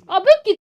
Abi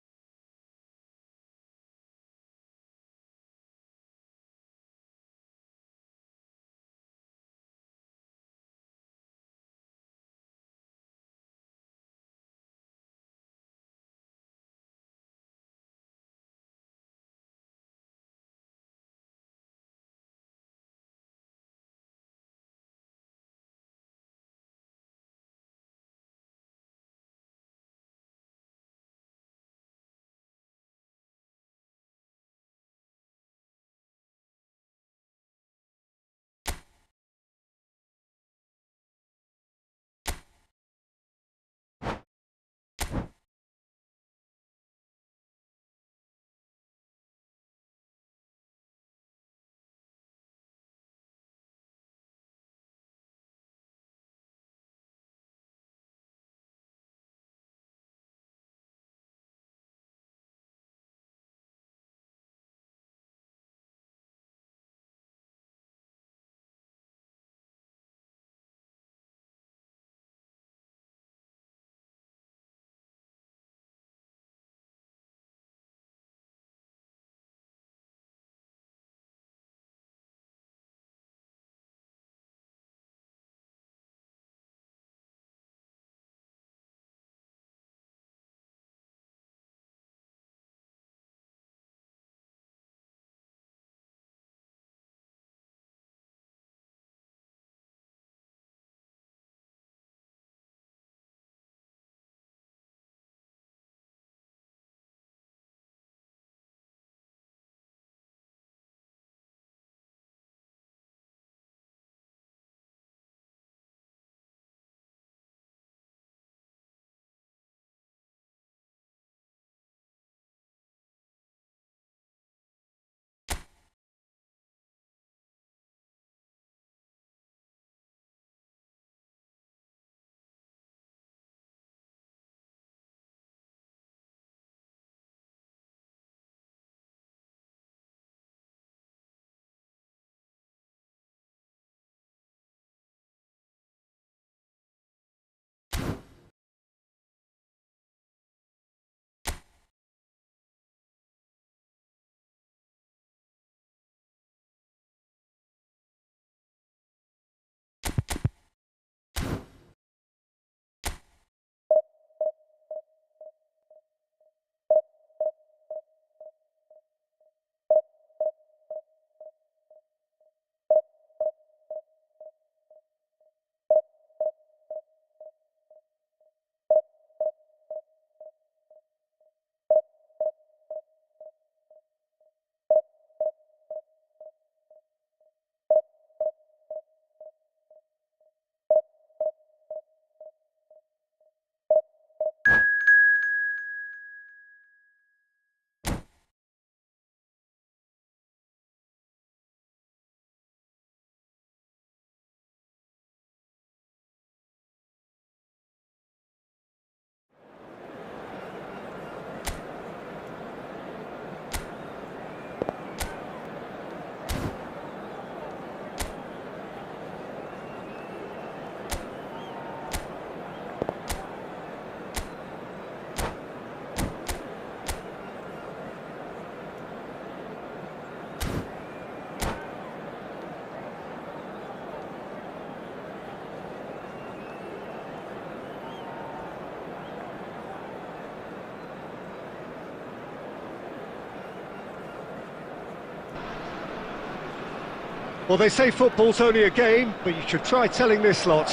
Well, they say football's only a game, but you should try telling this lot.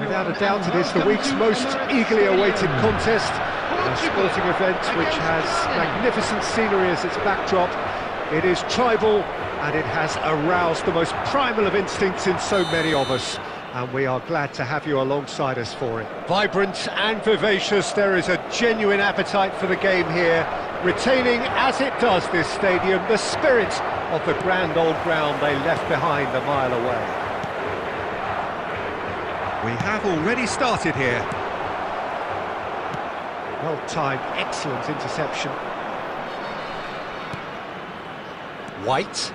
Without a doubt, it is the week's most eagerly awaited contest, a sporting event which has magnificent scenery as its backdrop. It is tribal, and it has aroused the most primal of instincts in so many of us, and we are glad to have you alongside us for it. Vibrant and vivacious, there is a genuine appetite for the game here, retaining, as it does this stadium, the spirit of the grand old ground they left behind a mile away. We have already started here. Well-timed, excellent interception. White.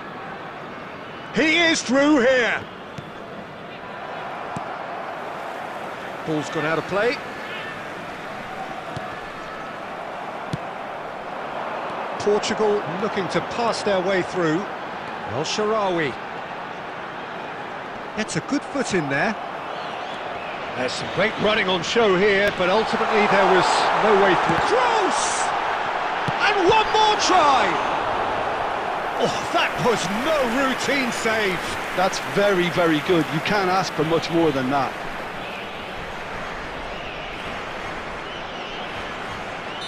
He is through here. Ball's gone out of play. Portugal looking to pass their way through. El Shaarawy gets a good foot in there. There's some great running on show here, but ultimately there was no way through. Close! And one more try! Oh, that was no routine save. That's very, very good. You can't ask for much more than that.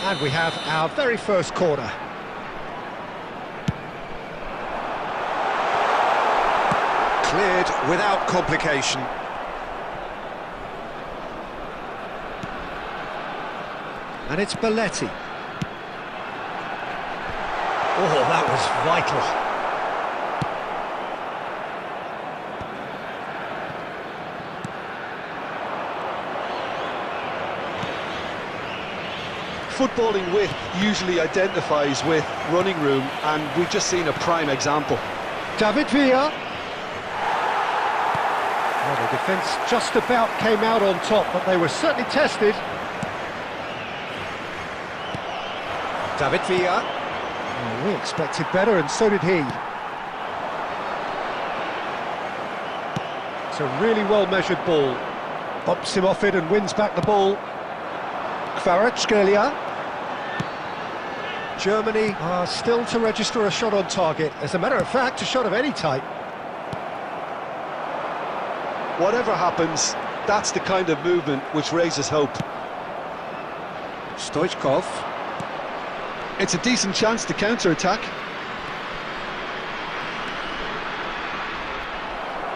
And we have our very first corner. Cleared without complication. And it's Belletti. Oh, that was vital. Footballing width usually identifies with running room, and we've just seen a prime example. David Villa. Well, the defence just about came out on top, but they were certainly tested. David Villa. Oh, we expected better, and so did he. It's a really well-measured ball. Bumps him off it and wins back the ball. Kvaratskhelia. Germany are still to register a shot on target. As a matter of fact, a shot of any type. Whatever happens, that's the kind of movement which raises hope. Stoichkov. It's a decent chance to counter-attack.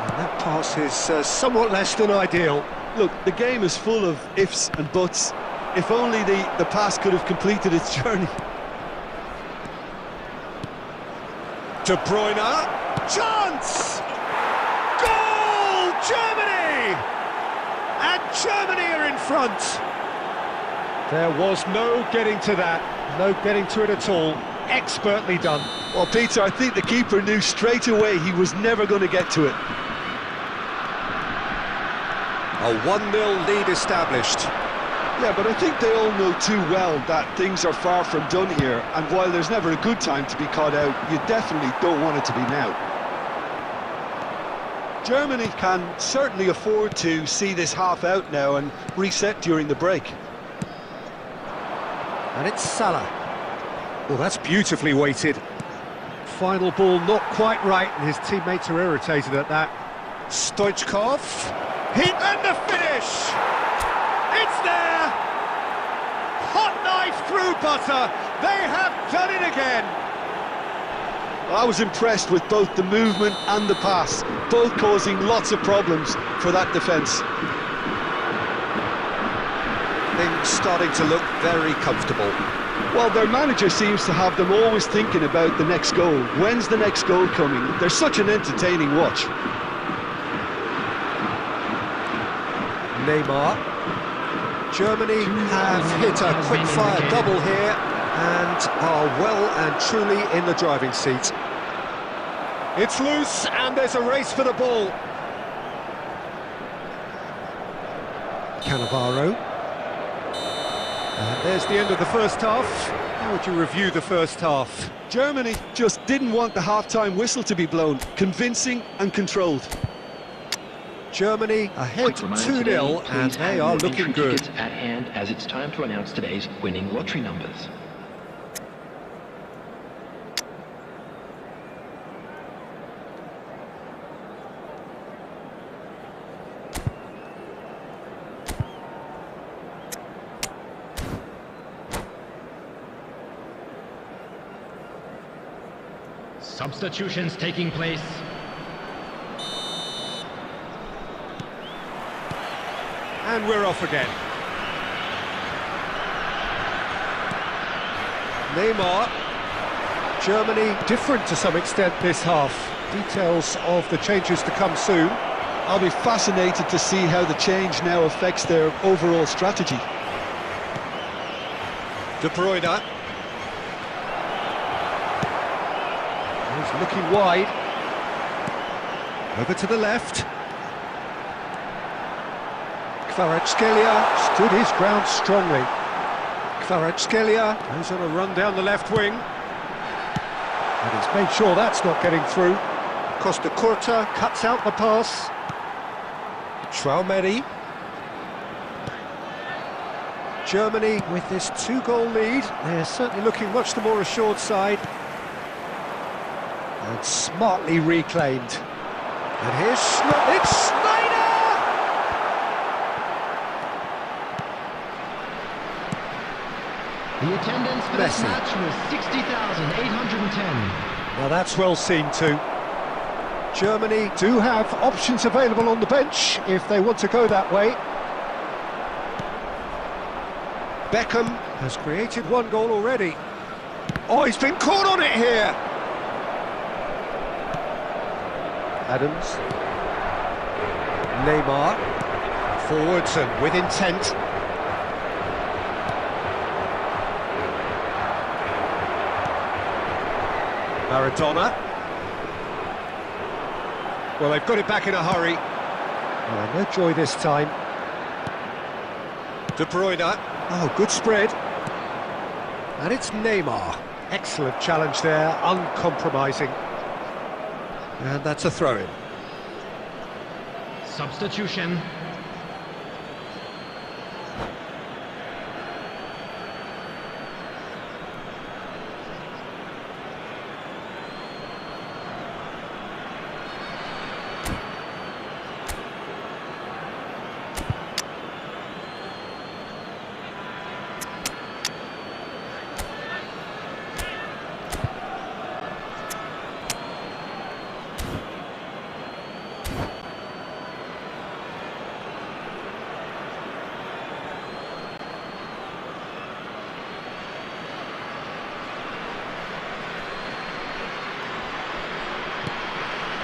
And that pass is somewhat less than ideal. Look, the game is full of ifs and buts. If only the pass could have completed its journey. De Bruyne, chance! Goal! Germany! And Germany are in front. There was no getting to that, no getting to it at all. Expertly done. Well, Peter, I think the keeper knew straight away he was never going to get to it. A 1-0 lead established. Yeah, but I think they all know too well that things are far from done here, and while there's never a good time to be caught out, you definitely don't want it to be now. Germany can certainly afford to see this half out now and reset during the break. And it's Salah. Well, that's beautifully weighted. Final ball not quite right, and his teammates are irritated at that. Stoichkov. Hit and the finish! It's there! Hot knife through butter. They have done it again. I was impressed with both the movement and the pass, both causing lots of problems for that defence. Things starting to look very comfortable. Well, their manager seems to have them always thinking about the next goal. When's the next goal coming? They're such an entertaining watch. Neymar. Germany have hit a quick-fire double here and are well and truly in the driving seat. It's loose and there's a race for the ball. Cannavaro. And there's the end of the first half. How would you review the first half? Germany just didn't want the half-time whistle to be blown. Convincing and controlled. Germany ahead 2-0, and they are looking good. At hand, as it's time to announce today's winning lottery numbers. Substitutions taking place. And we're off again. Neymar. Germany different to some extent this half. Details of the changes to come soon. I'll be fascinated to see how the change now affects their overall strategy. De Bruyne. He's looking wide. Over to the left. Kvaratskhelia stood his ground strongly. Kvaratskhelia goes on a run down the left wing. And he's made sure that's not getting through. Costa Curta cuts out the pass. Traumeri. Germany with this 2-goal lead. They're certainly looking much the more assured side. And smartly reclaimed. And here's it's Schneider! The attendance for this match was 60,810. Now that's well seen too. Germany do have options available on the bench if they want to go that way. Beckham has created 1 goal already. Oh, he's been caught on it here! Adams. Neymar. Forwards and with intent. Maradona. Well, they've got it back in a hurry. Oh, no joy this time. De Bruyne. Oh, good spread. And it's Neymar. Excellent challenge there, uncompromising. And that's a throw-in. Substitution.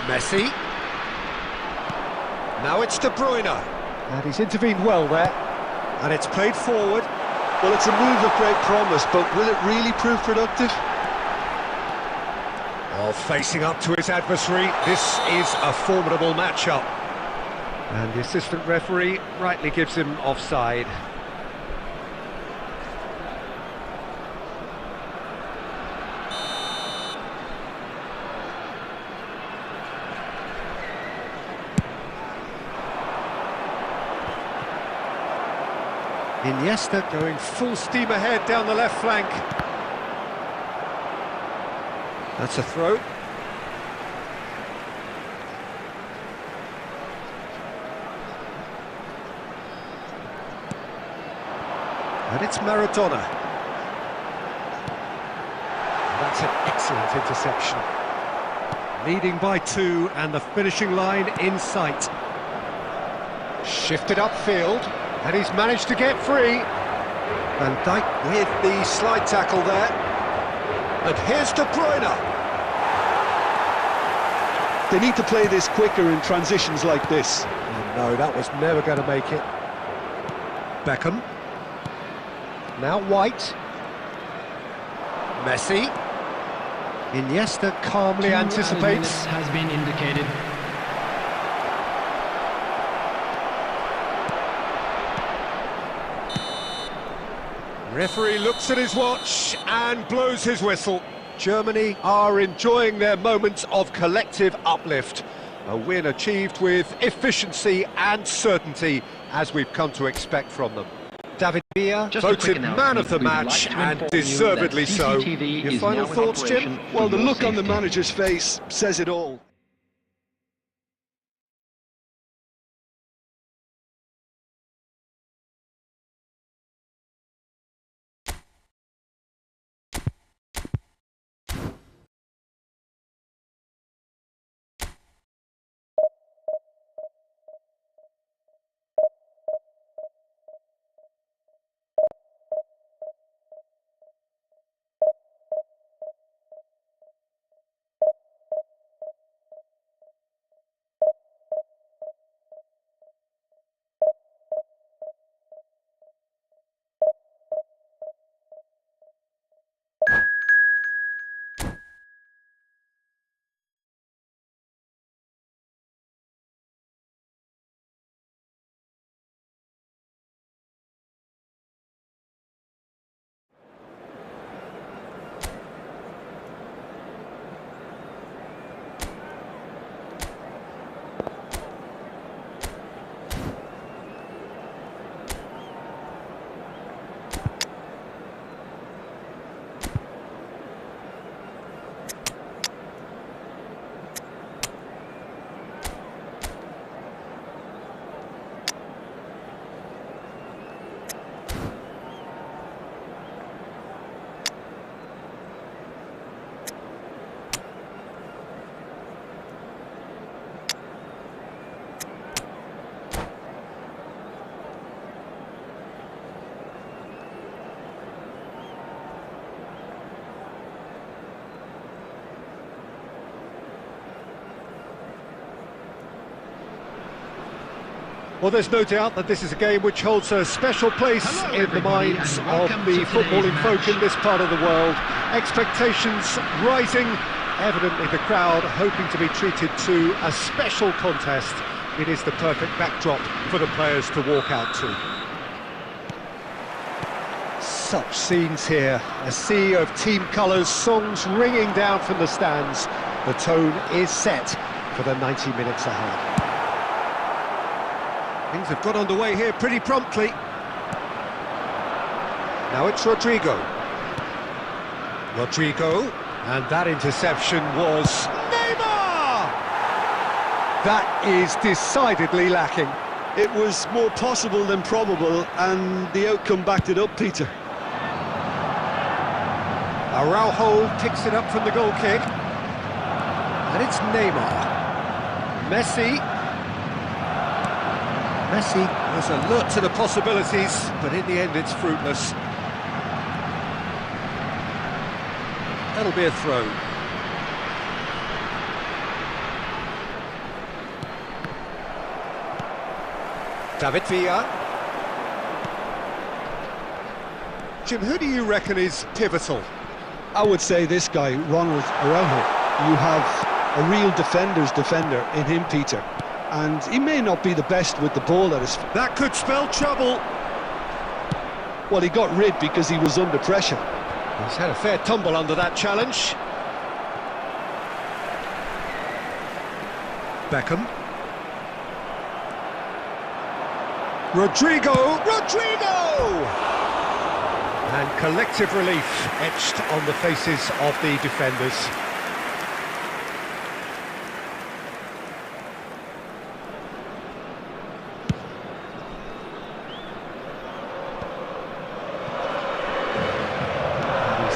Messi. Now it's De Bruyne. And he's intervened well there. And it's played forward. Well, it's a move of great promise, but will it really prove productive? Oh, facing up to his adversary, this is a formidable matchup. And the assistant referee rightly gives him offside. Iniesta going full steam ahead down the left flank. That's a throw. And it's Maradona. That's an excellent interception. Leading by 2 and the finishing line in sight. Shifted upfield. And he's managed to get free. Van Dijk with the slide tackle there. And here's De Bruyne. They need to play this quicker in transitions like this. Oh, no, that was never going to make it. Beckham. Now White. Messi. Iniesta calmly anticipates. Has been indicated. Referee looks at his watch and blows his whistle. Germany are enjoying their moments of collective uplift. A win achieved with efficiency and certainty, as we've come to expect from them. David Villa voted man of the match, and deservedly so. Your final thoughts, Jim? Well, the look on the manager's face says it all. Well, there's no doubt that this is a game which holds a special place in the minds of the footballing folk in this part of the world. Expectations rising, evidently the crowd hoping to be treated to a special contest. It is the perfect backdrop for the players to walk out to. Such scenes here, a sea of team colours, songs ringing down from the stands. The tone is set for the 90 minutes ahead. Things have got underway here pretty promptly. Now it's Rodrigo. And that interception was Neymar! That is decidedly lacking. It was more possible than probable, and the outcome backed it up, Peter. Araujo picks it up from the goal kick. And it's Neymar. Messi was alert to the possibilities, but in the end it's fruitless. That'll be a throw. David Villa. Jim, who do you reckon is pivotal? I would say this guy, Ronald Araujo. You have a real defender's defender in him, Peter. And he may not be the best with the ball at his feet. That could spell trouble. Well, he got rid because he was under pressure. He's had a fair tumble under that challenge. Beckham. Rodrigo! And collective relief etched on the faces of the defenders.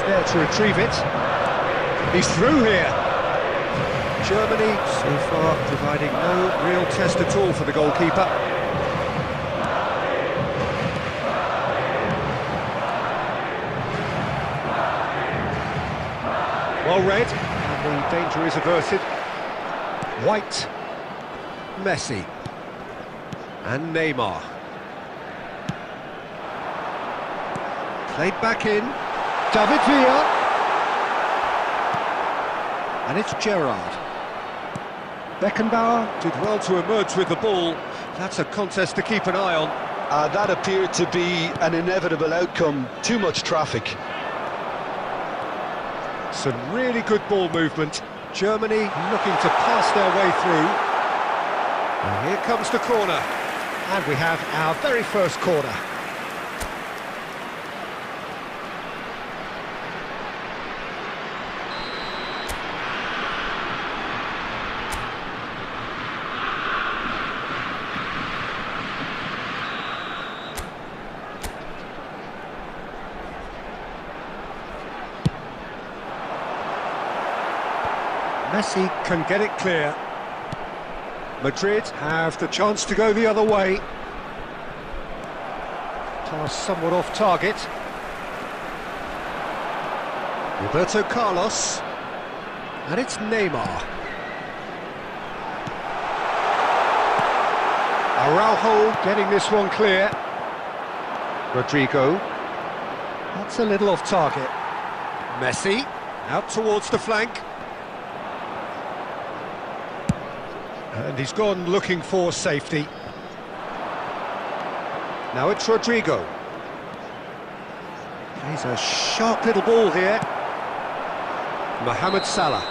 There to retrieve it. He's through here. Germany so far providing no real test at all for the goalkeeper. Well read, and the danger is averted. White, Messi, and Neymar. Played back in. David Villa. And it's Gerrard. Beckenbauer did well to emerge with the ball. That's a contest to keep an eye on. That appeared to be an inevitable outcome. Too much traffic. Some really good ball movement. Germany looking to pass their way through. And here comes the corner. And we have our very first corner. Messi can get it clear. Madrid have the chance to go the other way. Pass somewhat off target. Roberto Carlos. And it's Neymar. Araujo getting this one clear. Rodrigo. That's a little off target. Messi out towards the flank. And he's gone looking for safety. Now it's Rodrigo. He's a sharp little ball here. Mohamed Salah.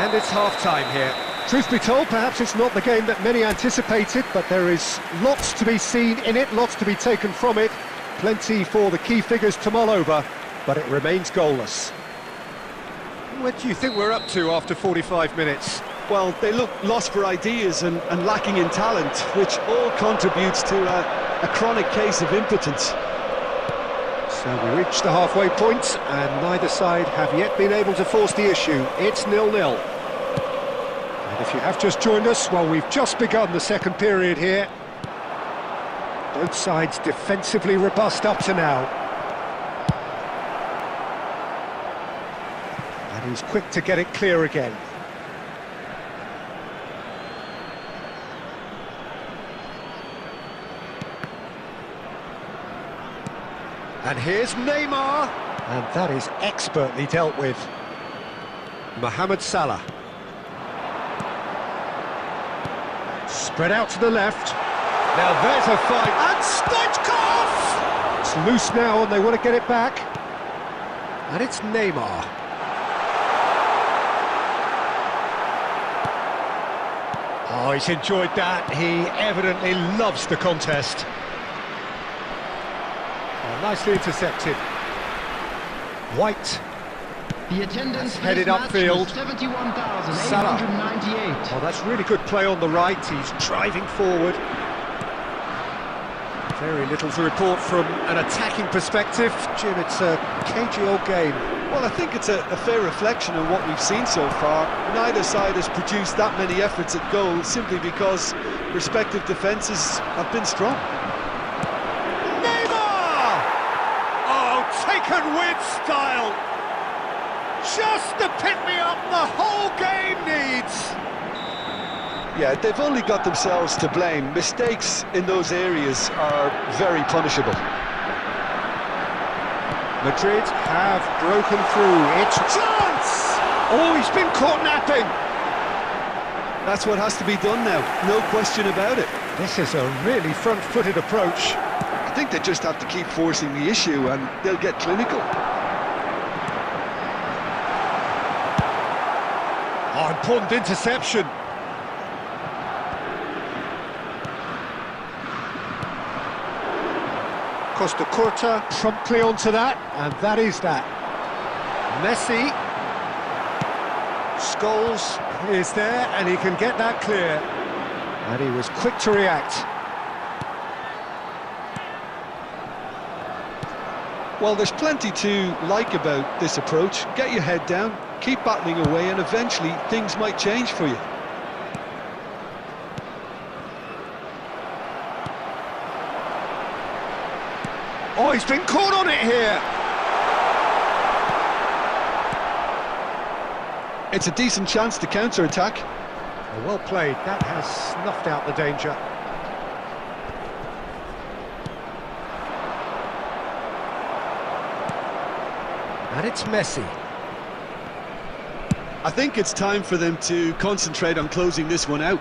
And it's half-time here. Truth be told, perhaps it's not the game that many anticipated, but there is lots to be seen in it, lots to be taken from it. Plenty for the key figures to mull over, but it remains goalless. What do you think we're up to after 45 minutes? Well, they look lost for ideas and lacking in talent, which all contributes to a chronic case of impotence. So we reach the halfway point, and neither side have yet been able to force the issue. It's 0-0. And if you have just joined us, well, we've just begun the second period here. Both sides defensively robust up to now. And he's quick to get it clear again. And here's Neymar. And that is expertly dealt with. Mohamed Salah. Spread out to the left. Now there's a fight. And Stoichkov! It's loose now and they want to get it back. And it's Neymar. Oh, he's enjoyed that. He evidently loves the contest. Oh, nicely intercepted. White. The attendance headed for this match upfield. was 71,898. Oh, that's really good play on the right. He's driving forward. Very little to report from an attacking perspective. Jim, it's a cagey old game. Well, I think it's a fair reflection of what we've seen so far. Neither side has produced that many efforts at goal simply because respective defences have been strong. Neymar! Oh, taken with style. Just the pick-me-up the whole game needs. Yeah, they've only got themselves to blame. Mistakes in those areas are very punishable. Madrid have broken through. It's a chance! Oh, he's been caught napping. That's what has to be done now, no question about it. This is a really front-footed approach. I think they just have to keep forcing the issue and they'll get clinical. Oh, important interception. Costa Curta promptly onto that, and that is that. Messi. Scholes is there, and he can get that clear. And he was quick to react. Well, there's plenty to like about this approach. Get your head down, keep battling away, and eventually things might change for you. Oh, he's been caught on it here! It's a decent chance to counter-attack. Oh, well played, that has snuffed out the danger. And it's Messi. I think it's time for them to concentrate on closing this one out.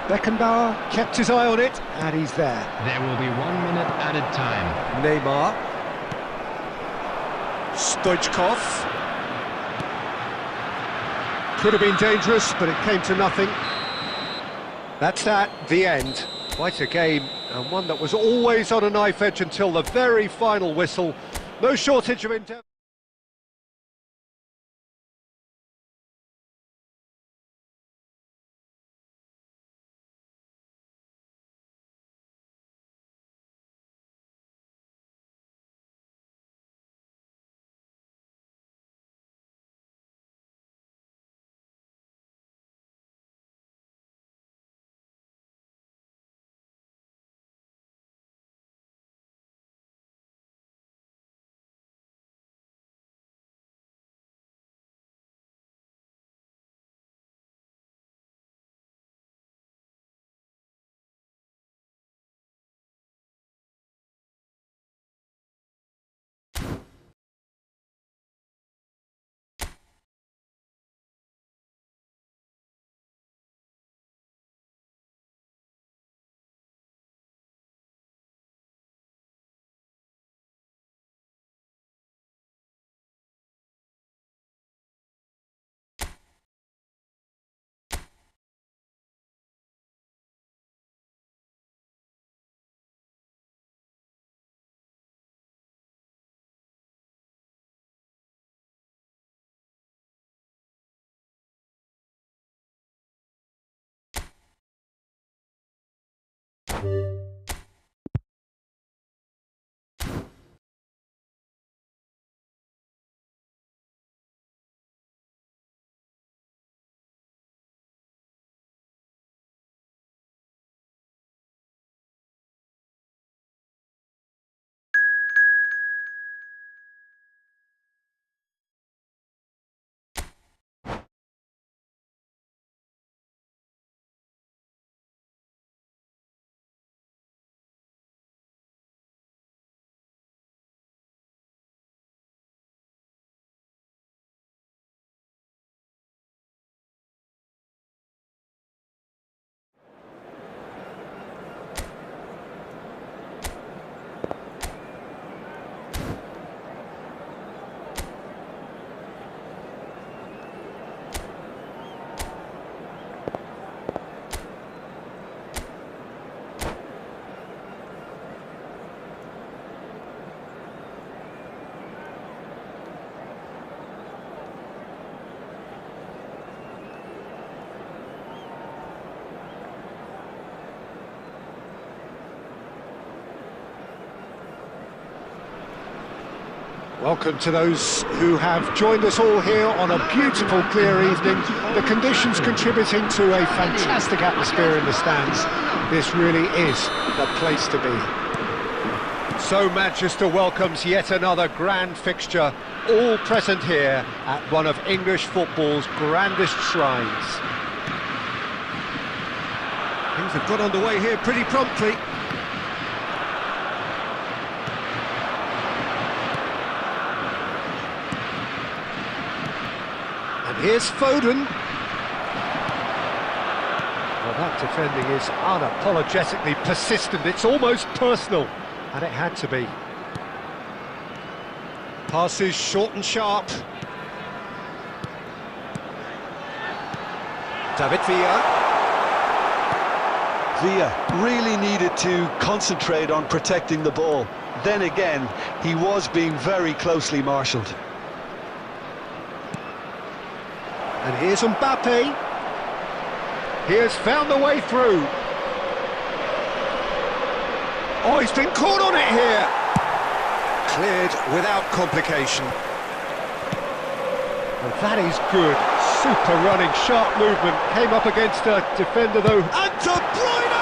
Beckenbauer kept his eye on it, and he's there. There will be 1 minute added time. Neymar. Stoichkov. Could have been dangerous, but it came to nothing. That's that, the end. Quite a game, and one that was always on a knife edge until the very final whistle. No shortage of endeavour. Welcome to those who have joined us all here on a beautiful, clear evening. The conditions contributing to a fantastic atmosphere in the stands. This really is the place to be. So Manchester welcomes yet another grand fixture, all present here at one of English football's grandest shrines. Things have got underway here pretty promptly. Here's Foden. Well, that defending is unapologetically persistent. It's almost personal, and it had to be. Passes short and sharp. David Villa. Villa really needed to concentrate on protecting the ball. Then again, he was being very closely marshalled. And here's Mbappe. He has found the way through. Oh, he's been caught on it here. Cleared without complication. And that is good. Super running, sharp movement. Came up against a defender though. And De Bruyne!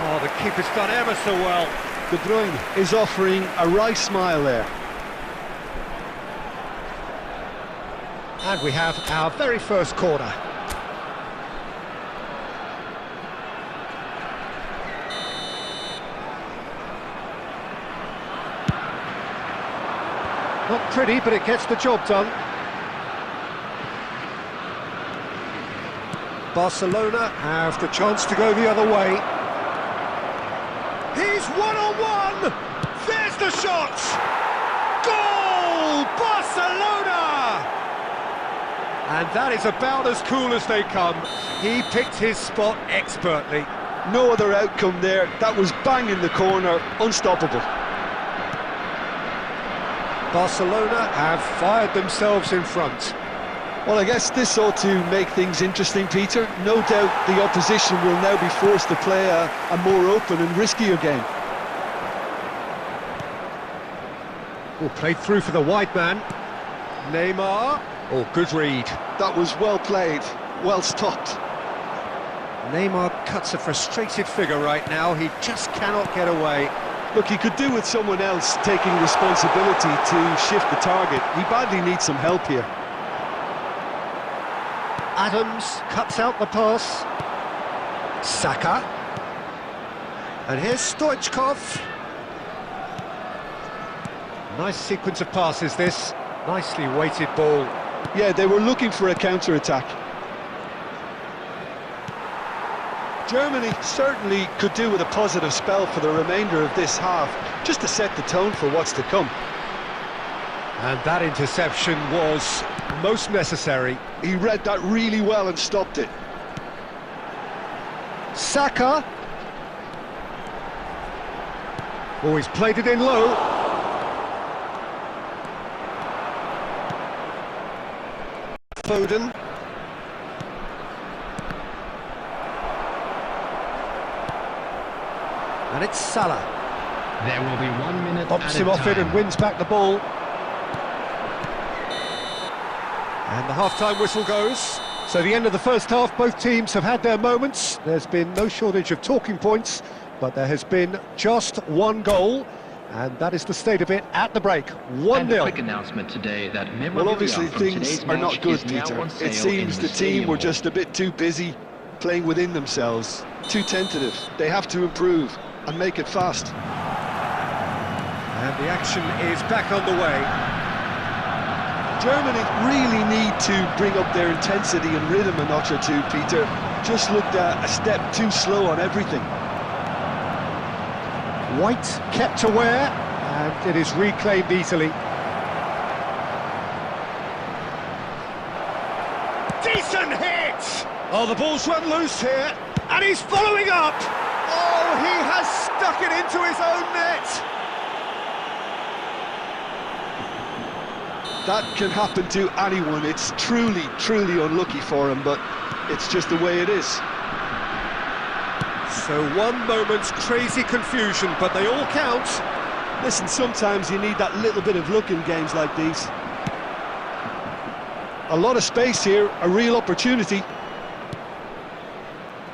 Oh, the keeper's done ever so well. De Bruyne is offering a wry smile there. And we have our very first corner. Not pretty, but it gets the job done. Barcelona have the chance to go the other way. He's one-on-one! There's the shot! Goal! Barcelona! And that is about as cool as they come. He picked his spot expertly. No other outcome there. That was bang in the corner, unstoppable. Barcelona have fired themselves in front. Well, I guess this ought to make things interesting, Peter. No doubt the opposition will now be forced to play a more open and riskier game. Oh, played through for the wide man. Neymar. Oh, good read. That was well played, well stopped. Neymar cuts a frustrated figure right now. He just cannot get away. Look, he could do with someone else taking responsibility to shift the target. He badly needs some help here. Adams cuts out the pass. Saka. And here's Stoichkov. Nice sequence of passes this. Nicely weighted ball. Yeah, they were looking for a counter-attack. Germany certainly could do with a positive spell for the remainder of this half, just to set the tone for what's to come. And that interception was most necessary. He read that really well and stopped it. Saka. Oh, he's played it in low. Foden. And it's Salah. There will be 1 minute Pops added him off it time. and wins back the ball. And the half-time whistle goes. So the end of the first half, both teams have had their moments. There's been no shortage of talking points, but there has been just one goal. And that is the state of it at the break. 1-0. And a quick announcement today that Well, obviously from things today's are not match good, is now Peter. on sale It seems in the team were stadium. just a bit too busy playing within themselves, too tentative. They have to improve and make it fast. And the action is back on the way. Germany really need to bring up their intensity and rhythm a notch or two, Peter. Just looked a step too slow on everything. White kept aware, and it is reclaimed easily. Decent hit! Oh, the ball's run loose here, and he's following up! Oh, he has stuck it into his own net! That can happen to anyone. It's truly, truly unlucky for him, but it's just the way it is. So one moment's crazy confusion, but they all count. Listen, sometimes you need that little bit of luck in games like these. A lot of space here, a real opportunity.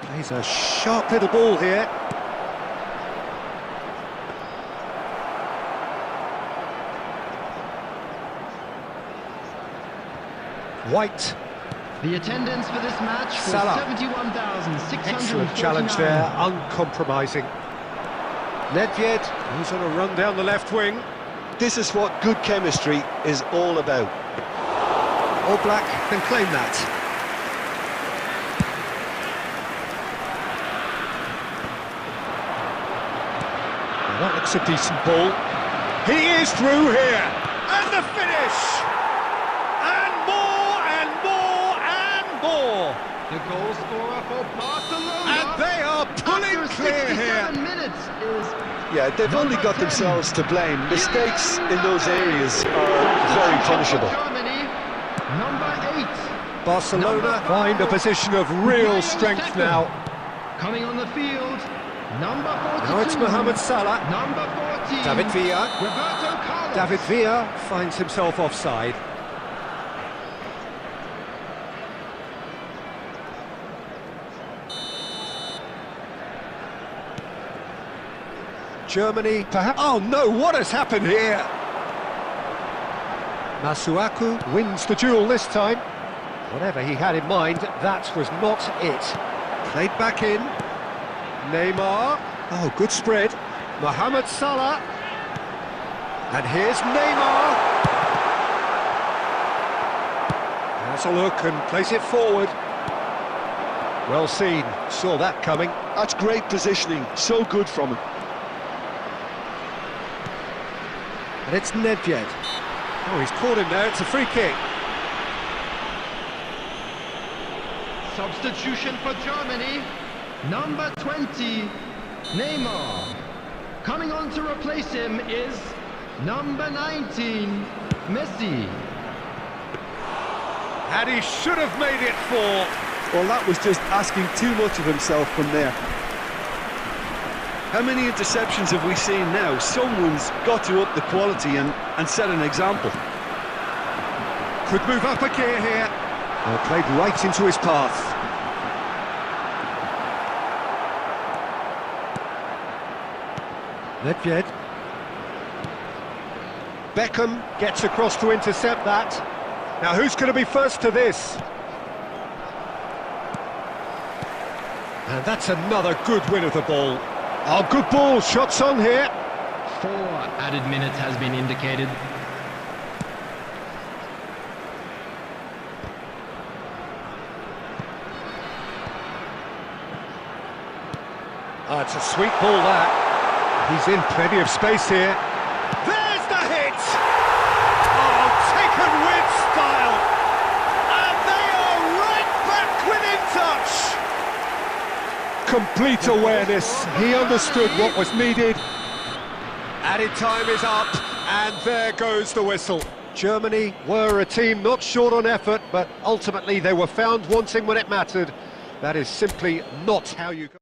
Plays a sharp little ball here. White. The attendance for this match was Salah. 71,649. Excellent challenge there, uncompromising. Nedved, who's on a run down the left wing. This is what good chemistry is all about. All Black can claim that. Well, that looks a decent ball. He is through here, and the finish! And more, and more, and more! The goal scorer for Barcelona. And they are pulling after clear 67 here. minutes is Yeah, they've only got themselves to blame. Mistakes in those areas are very punishable. Germany, number 8. Barcelona find a position of real strength now. Coming on the field, number 42. Now it's Mohamed Salah. Number 14. David Villa. Roberto Carlos. David Villa finds himself offside. Germany, perhaps... Oh no, what has happened here? Masuaku wins the duel this time. Whatever he had in mind, that was not it. Played back in. Neymar. Oh, good spread. Mohamed Salah. And here's Neymar. Has a look and plays it forward. Well seen, saw that coming. That's great positioning, so good from him. And it's Nedved. Oh, he's caught him there, it's a free kick. Substitution for Germany, number 20, Neymar. Coming on to replace him is number 19, Messi. And he should have made it 4. Well, that was just asking too much of himself from there. How many interceptions have we seen now? Someone's got to up the quality and set an example. Could move up a gear here. Well, played right into his path. Nedved. Beckham gets across to intercept that. Now who's going to be first to this? And that's another good win of the ball. Oh, good ball, shots on here. 4 added minutes has been indicated. It's a sweet ball, that. He's in plenty of space here. There's the hit! Oh, taken with style! And they are right back within touch! Complete awareness. He understood what was needed. Added time is up, and there goes the whistle. Germany were a team not short on effort, but ultimately they were found wanting when it mattered. That is simply not how you go.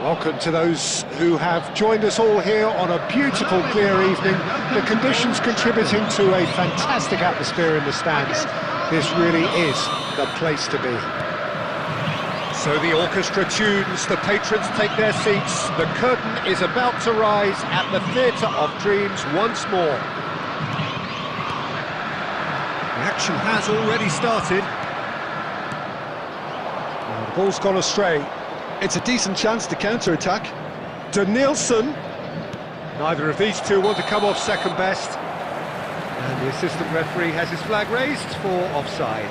Welcome to those who have joined us all here on a beautiful, clear evening. The conditions contributing to a fantastic atmosphere in the stands. This really is the place to be. So the orchestra tunes, the patrons take their seats. The curtain is about to rise at the Theatre of Dreams once more. The action has already started. Now, the ball's gone astray. It's a decent chance to counter-attack. Nielsen. Neither of these two want to come off second best. And the assistant referee has his flag raised for offside.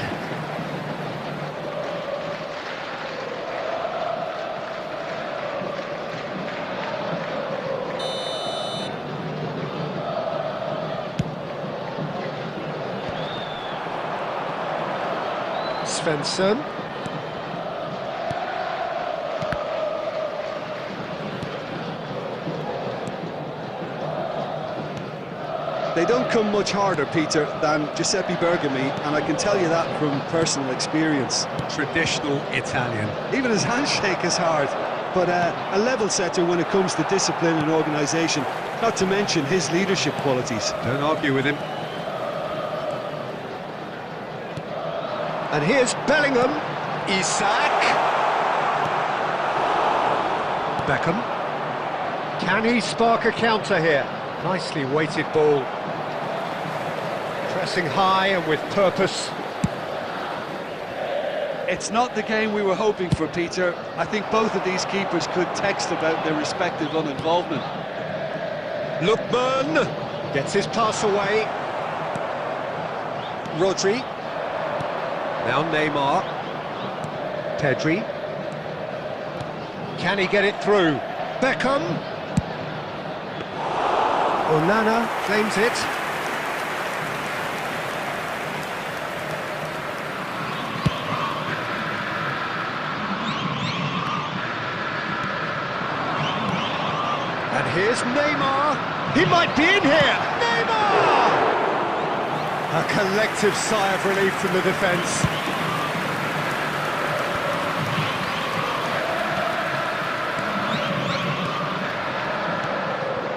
Svensson. They don't come much harder, Peter, than Giuseppe Bergami, and I can tell you that from personal experience. Traditional Italian. Even his handshake is hard, but a level setter when it comes to discipline and organisation, not to mention his leadership qualities. Don't argue with him. And here's Bellingham. Isak. Beckham. Can he spark a counter here? Nicely weighted ball. Pressing high and with purpose. It's not the game we were hoping for, Peter. I think both of these keepers could text about their respective uninvolvement. Lookman gets his pass away. Rodri. Now Neymar. Pedri. Can he get it through? Beckham. Onana claims it. And here's Neymar. He might be in here. Neymar! A collective sigh of relief from the defence.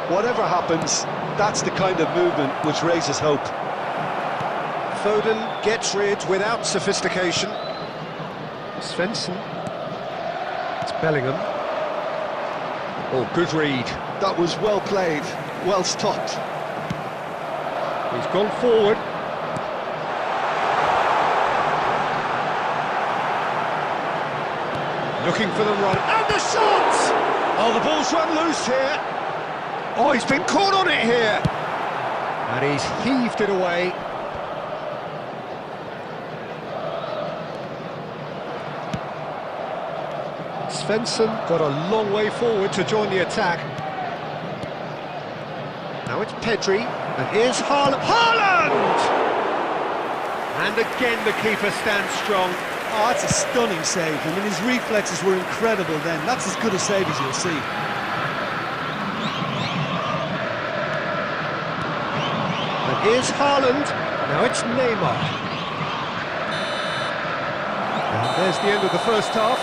Whatever happens, that's the kind of movement which raises hope. Foden gets rid without sophistication. Svensson. It's Bellingham. Oh, good read. That was well played, well stopped. He's gone forward. Looking for the run. And the shot! Oh, the ball's run loose here. Oh, he's been caught on it here. And he's heaved it away. Svensson got a long way forward to join the attack. Now it's Pedri, and here's Haaland. Haaland! And again the keeper stands strong. Oh, that's a stunning save. I mean, his reflexes were incredible then. That's as good a save as you'll see. And here's Haaland. Now it's Neymar. And there's the end of the first half.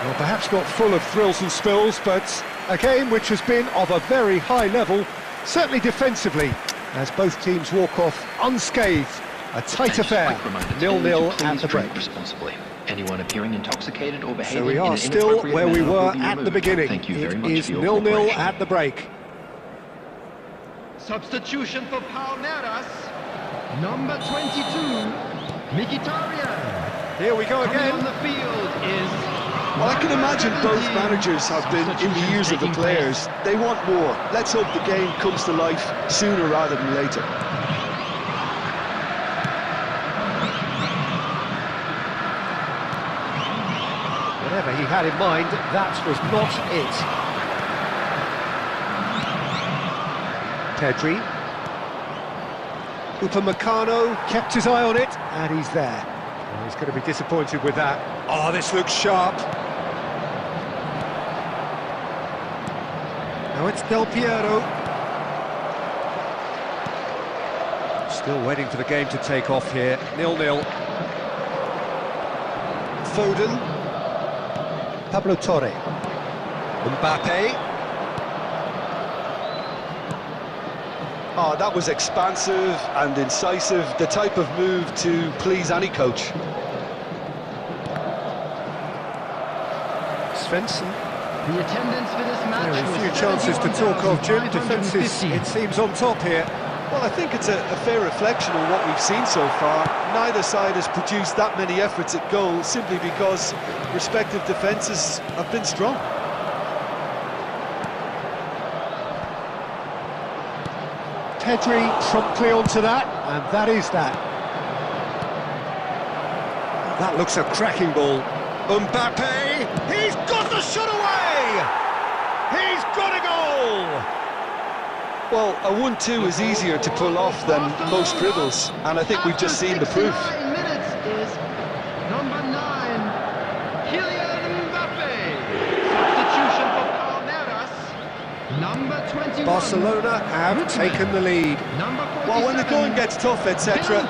Well, perhaps not full of thrills and spills, but a game which has been of a very high level, certainly defensively, as both teams walk off unscathed. A tight affair, 0-0 at the break. Responsibly. Anyone appearing intoxicated or behaving So we in are an still inappropriate where we manner were will be at the removed. beginning. Thank you very It much is for your 0-0 cooperation. at the break. Substitution for Palmeiras, number 22, Mkhitaryan. Here we go Coming again. on the field is... Well, I can imagine both managers have been in the ears of the players. They want more. Let's hope the game comes to life sooner rather than later. Whatever he had in mind, that was not it. Pedri. Upamecano kept his eye on it, and he's there. Well, he's going to be disappointed with that. Oh, this looks sharp. Now it's Del Piero. Still waiting for the game to take off here. 0-0. Foden. Pablo Torre. Mbappe. Oh, that was expansive and incisive, the type of move to please any coach. Svensson. The attendance for this match Very was few chances to talk of, Jim. Defence is, 71,550. it seems, on top here. Well, I think it's a fair reflection on what we've seen so far. Neither side has produced that many efforts at goal simply because respective defences have been strong. Pedri promptly onto that, and that is that. That looks a cracking ball. Mbappe, he's got the shot away! He's got a goal! Well, a 1-2 is easier to pull off than most dribbles, and I think we've just seen the proof. 69 minutes is number 9, Kylian Mbappe. Substitution for Palmeiras, number 21, Barcelona have taken the lead. Number 47. Well, when the going gets tough, etc.,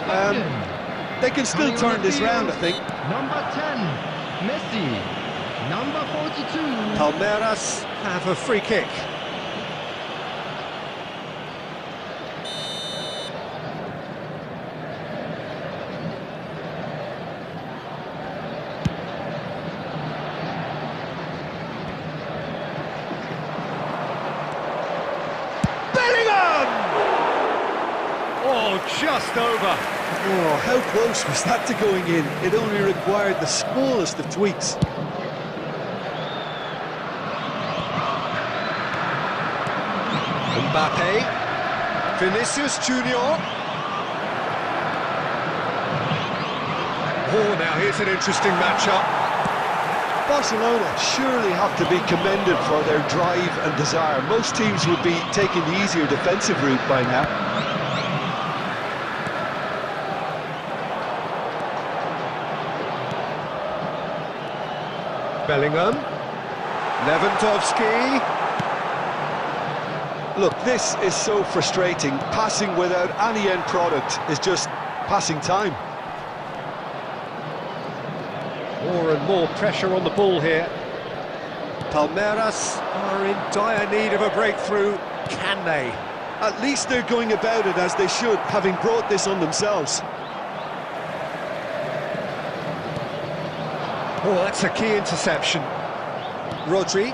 they can still turn this round, I think. Number 10, Messi. Number 42. Palmeiras have a free kick. Oh, just over. Oh, how close was that to going in? It only required the smallest of tweaks. Mbappe, Vinicius Junior. Oh, now here's an interesting matchup. Barcelona surely have to be commended for their drive and desire. Most teams would be taking the easier defensive route by now. Bellingham, Lewandowski. Look, this is so frustrating. Passing without any end product is just passing time. More and more pressure on the ball here. Palmeiras are in dire need of a breakthrough. Can they? At least they're going about it as they should, having brought this on themselves. Oh, that's a key interception. Rodri.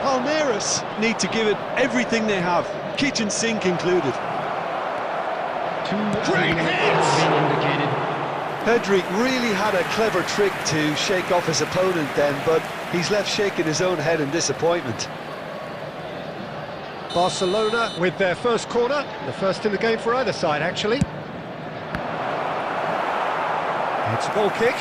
Palmeiras need to give it everything they have, kitchen sink included. Great hit! Being indicated. Pedri really had a clever trick to shake off his opponent then, but he's left shaking his own head in disappointment. Barcelona with their first corner, the first in the game for either side, actually. It's a goal kick.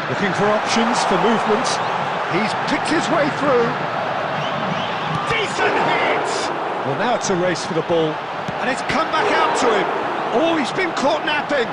Looking for options for movement. He's picked his way through. Decent hit! Well, now it's a race for the ball, and it's come back out to him. Oh, he's been caught napping.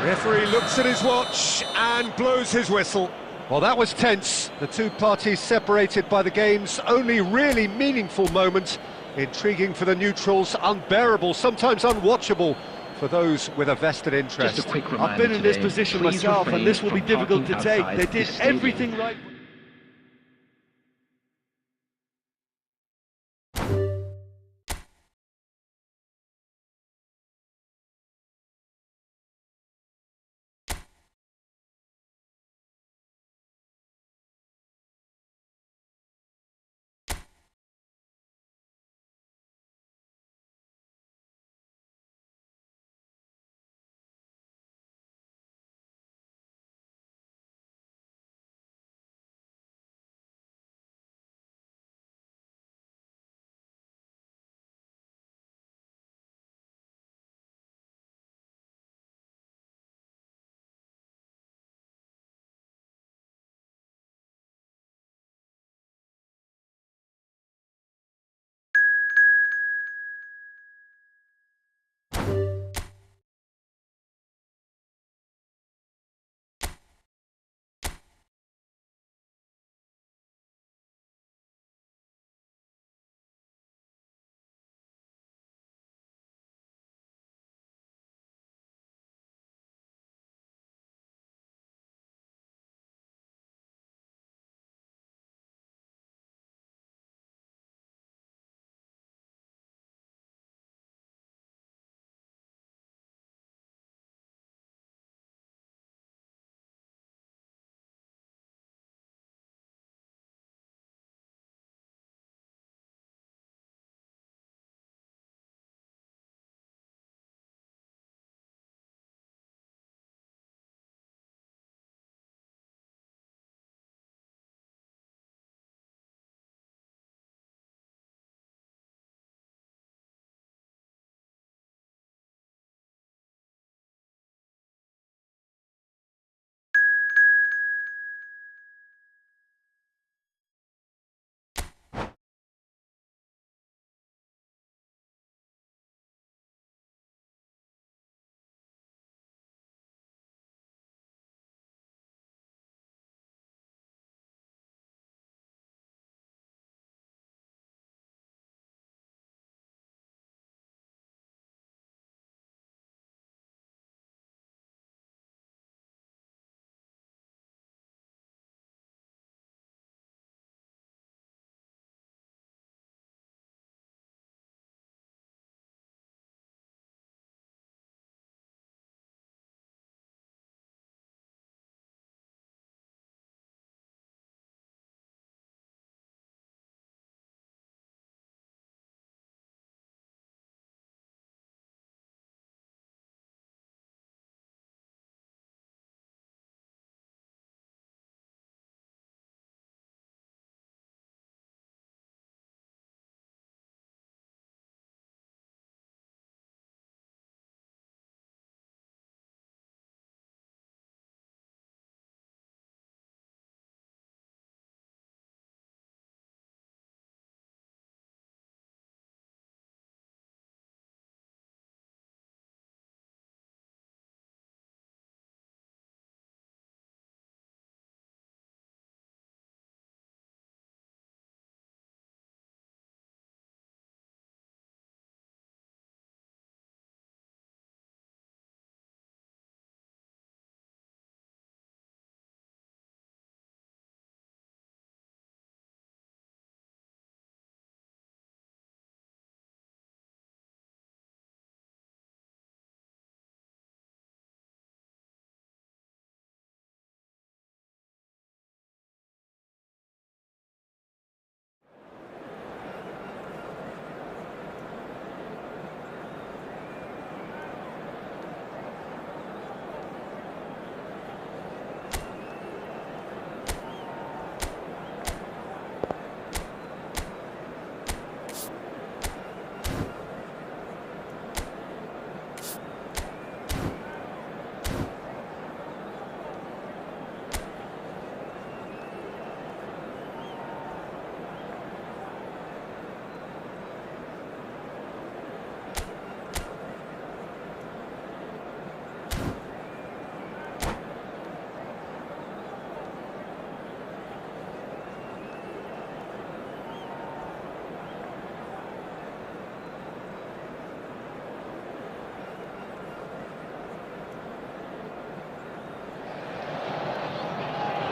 Referee looks at his watch and blows his whistle. Well, that was tense. The two parties separated by the game's only really meaningful moment. Intriguing for the neutrals, unbearable, sometimes unwatchable for those with a vested interest. Just a quick reminder I've been in this today, position please myself, refrain and this will be from difficult to parking take. outside They did this stadium. everything right.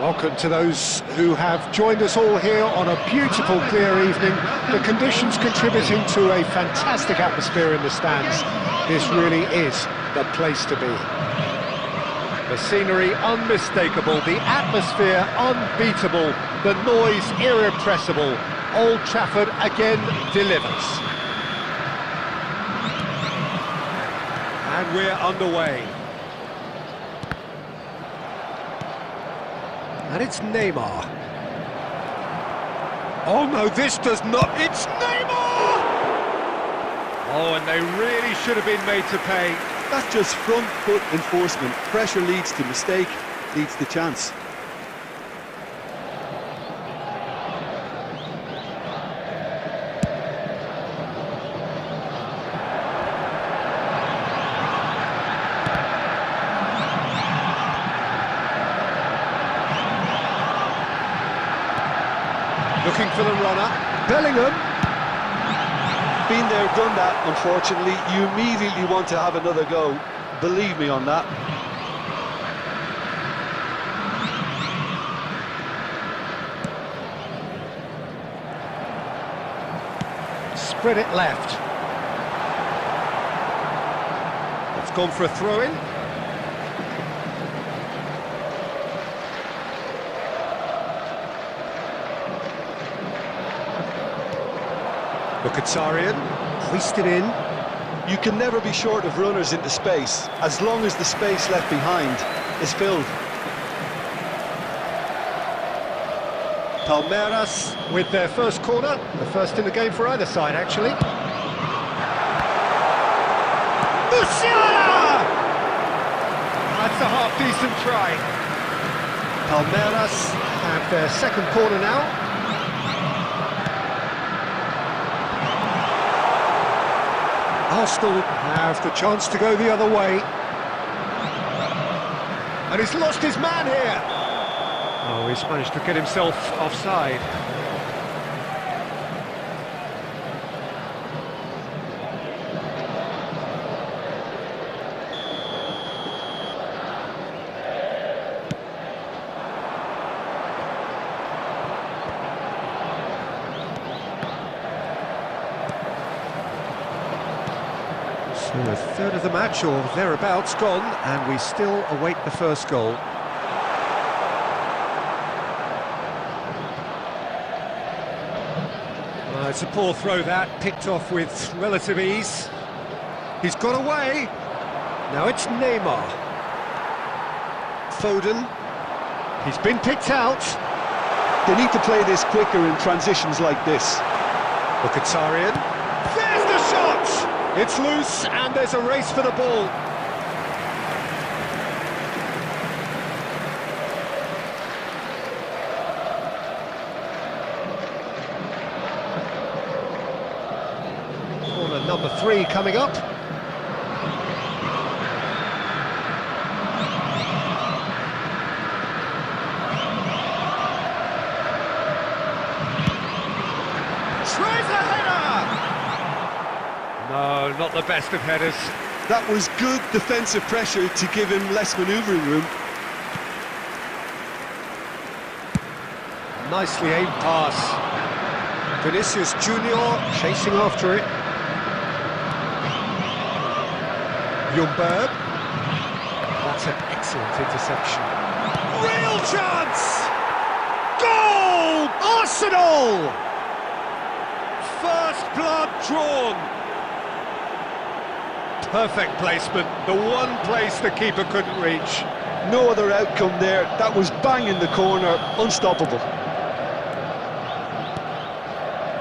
Welcome to those who have joined us all here on a beautiful, clear evening. The conditions contributing to a fantastic atmosphere in the stands. This really is the place to be. The scenery unmistakable, the atmosphere unbeatable, the noise irrepressible. Old Trafford again delivers. And we're underway. And it's Neymar. Oh no, this does not... It's Neymar! Oh, and they really should have been made to pay. That's just front foot enforcement. Pressure leads to mistake, leads to chance. Looking for the runner. Bellingham. Been there, done that, unfortunately. You immediately want to have another go. Believe me on that. Spread it left. It's gone for a throw-in. Mkhitaryan, hoisted in. You can never be short of runners into space, as long as the space left behind is filled. Palmeiras with their first corner, the first in the game for either side, actually. Musiala! That's a half-decent try. Palmeiras have their second corner now. Arsenal have the chance to go the other way. And he's lost his man here. Oh, he's managed to get himself offside. So a third of the match or thereabouts gone, and we still await the first goal. It's a poor throw that, picked off with relative ease. He's got away. Now it's Neymar. Foden. He's been picked out. They need to play this quicker in transitions like this. Mkhitaryan. There's the shot! It's loose, and there's a race for the ball. Corner number 3 coming up. Tries a header! No, not the best of headers. That was good defensive pressure to give him less manoeuvring room. Nicely aimed pass. Vinicius Junior chasing after it. Ljungberg. That's an excellent interception. Real chance! Goal! Arsenal! First blood drawn. Perfect placement, the one place the keeper couldn't reach. No other outcome there. That was bang in the corner, unstoppable.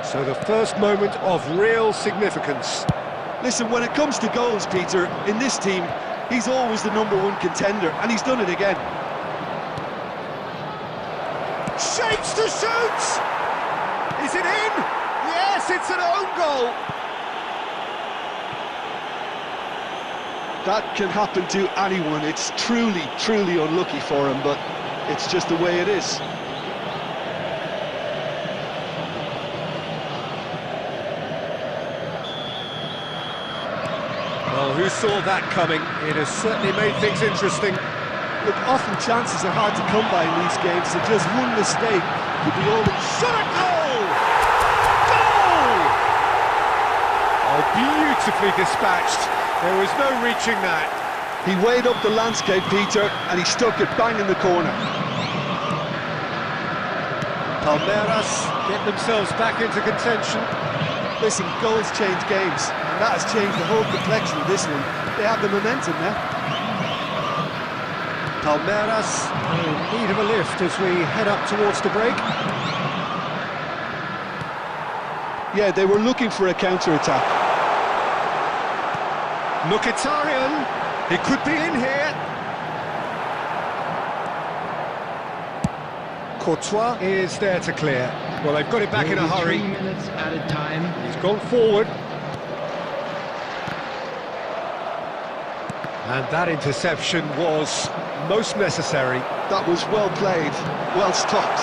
So the first moment of real significance. Listen, when it comes to goals, Peter, in this team, he's always the #1 contender, and he's done it again. Shapes to shoot! Is it in? Yes, it's an own goal. That can happen to anyone. It's truly, truly unlucky for him, but it's just the way it is. Well, who saw that coming? It has certainly made things interesting. Look, often chances are hard to come by in these games, so just one mistake could be all that... Shot a goal! Goal! Oh, beautifully dispatched. There was no reaching that. He weighed up the landscape, Peter, and he stuck it bang in the corner. Palmeiras get themselves back into contention. Listen, goals change games, and that has changed the whole complexion of this one. They have the momentum now. Palmeiras in need of a lift as we head up towards the break. Yeah, they were looking for a counter-attack. Mkhitaryan, he could be in here. Courtois is there to clear. Well, they've got it back in a hurry. 3 minutes at a time. He's gone forward. And that interception was most necessary. That was well played, well stopped.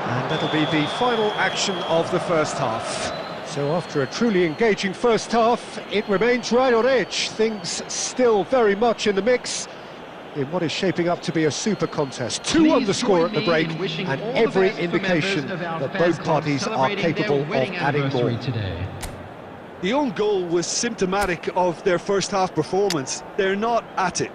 And that'll be the final action of the first half. So after a truly engaging first half, it remains right on edge. Things still very much in the mix in what is shaping up to be a super contest. 2-1 the score at the break, and every indication that both parties are capable of adding more. Today. The own goal was symptomatic of their first half performance. They're not at it.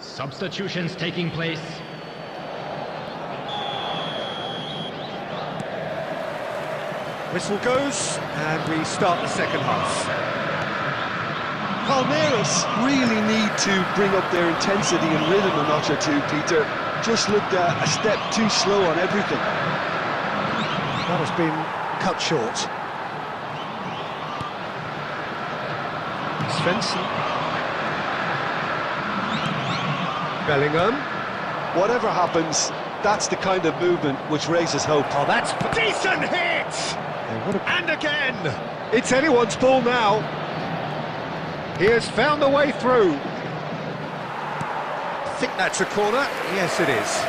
Substitutions taking place. Whistle goes, and we start the second half. Palmeiras really need to bring up their intensity and rhythm a notch or two, Peter. Just looked a step too slow on everything. That has been cut short. Svensson. Bellingham. Whatever happens, that's the kind of movement which raises hope. Oh, that's a decent hit! And again! It's anyone's ball now. He has found a way through. I think that's a corner. Yes, it is.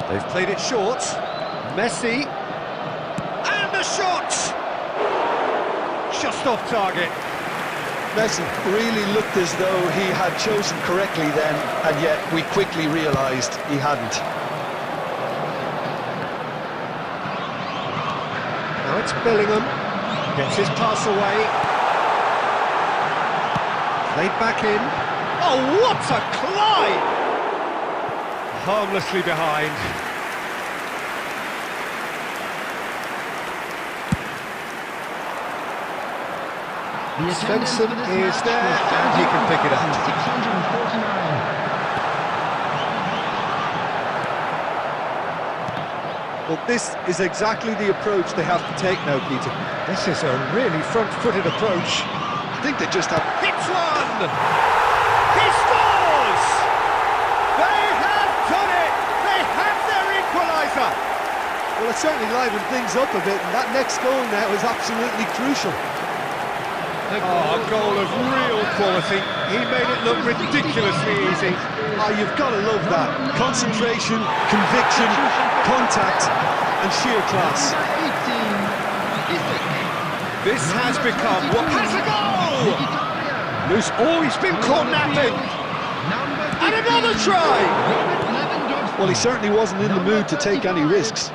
They've played it short. Messi. And the shot! Just off target. Messi really looked as though he had chosen correctly then, and yet we quickly realised he hadn't. Now it's Bellingham. Gets his pass away. Played back in. Oh, what a climb! Harmlessly behind. Svensson is there, and he can pick it up. 649. Well, this is exactly the approach they have to take now, Peter. This is a really front-footed approach. I think they just have... Hits one! He scores! They have done it! They have their equaliser! Well, it certainly livened things up a bit, and that next goal now is absolutely crucial. Oh, a goal of real quality. He made it look ridiculously easy. Oh, you've got to love that. Concentration, conviction, contact, and sheer class. This has become what has a goal! Who's always been caught napping. And another try! Well, he certainly wasn't in the mood to take any risks.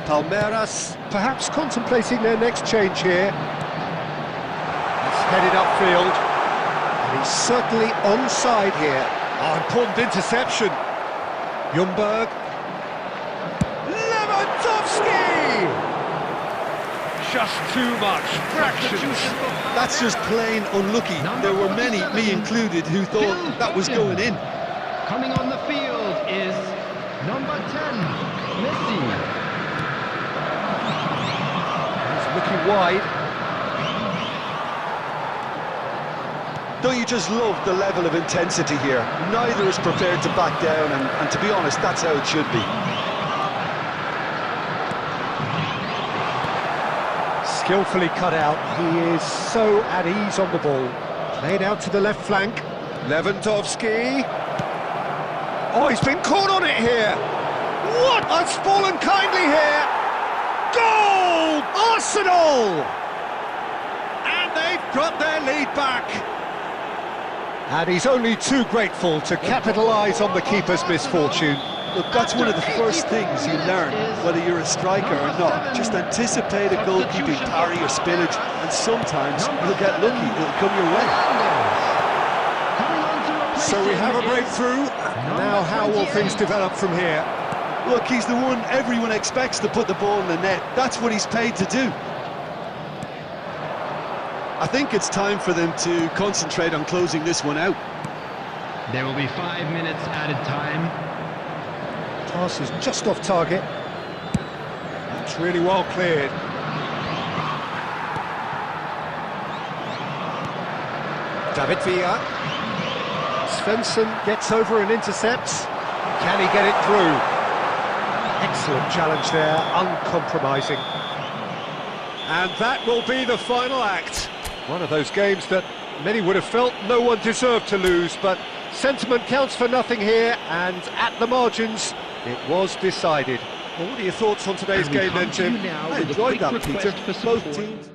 Palmeiras perhaps contemplating their next change here. He's headed upfield, and he's certainly onside here. Oh, important interception. Ljungberg. Lewandowski! Just too much fractions. That's just plain unlucky. There were many, me included, who thought that was going in. Coming on the field is number 10, Messi. He's looking wide. Don't you just love the level of intensity here? Neither is prepared to back down, and to be honest, that's how it should be. Skillfully cut out. He is so at ease on the ball. Played out to the left flank. Lewandowski. Oh, he's been caught on it here. What? It's fallen kindly here. Goal! Arsenal! And they've got their lead back. And he's only too grateful to capitalise on the keeper's misfortune. Look, that's one of the first things you learn, whether you're a striker or not. Just anticipate a goalkeeping parry or spillage, and sometimes you'll get lucky, it'll come your way. So we have a breakthrough. Now how will things develop from here? Look, he's the one everyone expects to put the ball in the net. That's what he's paid to do. I think it's time for them to concentrate on closing this one out. There will be 5 minutes added time. Pass is just off target. That's really well cleared. David Villa. Svensson gets over and intercepts. Can he get it through? Excellent challenge there, uncompromising. And that will be the final act. One of those games that many would have felt no one deserved to lose, but sentiment counts for nothing here, and at the margins, it was decided. Well, what are your thoughts on today's game then, Jim? I enjoyed that, Peter. Both teams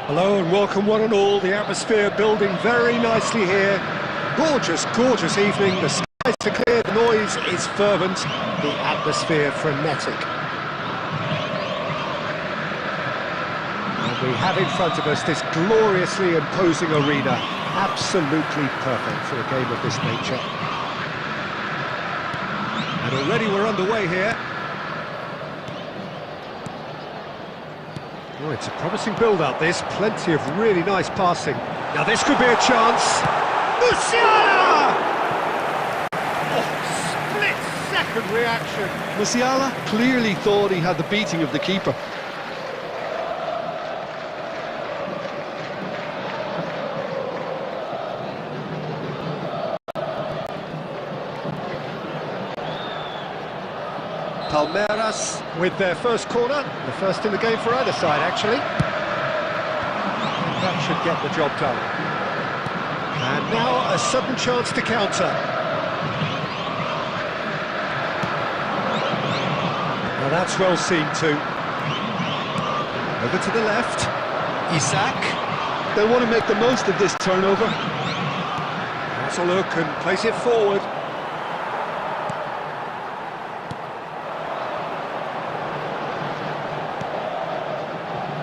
Hello and welcome one and all. The atmosphere building very nicely here. Gorgeous, gorgeous evening. The skies are clear, the noise is fervent, the atmosphere frenetic. And we have in front of us this gloriously imposing arena. Absolutely perfect for a game of this nature. And already we're underway here. Oh, it's a promising build-up, this. Plenty of really nice passing. Now this could be a chance. Musiala! Oh, split-second reaction. Musiala clearly thought he had the beating of the keeper. Palmeiras with their first corner, the first in the game for either side, actually. That should get the job done. And now a sudden chance to counter. Now that's well seen too. Over to the left. Isak. They'll want to make the most of this turnover. That's a look and place it forward.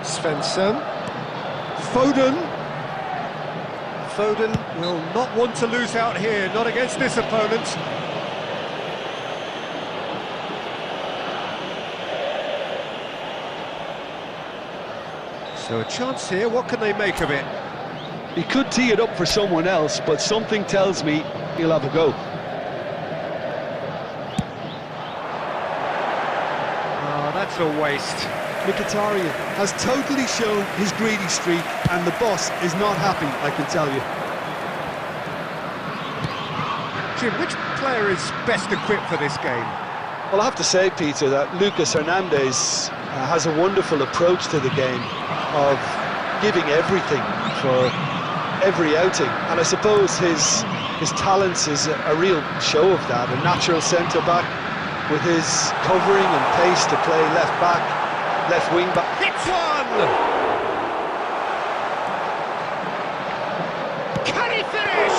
Svensson. Foden. Foden will not want to lose out here, not against this opponent. So a chance here, what can they make of it? He could tee it up for someone else, but something tells me he'll have a go. Oh, that's a waste. Mkhitaryan has totally shown his greedy streak, and the boss is not happy, I can tell you. Jim, which player is best equipped for this game? Well, I have to say, Peter, that Lucas Hernandez has a wonderful approach to the game of giving everything for every outing, and I suppose his talents is a real show of that. A natural centre-back with his covering and pace to play left-back, left wing back. Hits one! Can he finish?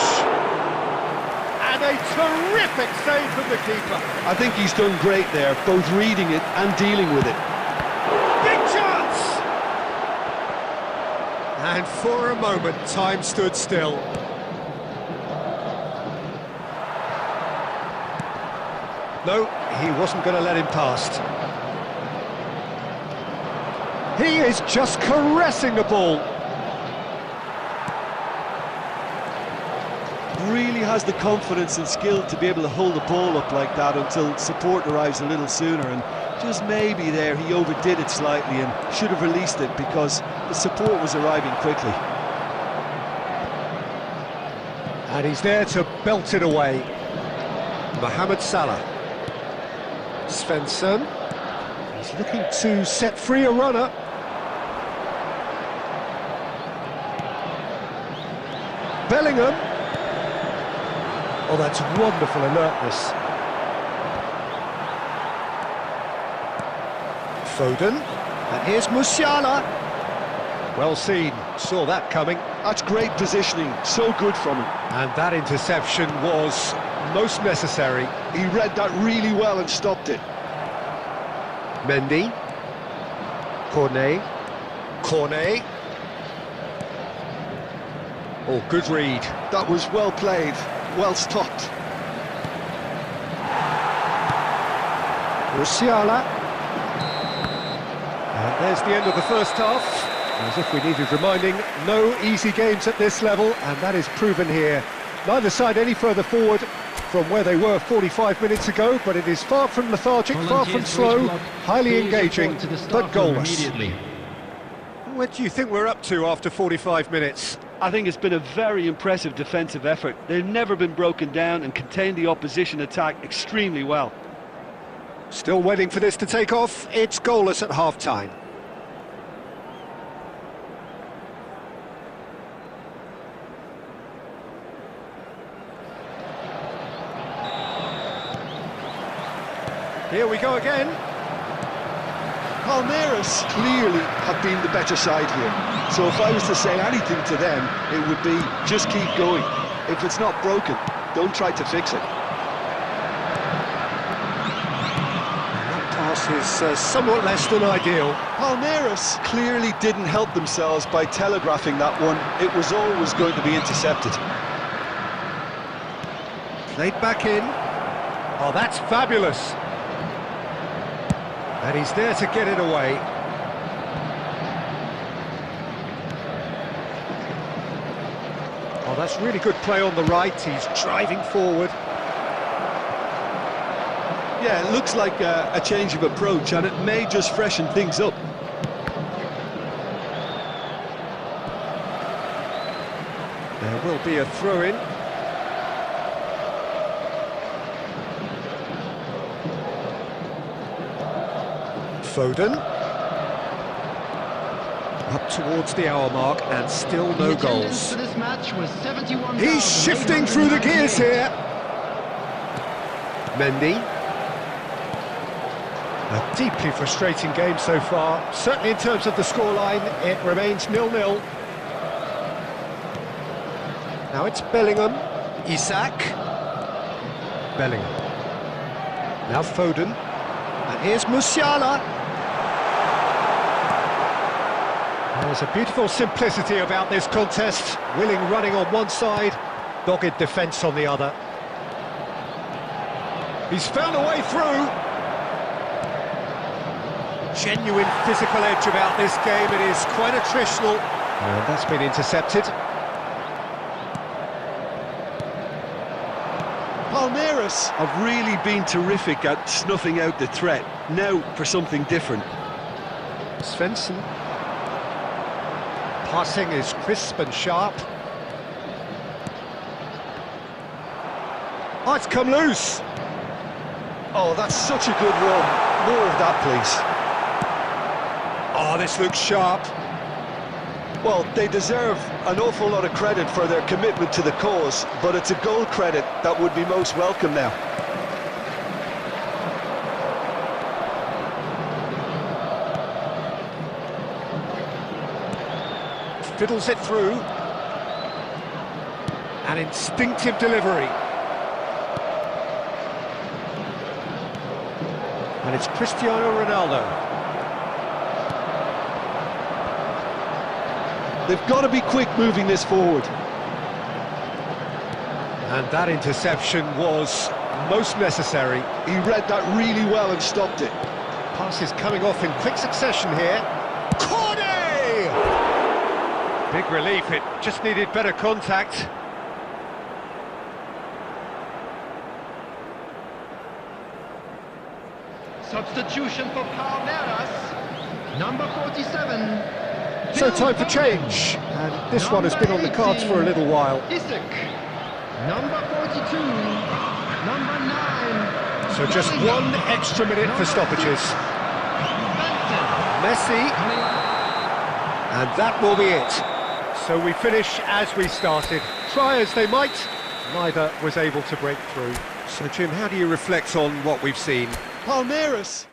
And a terrific save from the keeper. I think he's done great there, both reading it and dealing with it. Big chance! And for a moment, time stood still. No, he wasn't going to let him past. He is just caressing the ball. Really has the confidence and skill to be able to hold the ball up like that until support arrives a little sooner, and just maybe there he overdid it slightly and should have released it because the support was arriving quickly. And he's there to belt it away. Mohamed Salah. Svensson. He's looking to set free a runner. Bellingham. Oh, that's wonderful alertness. Foden. And here's Musiala. Well seen, saw that coming. That's great positioning, so good from him. And that interception was most necessary. He read that really well and stopped it. Mendy. Cornet. Cornet. Oh, good read. That was well played, well stopped. Musiala. And there's the end of the first half. As if we needed reminding, no easy games at this level, and that is proven here. Neither side any further forward from where they were 45 minutes ago, but it is far from lethargic, far from slow, highly engaging, but goalless. What do you think we're up to after 45 minutes? I think it's been a very impressive defensive effort. They've never been broken down and contained the opposition attack extremely well. Still waiting for this to take off. It's goalless at half-time. Here we go again. Palmeiras clearly have been the better side here. So if I was to say anything to them, it would be just keep going. If it's not broken, don't try to fix it. That pass is somewhat less than ideal. Palmeiras clearly didn't help themselves by telegraphing that one. It was always going to be intercepted. Played back in. Oh, that's fabulous. And he's there to get it away. Oh, that's really good play on the right. He's driving forward. Yeah, it looks like a change of approach, and it may just freshen things up. There will be a throw-in. Foden. Up towards the hour mark, and still no goals. This match was 71. He's shifting through the gears here. Mendy. A deeply frustrating game so far. Certainly in terms of the scoreline, it remains 0-0. Now it's Bellingham. Isak. Bellingham. Now Foden. And here's Musiala. There's a beautiful simplicity about this contest. Willing running on one side, dogged defence on the other. He's found a way through. Genuine physical edge about this game. It is quite attritional. And that's been intercepted. Palmeiras have really been terrific at snuffing out the threat. Now for something different. Svensson. Passing is crisp and sharp. Oh, it's come loose. Oh, that's such a good run. More of that, please. Oh, this looks sharp. Well, they deserve an awful lot of credit for their commitment to the cause, but it's a goal credit that would be most welcome now. Fiddles it through. An instinctive delivery. And it's Cristiano Ronaldo. They've got to be quick moving this forward. And that interception was most necessary. He read that really well and stopped it. Pass is coming off in quick succession here. Corner! Big relief, it just needed better contact. Substitution for Palmeiras. Number 47. So time for change. And this one has been on the cards for a little while. Isak. Number 42. Number 9. So just one extra minute for stoppages. Messi. And that will be it. So we finish as we started. Try as they might, neither was able to break through. So Jim, how do you reflect on what we've seen? Palmeiras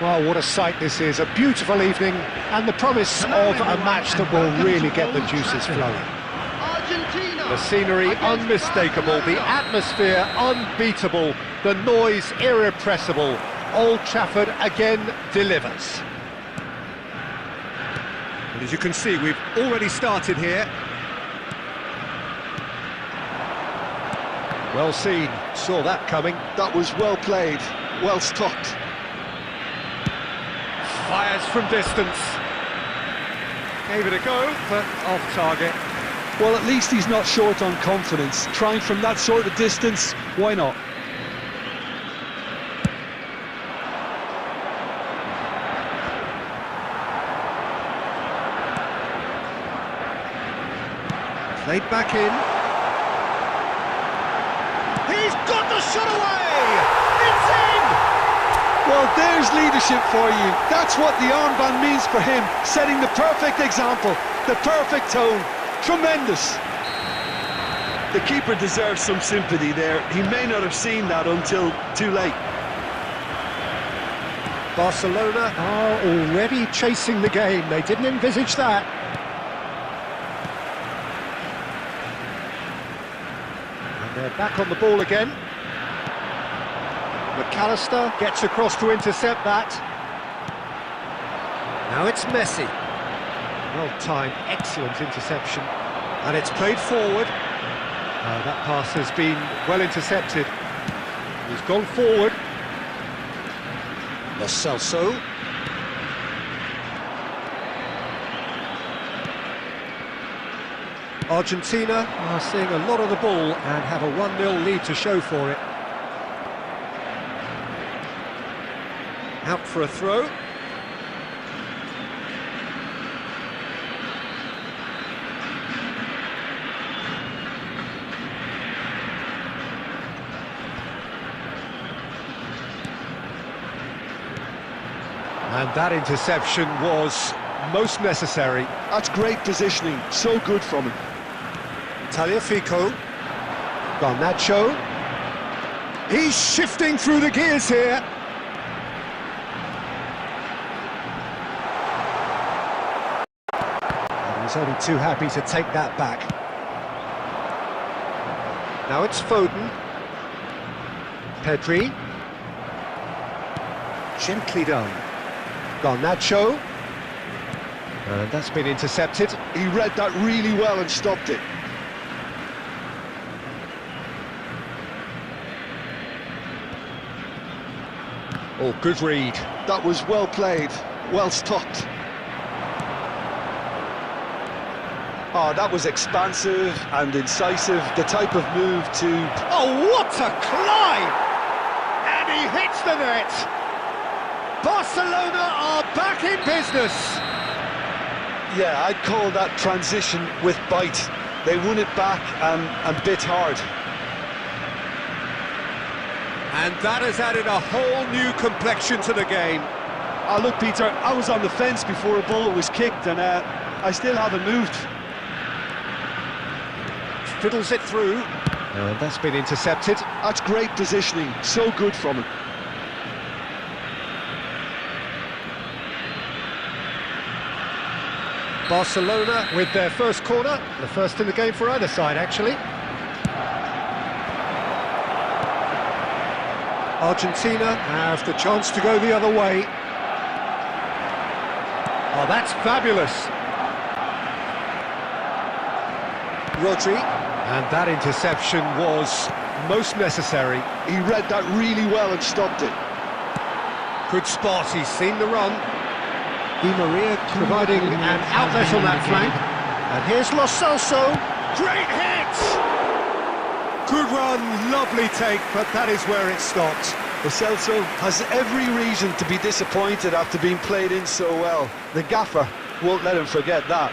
Oh, what a sight this is, a beautiful evening, and the promise of a match that will really get the juices flowing. The scenery unmistakable, the atmosphere unbeatable, the noise irrepressible. Old Trafford again delivers. And as you can see, we've already started here. Well seen, saw that coming. That was well played, well stopped. Fires from distance. Gave it a go, but off target. Well, at least he's not short on confidence. Trying from that sort of distance, why not? Played back in. He's got the shot away! It's in! Well, there's leadership for you. That's what the armband means for him, setting the perfect example, the perfect tone. Tremendous. The keeper deserves some sympathy there. He may not have seen that until too late. Barcelona are already chasing the game. They didn't envisage that. And they're back on the ball again. McAllister gets across to intercept that. Now it's Messi. Well-timed, excellent interception. And it's played forward. That pass has been well intercepted. He's gone forward. Lo Celso. Argentina are seeing a lot of the ball and have a 1-0 lead to show for it. Out for a throw. And that interception was most necessary. That's great positioning, so good from him. Tagliafico. Garnacho. He's shifting through the gears here. And he's only too happy to take that back. Now it's Foden. Pedri. Gently done. Garnacho. And that's been intercepted. He read that really well and stopped it. Oh, good read. That was well played, well stopped. Oh, that was expansive and incisive, the type of move to... Oh, what a climb! And he hits the net! Barcelona are back in business! Yeah, I'd call that transition with bite. They won it back and bit hard. And that has added a whole new complexion to the game. Oh, look, Peter, I was on the fence before a ball was kicked and I still haven't moved. Fiddles it through. And that's been intercepted. That's great positioning, so good from him. Barcelona with their first corner, the first in the game for either side, actually. Argentina have the chance to go the other way. Oh, that's fabulous. Rodri, and that interception was most necessary. He read that really well and stopped it. Good spot, he's seen the run. Di Maria providing an outlet on that flank. And here's Lo Celso. Great hit! Good run, lovely take, but that is where it stopped. Lo Celso has every reason to be disappointed after being played in so well. The gaffer won't let him forget that.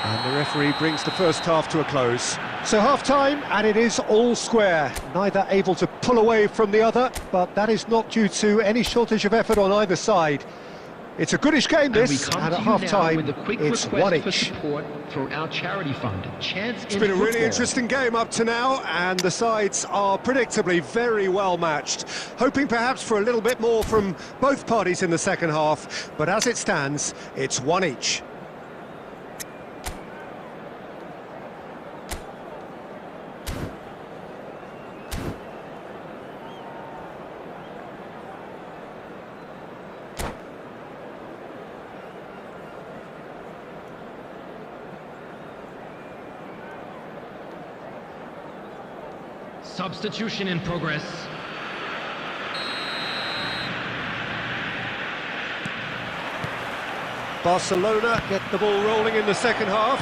And the referee brings the first half to a close. So half-time, and it is all square. Neither able to pull away from the other, but that is not due to any shortage of effort on either side. It's a goodish game, this, and at half-time, it's one for each. support for our charity fund, Chance It's in been a really Football. interesting game up to now, and the sides are predictably very well matched. Hoping perhaps for a little bit more from both parties in the second half, but as it stands, it's one each. Substitution in progress. Barcelona get the ball rolling in the second half.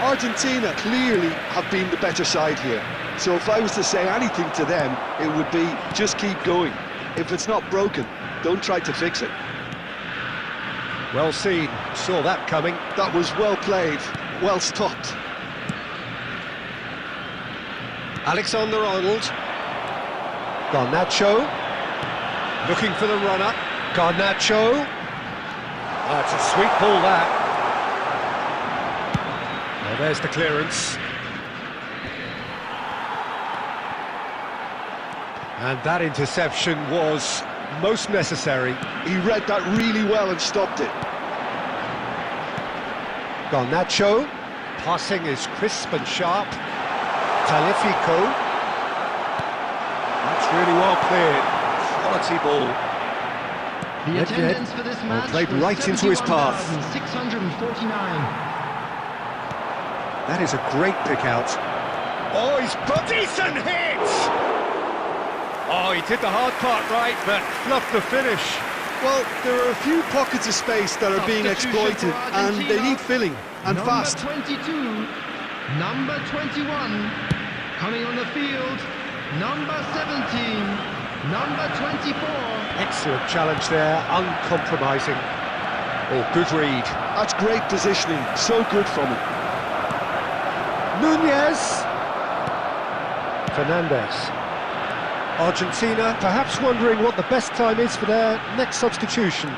Argentina clearly have been the better side here. So if I was to say anything to them, it would be just keep going. If it's not broken, don't try to fix it. Well seen, saw that coming. That was well played, well stopped. Alexander-Arnold. Garnacho. Looking for the runner. Garnacho. Oh, it's a sweet ball, that. Well, there's the clearance. And that interception was most necessary. He read that really well and stopped it. Garnacho. Passing is crisp and sharp. Talifico. That's really well cleared. Quality ball. The attendance for this match played was right into his path. 71,649. That is a great pick out. Oh, he's put decent hit! Oh, he did the hard part right, but fluffed the finish. Well, there are a few pockets of space that are being exploited, and they need filling, and fast. Number 22, number 21, coming on the field, number 17, number 24. Excellent challenge there, uncompromising. Oh, good read. That's great positioning, so good from him. Nunez. Fernandez. Argentina perhaps wondering what the best time is for their next substitution.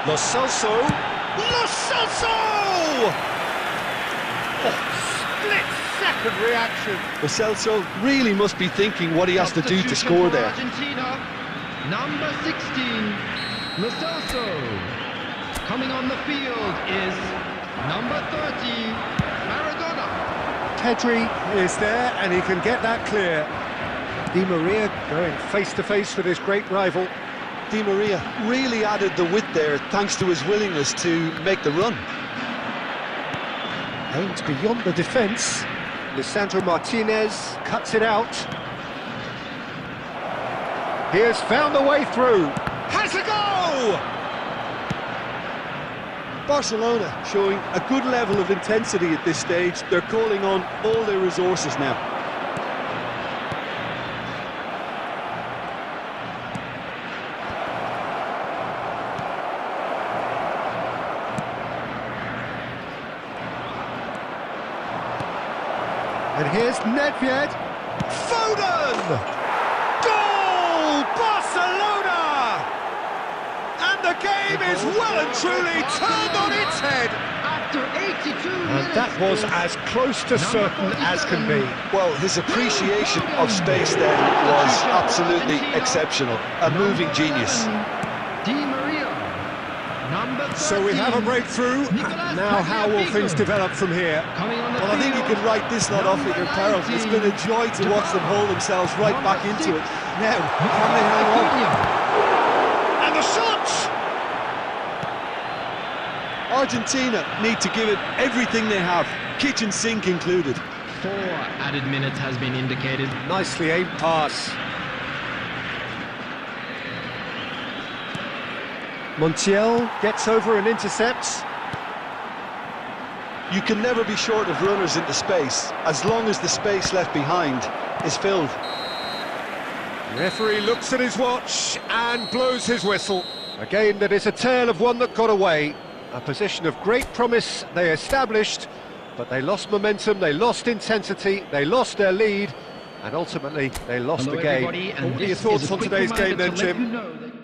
Lo Celso. Lo Celso! Oh, split-second reaction. Lo Celso really must be thinking what he has to do to score there. Argentina, number 16, Lo Celso. Coming on the field is number 30, Maradona. Pedri is there, and he can get that clear. Di Maria going face-to-face with his great rival. Di Maria really added the width there thanks to his willingness to make the run. Aimed beyond the defence. Lisandro Martinez cuts it out. He has found a way through. Has a go! Barcelona showing a good level of intensity at this stage. They're calling on all their resources now. And here's Nedved. Foden! Goal! Barcelona! And the game is well and truly turned on its head. After 82 And minutes, that was as close to certain as can be. Well, his appreciation of space then was absolutely exceptional. A moving genius. Di Maria, number 13. So we have a breakthrough. Now how will things develop from here? Coming on the Well, I think you field, can write this lot off at your peril. It's been a joy to watch them haul themselves right back into it. Now, can they hang on? And the shot! Argentina need to give it everything they have, kitchen sink included. 4 added minutes has been indicated. Nicely aimed pass. Montiel gets over and intercepts. You can never be short of runners into space, as long as the space left behind is filled. Referee looks at his watch and blows his whistle. A game that is a tale of one that got away. A position of great promise they established, but they lost momentum, they lost intensity, they lost their lead, and ultimately they lost Hello the game. everybody, and What are your this thoughts is a on quick today's game reminder then, to let you Jim? know that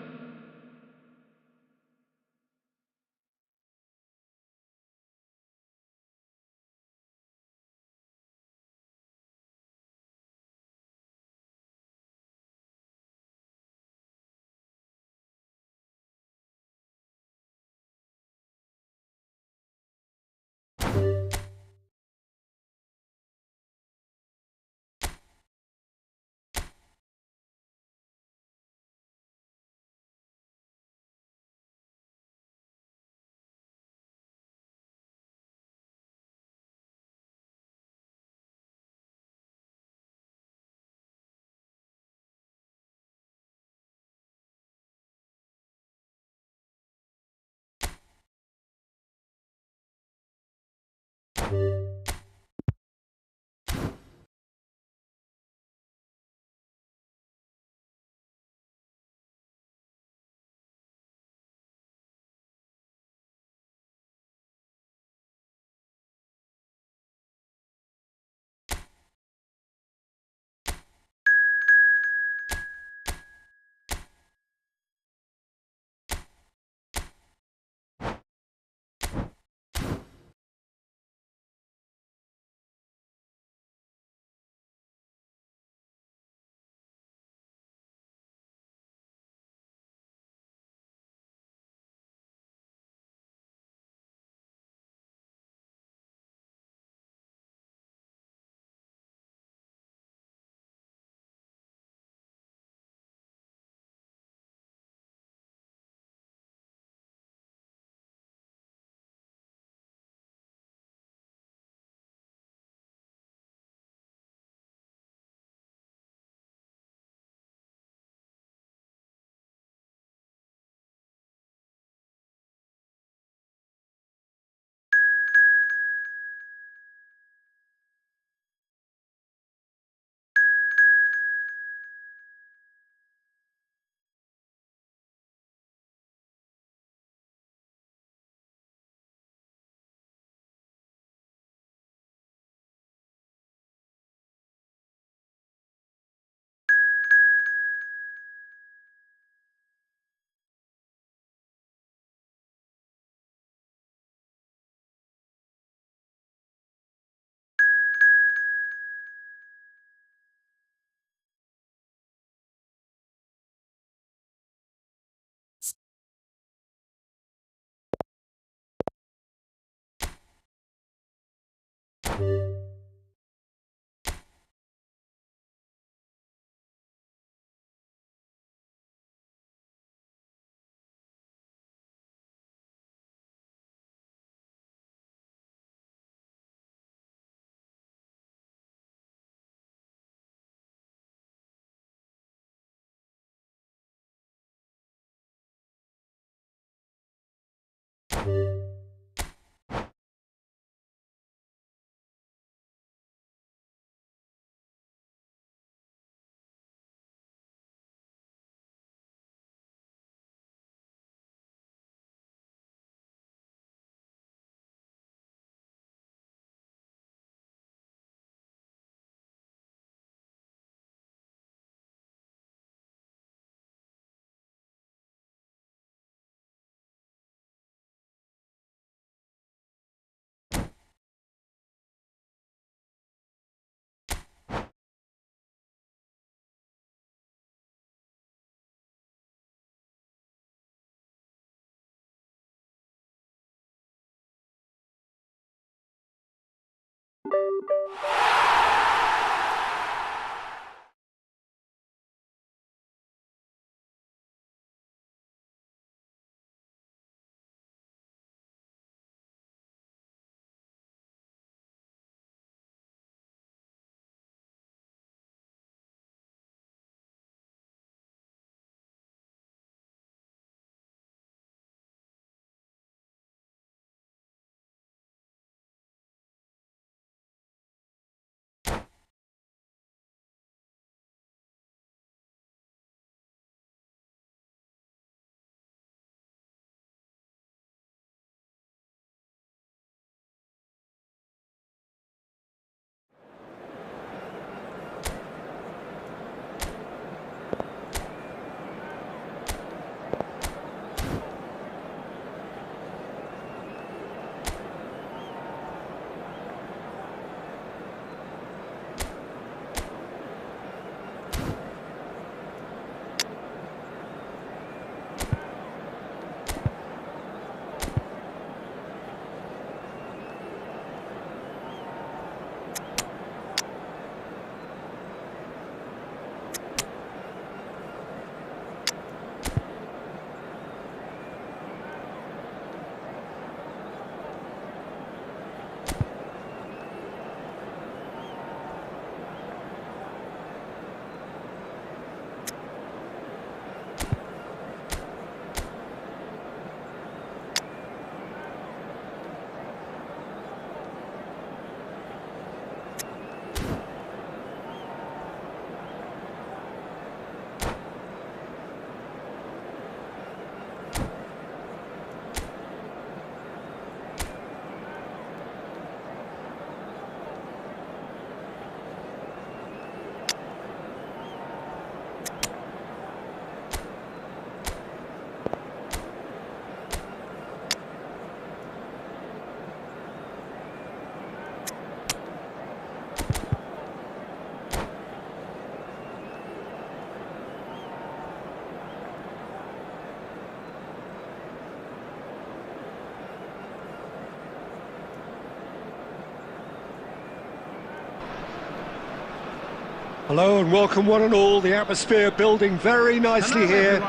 Hello and welcome one and all. The atmosphere building very nicely here.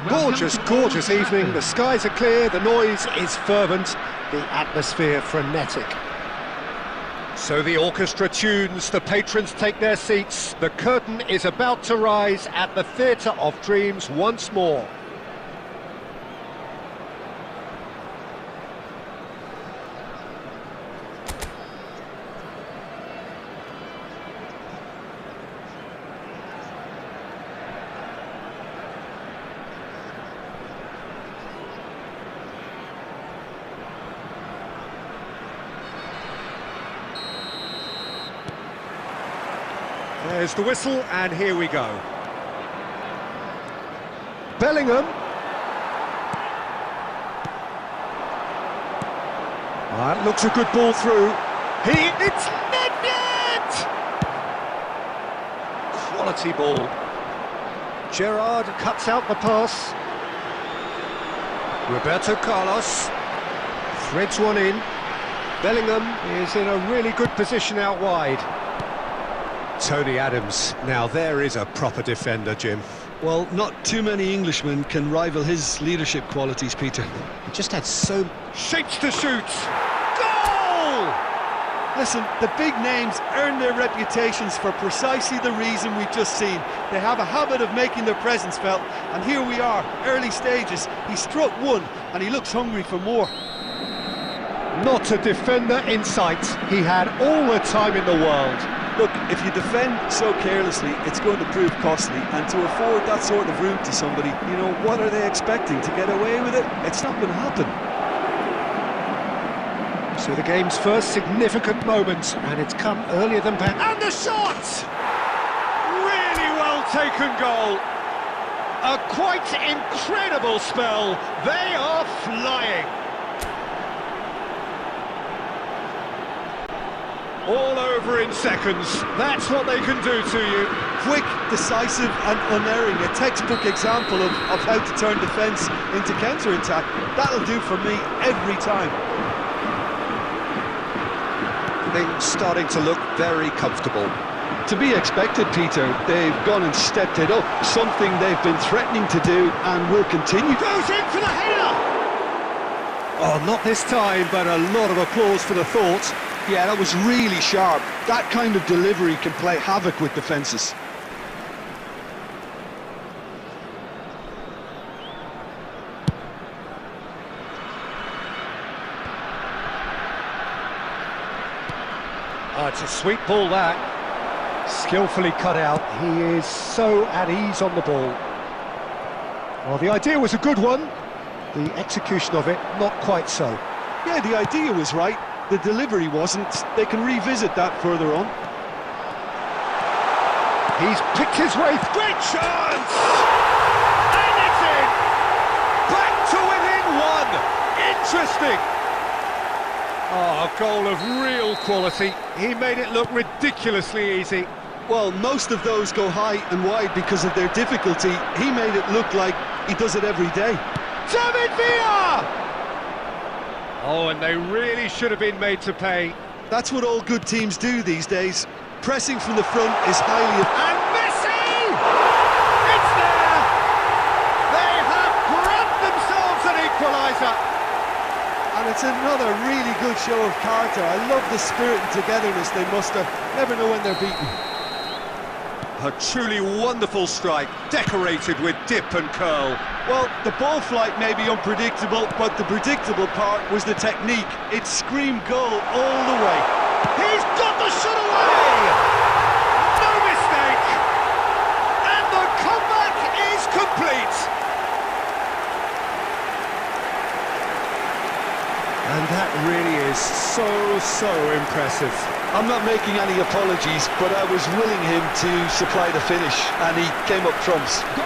Gorgeous, gorgeous evening. The skies are clear, the noise is fervent, the atmosphere frenetic. So the orchestra tunes, the patrons take their seats. The curtain is about to rise at the Theatre of Dreams once more. There's the whistle, and here we go. Bellingham. That looks a good ball through. It's net! Quality ball. Gerrard cuts out the pass. Roberto Carlos threads one in. Bellingham is in a really good position out wide. Tony Adams, now there is a proper defender, Jim. Well, not too many Englishmen can rival his leadership qualities, Peter. He just had so... Shapes to shoot! Goal! Listen, the big names earn their reputations for precisely the reason we've just seen. They have a habit of making their presence felt, and here we are, early stages. He struck one, and he looks hungry for more. Not a defender in sight. He had all the time in the world. Look, if you defend so carelessly, it's going to prove costly, and to afford that sort of room to somebody, you know, what are they expecting? To get away with it? It's not going to happen. So the game's first significant moment, and it's come earlier than perhaps. And the shot! Really well taken goal. A quite incredible spell. They are flying. All over in seconds. That's what they can do to you. Quick, decisive and unerring. A textbook example of how to turn defence into counter-attack. That'll do for me every time. Things starting to look very comfortable. To be expected, Peter. They've gone and stepped it up. Something they've been threatening to do and will continue. Goes in for the header! Oh, not this time, but a lot of applause for the thought. Yeah, that was really sharp. That kind of delivery can play havoc with defences. Oh, it's a sweet ball, that. Skillfully cut out. He is so at ease on the ball. Well, the idea was a good one. The execution of it, not quite so. Yeah, the idea was right. The delivery wasn't. They can revisit that further on. He's picked his way. Great chance! And it's in! Back to within one! Interesting! Oh, a goal of real quality. He made it look ridiculously easy. Well, most of those go high and wide because of their difficulty. He made it look like he does it every day. David Villa! Oh, and they really should have been made to pay. That's what all good teams do these days. Pressing from the front is highly... And Messi! It's there! They have grabbed themselves an equaliser! And it's another really good show of character. I love the spirit and togetherness they muster. Never know when they're beaten. A truly wonderful strike, decorated with dip and curl. Well, the ball flight may be unpredictable, but the predictable part was the technique. It screamed goal all the way. He's got the shot away! No mistake! And the comeback is complete! And that really is so impressive. I'm not making any apologies, but I was willing him to supply the finish, and he came up trumps. Goal!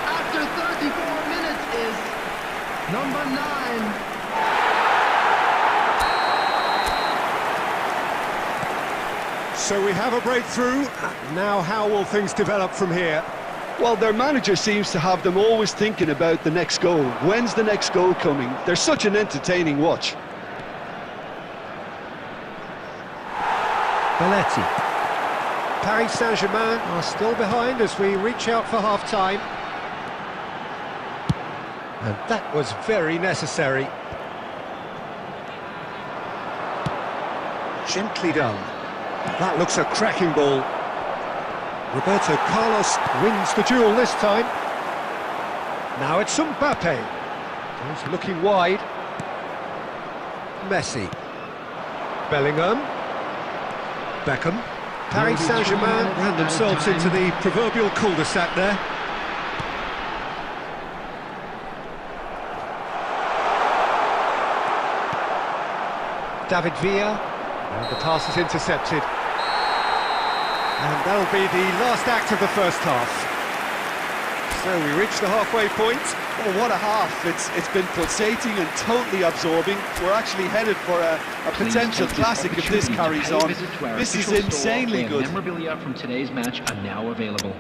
After 34 minutes is number 9. So we have a breakthrough. Now how will things develop from here? Well, their manager seems to have them always thinking about the next goal. When's the next goal coming? They're such an entertaining watch. Belletti. Paris Saint-Germain are still behind as we reach out for half-time. And that was very necessary. Gently done. That looks a cracking ball. Roberto Carlos wins the duel this time. Now it's Mbappe. He's looking wide. Messi. Bellingham. Beckham. Paris Saint-Germain ran themselves into the proverbial cul-de-sac there. David Villa, and the pass is intercepted. And that'll be the last act of the first half. So we reach the halfway point. Oh, what a half. It's been pulsating and totally absorbing. We're actually headed for a potential classic if this carries on. This is insanely good. Memorabilia from today's match are now available.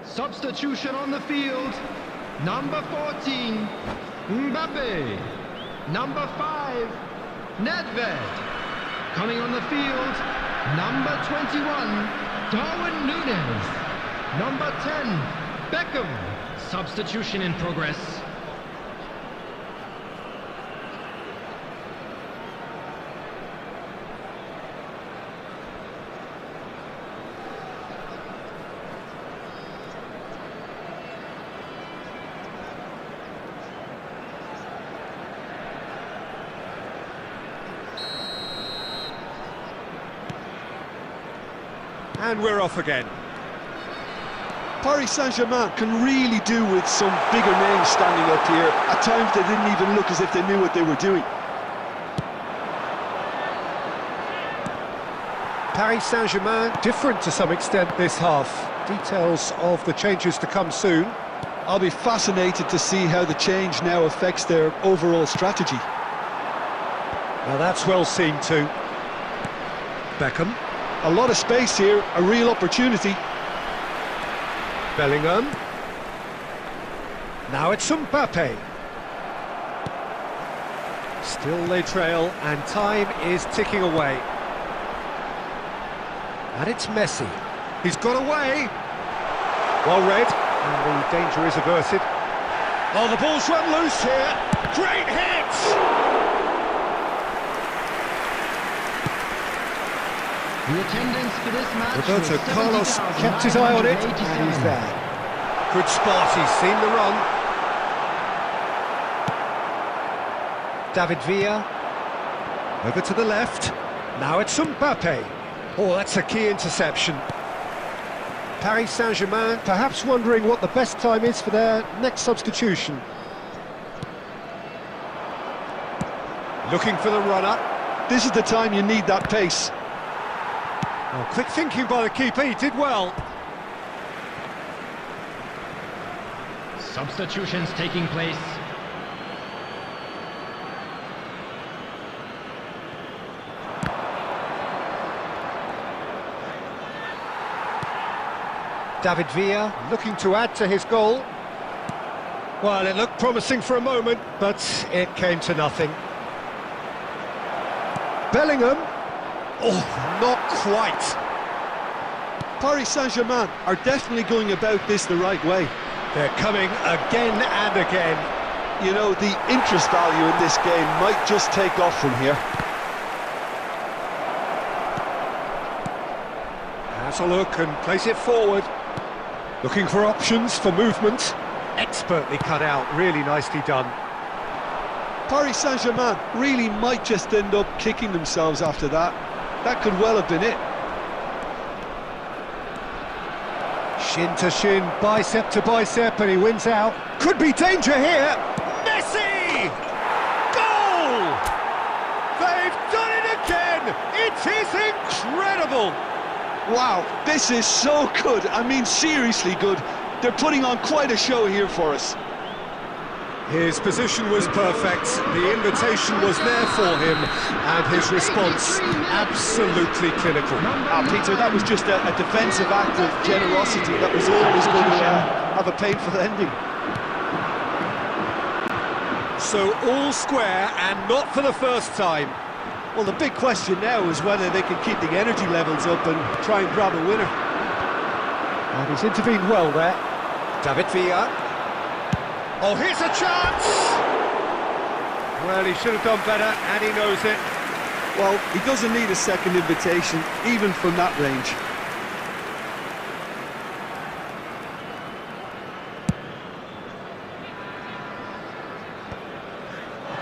Substitution on the field. Number 14, Mbappe. Number 5, Nedved. Coming on the field, number 21, Darwin Núñez. Number 10, Beckham. Substitution in progress. And we're off again. Paris Saint-Germain can really do with some bigger names standing up here. At times they didn't even look as if they knew what they were doing. Paris Saint-Germain different to some extent this half. Details of the changes to come soon. I'll be fascinated to see how the change now affects their overall strategy. Now that's well seen too. Beckham. A lot of space here, a real opportunity. Bellingham. Now it's Mbappe. Still they trail and time is ticking away. And it's Messi. He's got away. Well read, and the danger is averted. Oh, the ball's run loose here. Great hit! The attendance for this match Roberto was Carlos kept his eye on it, and he's there. Good spot, he's seen the run. David Villa. Over to the left. Now it's Mbappe. Oh, that's a key interception. Paris Saint-Germain perhaps wondering what the best time is for their next substitution. Looking for the runner. This is the time you need that pace. Oh, quick thinking by the keeper, he did well. Substitutions taking place. David Villa looking to add to his goal. Well, it looked promising for a moment, but it came to nothing. Bellingham. Oh, not quite. Paris Saint-Germain are definitely going about this the right way. They're coming again and again. You know, the interest value in this game might just take off from here. Has a look and plays it forward. Looking for options for movement. Expertly cut out, really nicely done. Paris Saint-Germain really might just end up kicking themselves after that. That could well have been it. Shin to shin, bicep to bicep, and he wins out. Could be danger here. Messi! Goal! They've done it again! It is incredible! Wow, this is so good. I mean, seriously good. They're putting on quite a show here for us. His position was perfect, the invitation was there for him, and his response absolutely clinical. Peter, that was just a defensive act of generosity that was always going to have a painful ending. So all square, and not for the first time. Well, the big question now is whether they can keep the energy levels up and try and grab a winner. And he's intervened well there. David Villa. Oh, here's a chance! Well, he should have done better, and he knows it. Well, he doesn't need a second invitation, even from that range.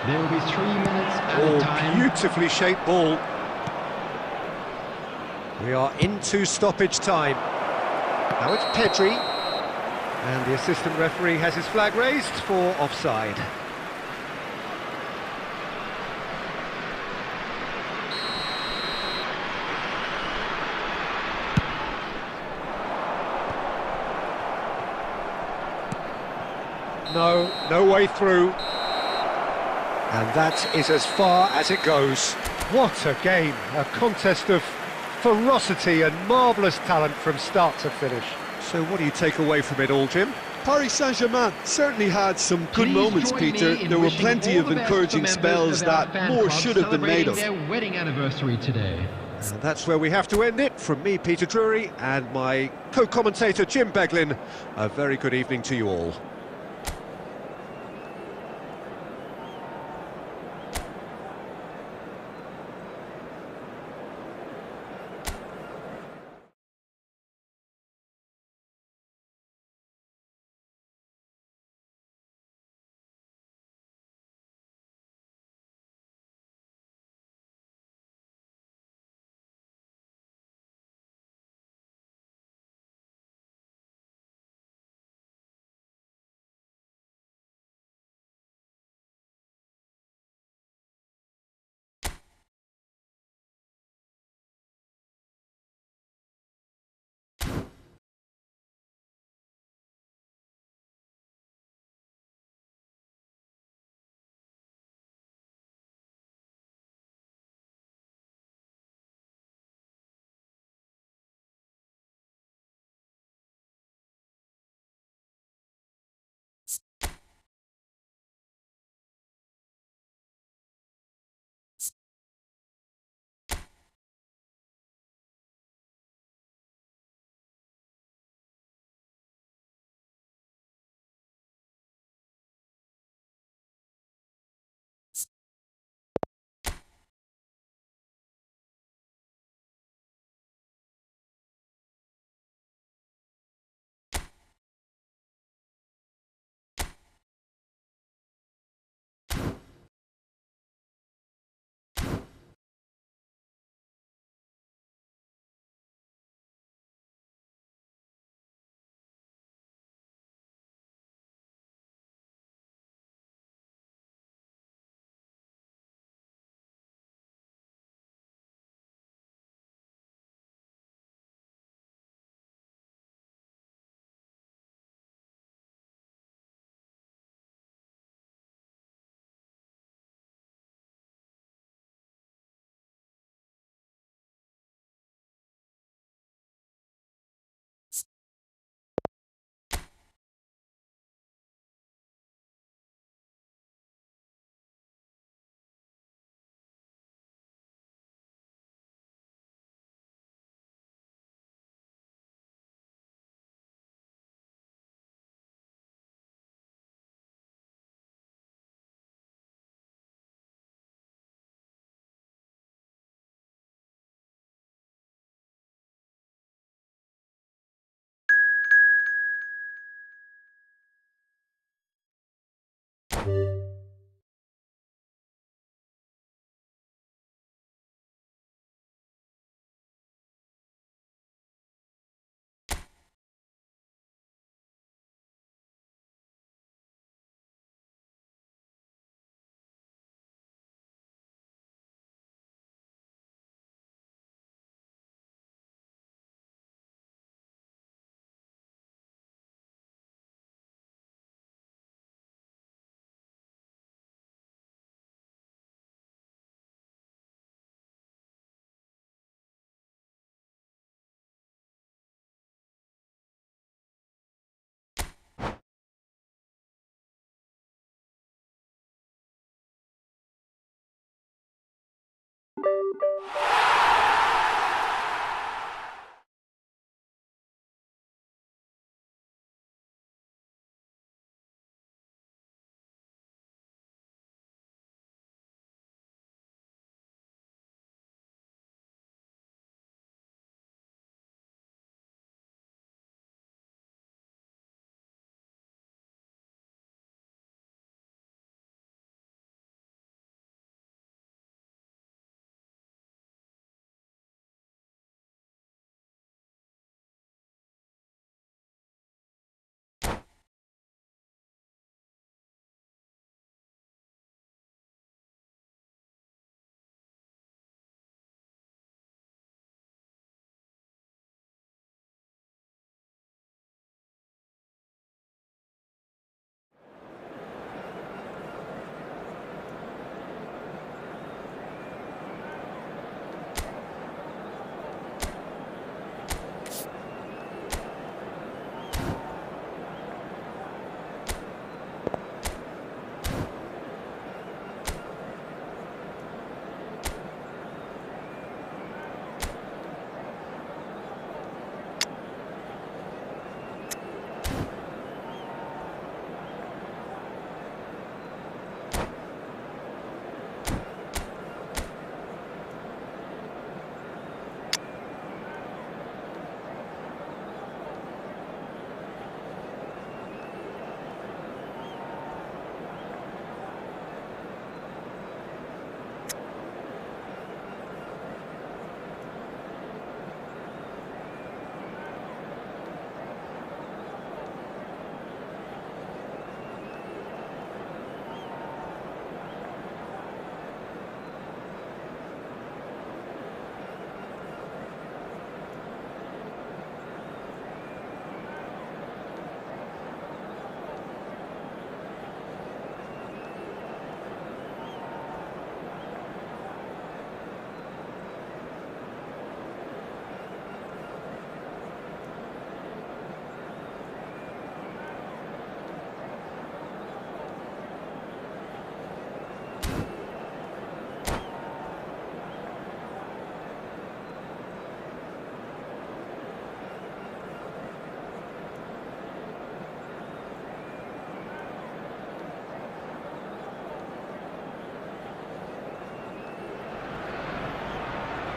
There will be 3 minutes at a time. Beautifully shaped ball. We are into stoppage time. Now it's Pedri. And the assistant referee has his flag raised for offside. No way through. And that is as far as it goes. What a game, a contest of ferocity and marvellous talent from start to finish. So what do you take away from it all, Jim? Paris Saint-Germain certainly had some good moments, Peter. There were plenty of encouraging spells that more should have been made of. Their wedding anniversary today. And that's where we have to end it. From me, Peter Drury, and my co-commentator, Jim Beglin. A very good evening to you all.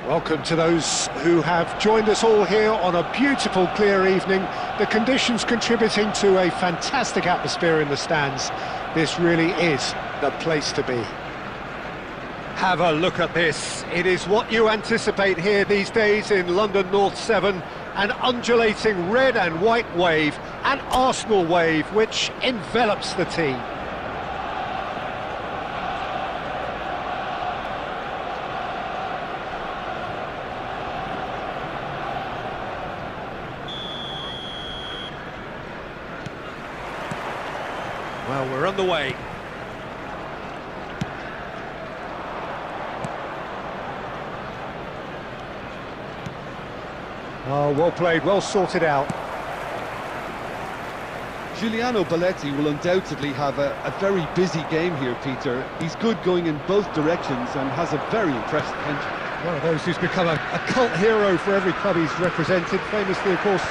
Welcome to those who have joined us all here on a beautiful, clear evening. The conditions contributing to a fantastic atmosphere in the stands. This really is the place to be. Have a look at this. It is what you anticipate here these days in London North 7. An undulating red and white wave, an Arsenal wave which envelops the team. Well, we're on the way. Oh, well played, well sorted out. Giuliano Belletti will undoubtedly have a very busy game here, Peter. He's good going in both directions and has a very impressive penchant. One of those who's become a cult hero for every club he's represented. Famously, of course,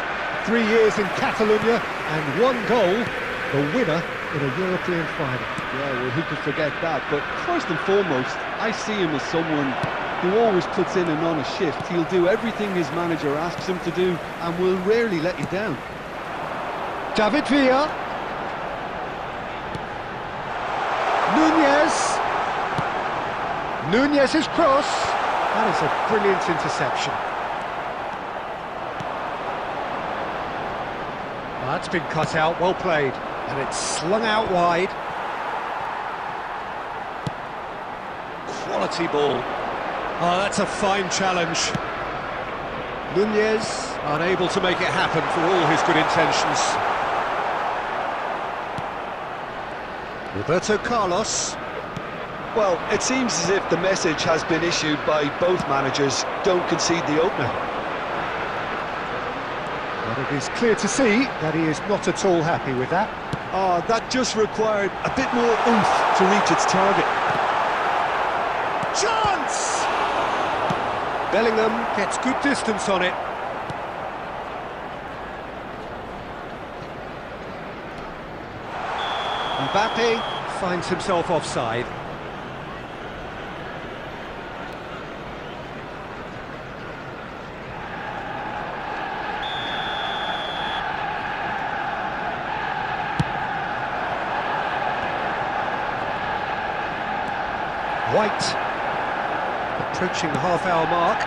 3 years in Catalonia and 1 goal, the winner in a European final. Yeah, well, who could forget that? But first and foremost, I see him as someone who always puts in an honest shift. He'll do everything his manager asks him to do and will rarely let you down. David Villa. Nunez. Nunez's cross. That is a brilliant interception. That's been cut out, well played. And it's slung out wide. Quality ball. Oh, that's a fine challenge. Nunez unable to make it happen for all his good intentions. Roberto Carlos. Well, it seems as if the message has been issued by both managers: don't concede the opener. But it is clear to see that he is not at all happy with that. Oh, that just required a bit more oomph to reach its target. Chance! Bellingham gets good distance on it. Mbappe finds himself offside. White approaching the half-hour mark.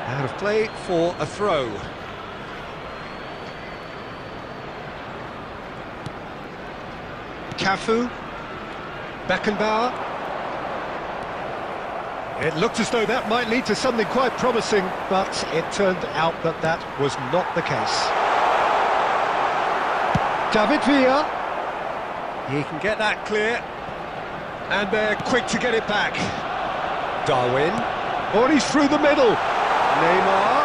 Out of play for a throw. Cafu, Beckenbauer. It looked as though that might lead to something quite promising, but it turned out that that was not the case. David Villa. He can get that clear. And they're quick to get it back. Darwin. Oh, and he's through the middle. Neymar.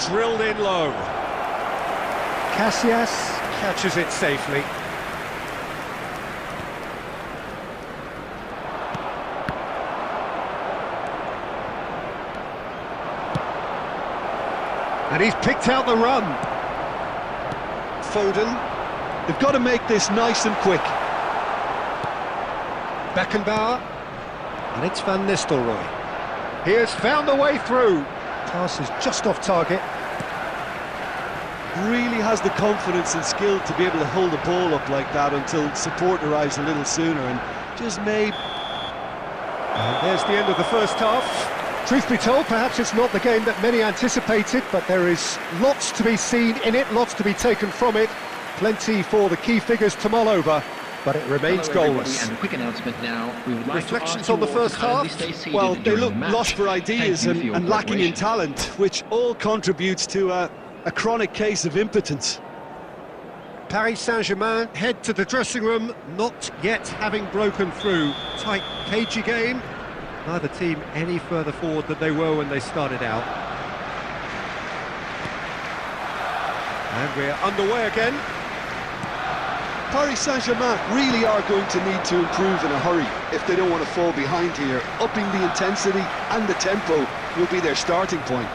Drilled in low. Casillas catches it safely. And he's picked out the run. Foden. They've got to make this nice and quick. Beckenbauer. And it's Van Nistelrooy. He has found the way through. Pass is just off target. Really has the confidence and skill to be able to hold the ball up like that until support arrives a little sooner, and just made. And there's the end of the first half. Truth be told, perhaps it's not the game that many anticipated, but there is lots to be seen in it, lots to be taken from it. Plenty for the key figures to mull over, but it remains goalless. And a quick announcement now. We would like Reflections to on the first half? Well, they look lost for ideas and lacking in talent, which all contributes to a chronic case of impotence. Paris Saint-Germain head to the dressing room, not yet having broken through. Tight, cagey game. Neither team any further forward than they were when they started out. And we're underway again. Paris Saint-Germain really are going to need to improve in a hurry if they don't want to fall behind here. Upping the intensity and the tempo will be their starting point.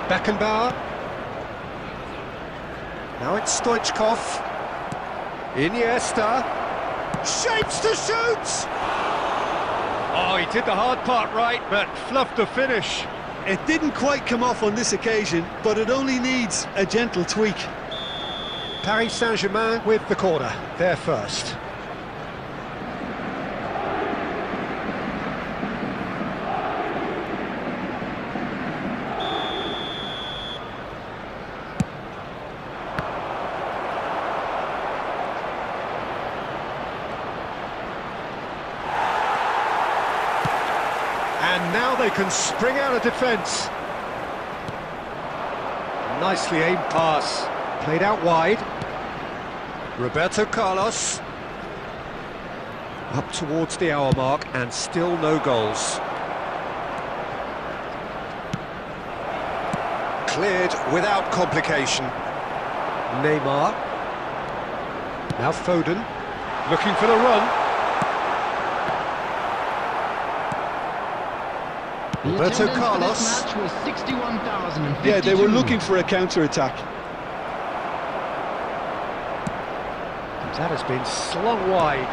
Beckenbauer. Now it's Stoichkov. Iniesta. Shapes to shoot! Oh, he did the hard part right, but fluffed the finish. It didn't quite come off on this occasion, but it only needs a gentle tweak. Paris Saint-Germain with the corner, they're first. And now they can spring out of defence. Nicely aimed pass. Played out wide. Roberto Carlos. Up towards the hour mark and still no goals. Cleared without complication. Neymar. Now Foden. Looking for the run. Roberto Carlos. Match was 61,052. Yeah, they were looking for a counter-attack. That has been slung wide.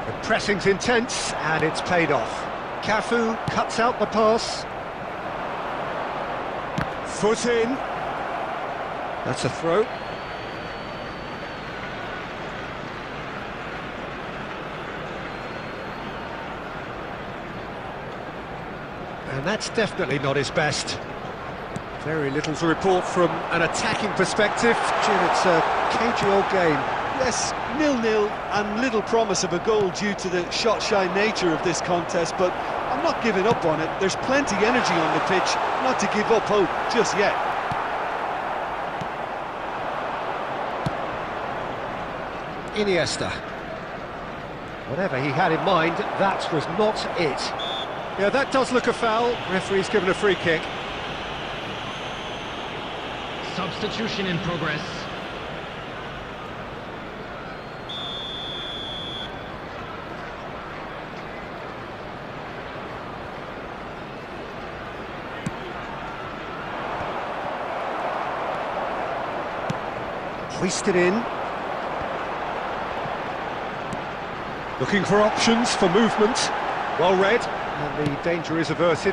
The pressing's intense and it's paid off. Cafu cuts out the pass. Foot in. That's a throw. And that's definitely not his best. Very little to report from an attacking perspective. Jim, it's a cagey old game. Yes, 0-0 and little promise of a goal due to the shot-shy nature of this contest, but I'm not giving up on it. There's plenty energy on the pitch, not to give up hope just yet. Iniesta. Whatever he had in mind, that was not it. Yeah, that does look a foul. Referee's given a free kick. Substitution in progress. Hoisted in. Looking for options for movement. Well read, and the danger is averted.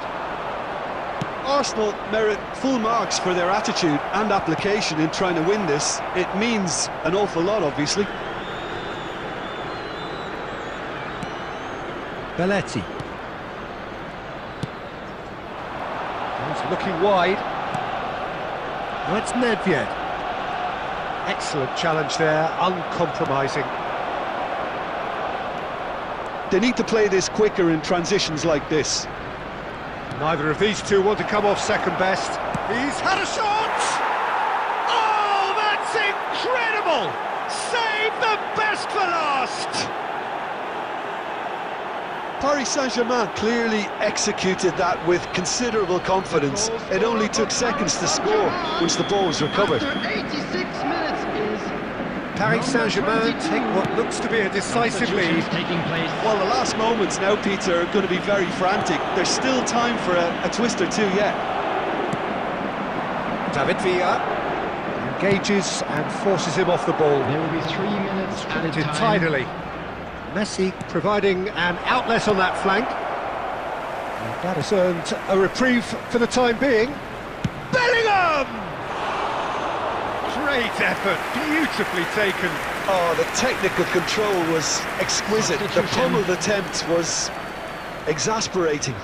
Arsenal merit full marks for their attitude and application in trying to win this. It means an awful lot, obviously. Belletti. He's looking wide. Now it's Nedved. Excellent challenge there, uncompromising. They need to play this quicker in transitions like this. Neither of these two want to come off second best. He's had a shot! Oh, that's incredible! Save the best for last! Paris Saint-Germain clearly executed that with considerable confidence. It only took seconds to score once the ball was recovered. After 86 minutes is Paris Saint-Germain take what looks to be a decisive lead. taking place. Well, the last moments now, Peter, are going to be very frantic. There's still time for a twist or two yet. David Villa engages and forces him off the ball. There will be 3 minutes added Did time. tidily. Messi providing an outlet on that flank. And that has earned a reprieve for the time being. Bellingham! Great effort, beautifully taken. Oh, the technical control was exquisite. The pummeled attempt was exasperating.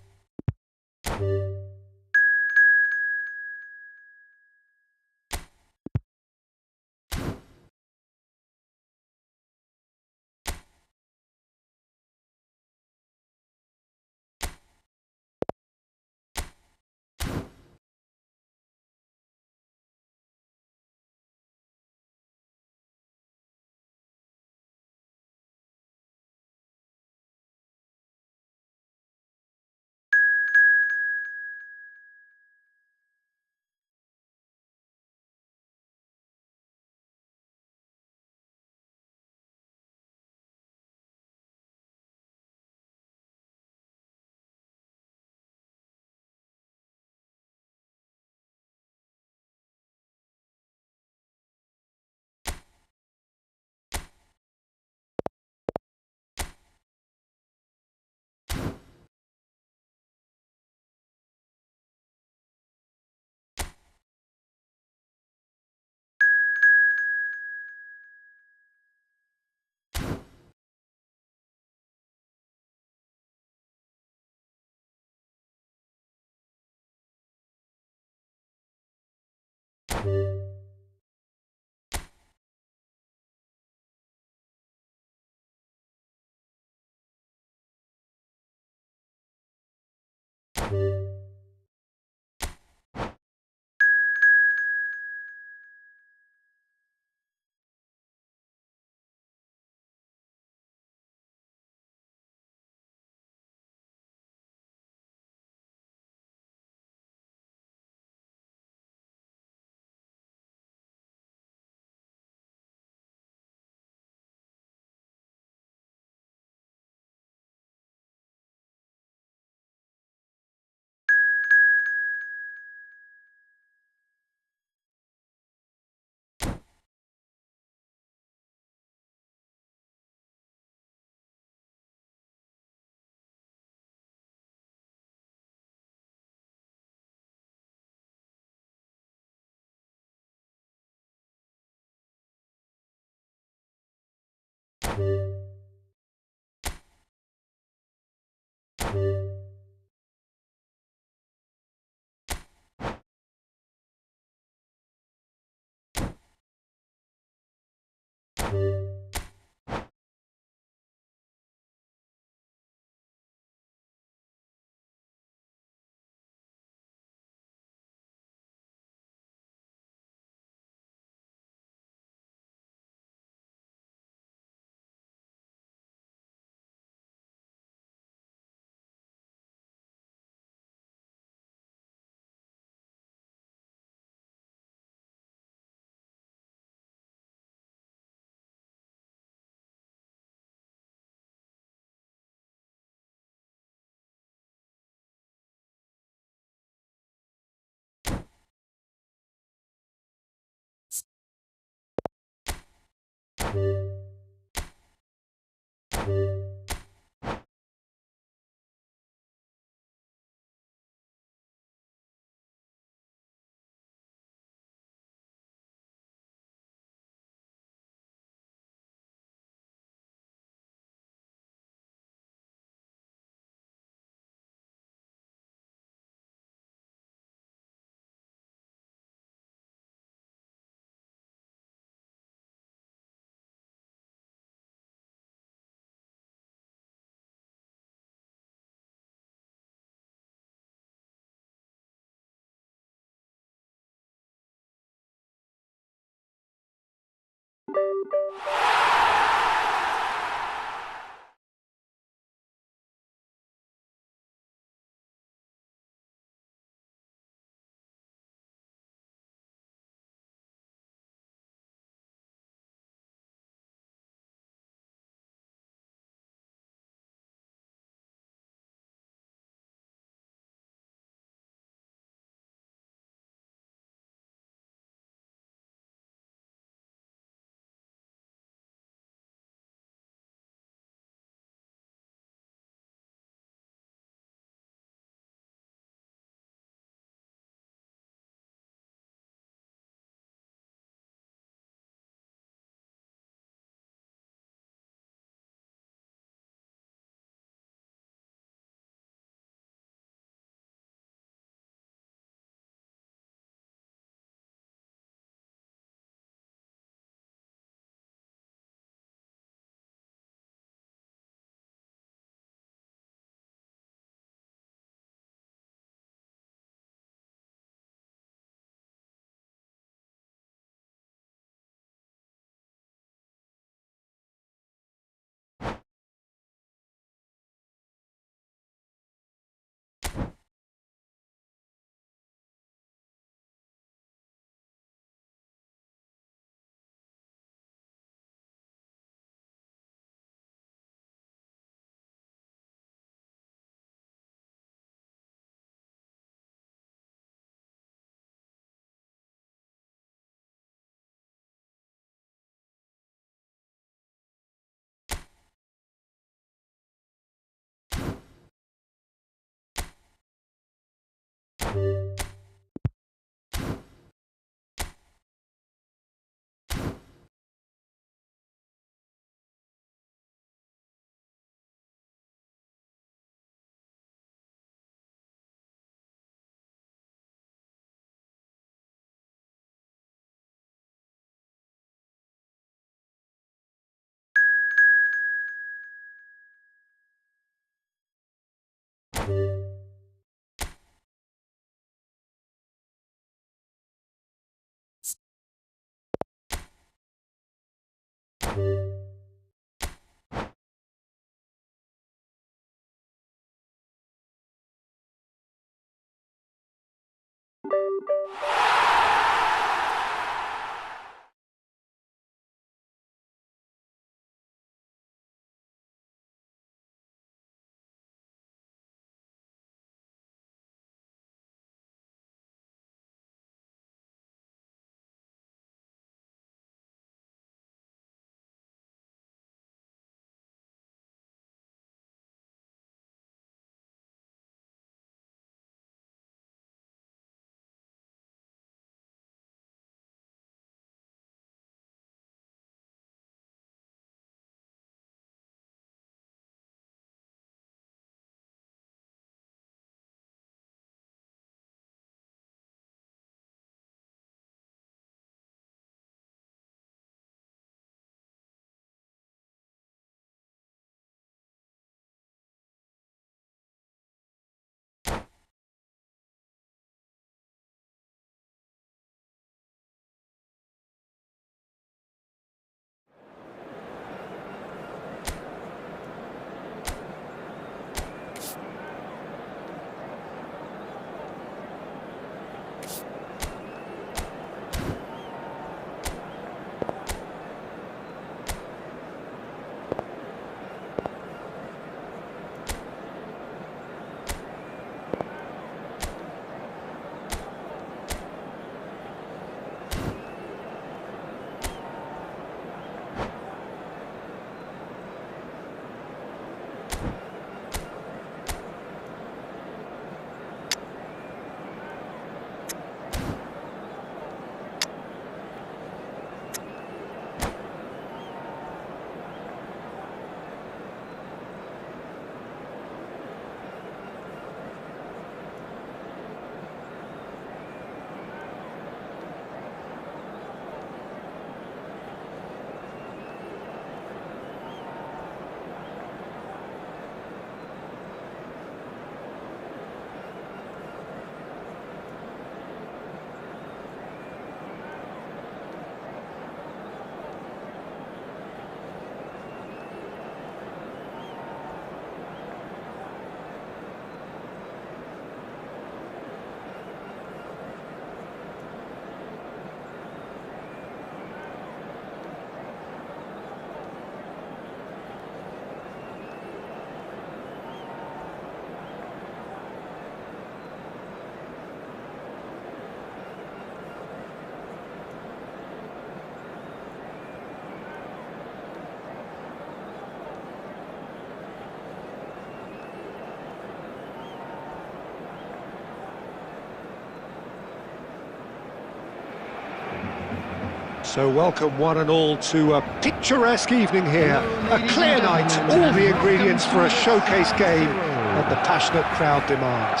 So welcome one and all to a picturesque evening here, a clear night, all the ingredients for a showcase game that the passionate crowd demands.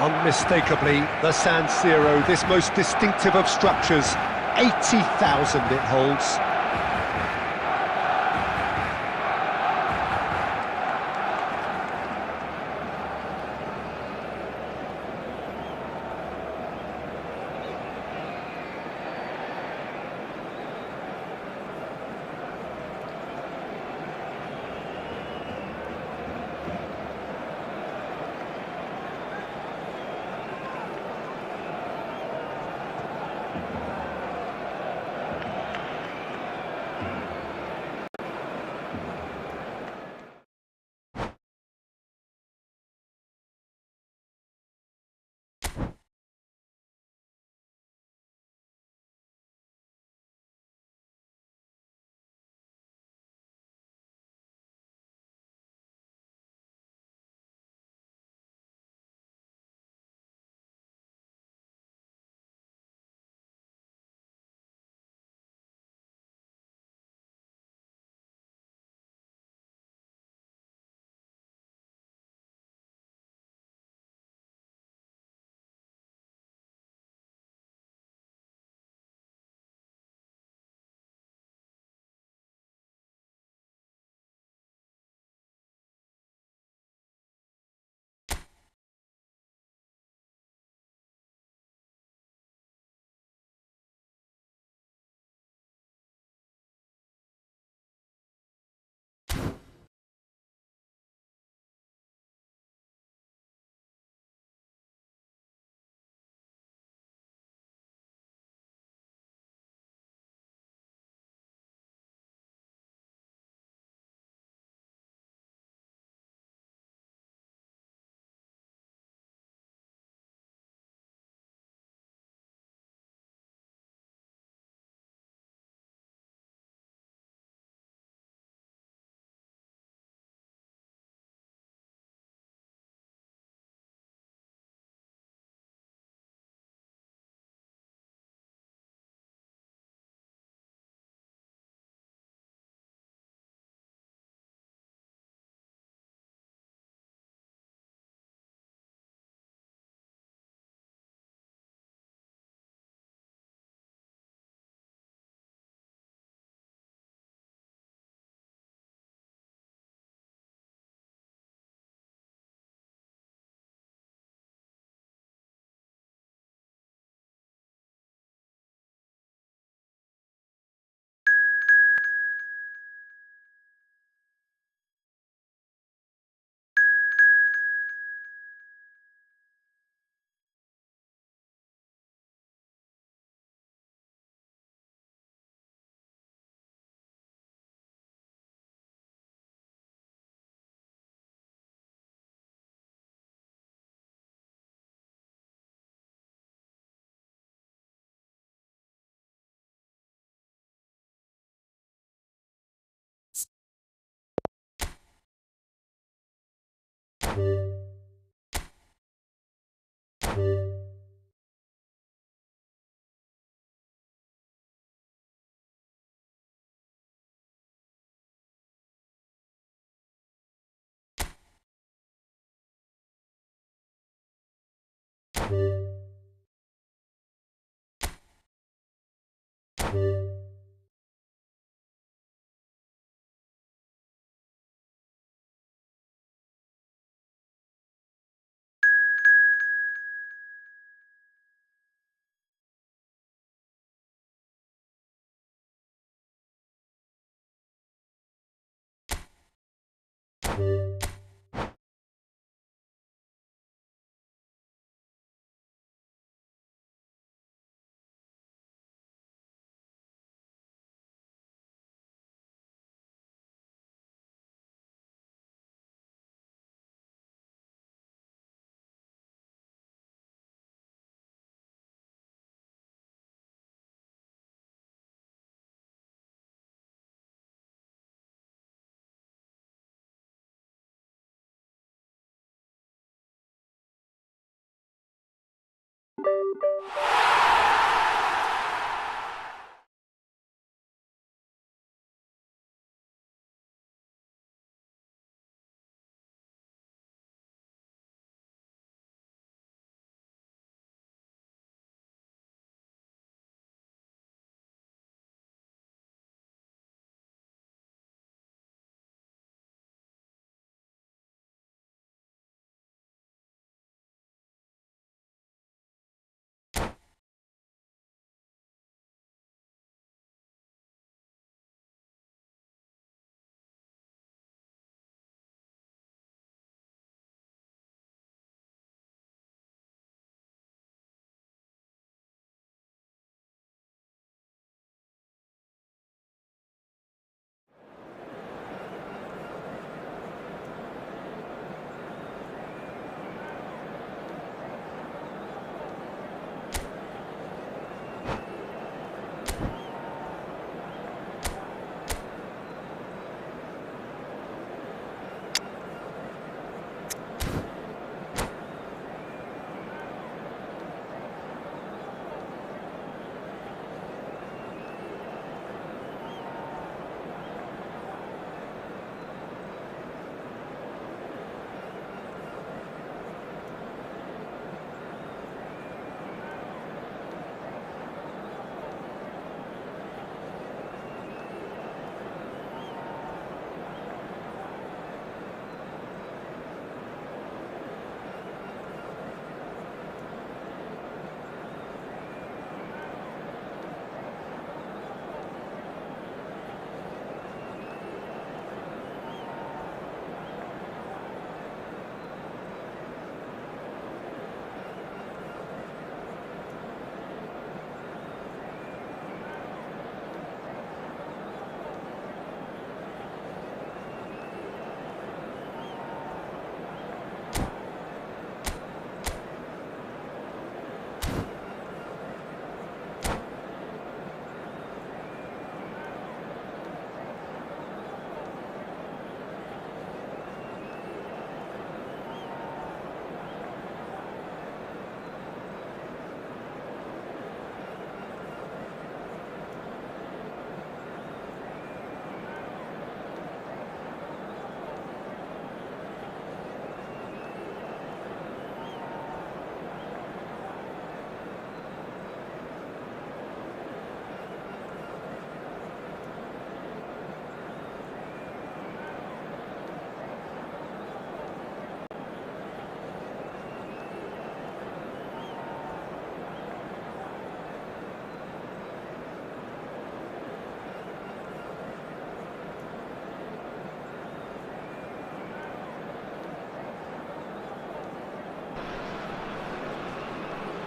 Unmistakably, the San Siro, this most distinctive of structures, 80,000 it holds.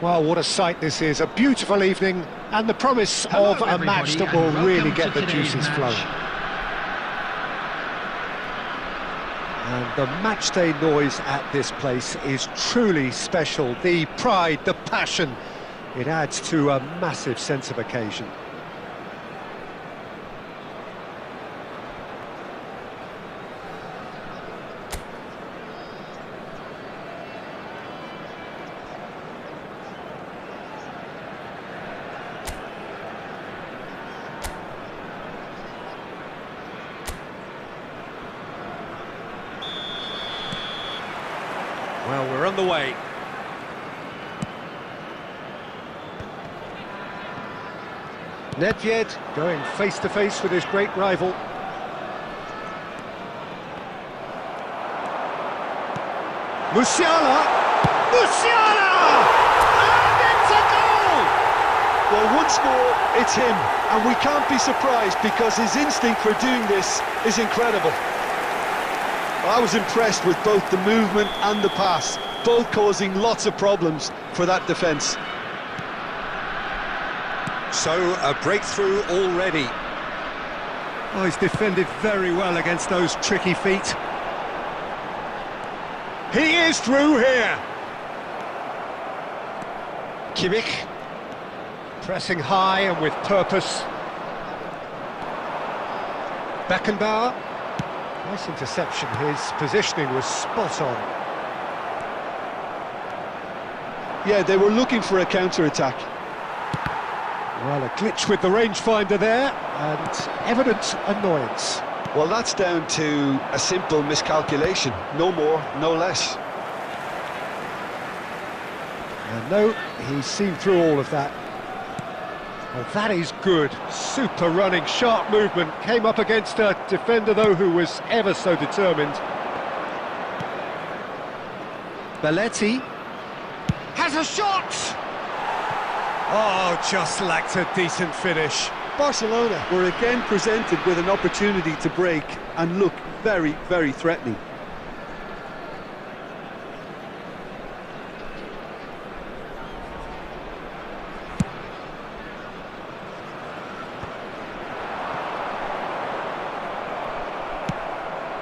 Well, what a sight this is. A beautiful evening and the promise of a match that will really get the juices flowing. And the match day noise at this place is truly special. The pride, the passion, it adds to a massive sense of occasion. Well, we're on the way. Nedved going face-to-face with his great rival. Musiala! Musiala! And it's a goal! Well, once more, it's him, and we can't be surprised because his instinct for doing this is incredible. I was impressed with both the movement and the pass, both causing lots of problems for that defence. So, a breakthrough already. Oh, he's defended very well against those tricky feet. He is through here. Kimmich. Pressing high and with purpose. Beckenbauer. Nice interception. His positioning was spot on. Yeah, they were looking for a counter-attack. Well, a glitch with the rangefinder there, and evident annoyance. Well, that's down to a simple miscalculation. No more, no less. And no, he's seen through all of that. Well, that is good. Super running, sharp movement. Came up against a defender, though, who was ever so determined. Belletti has a shot! Oh, just lacked a decent finish. Barcelona were again presented with an opportunity to break and look very, very threatening.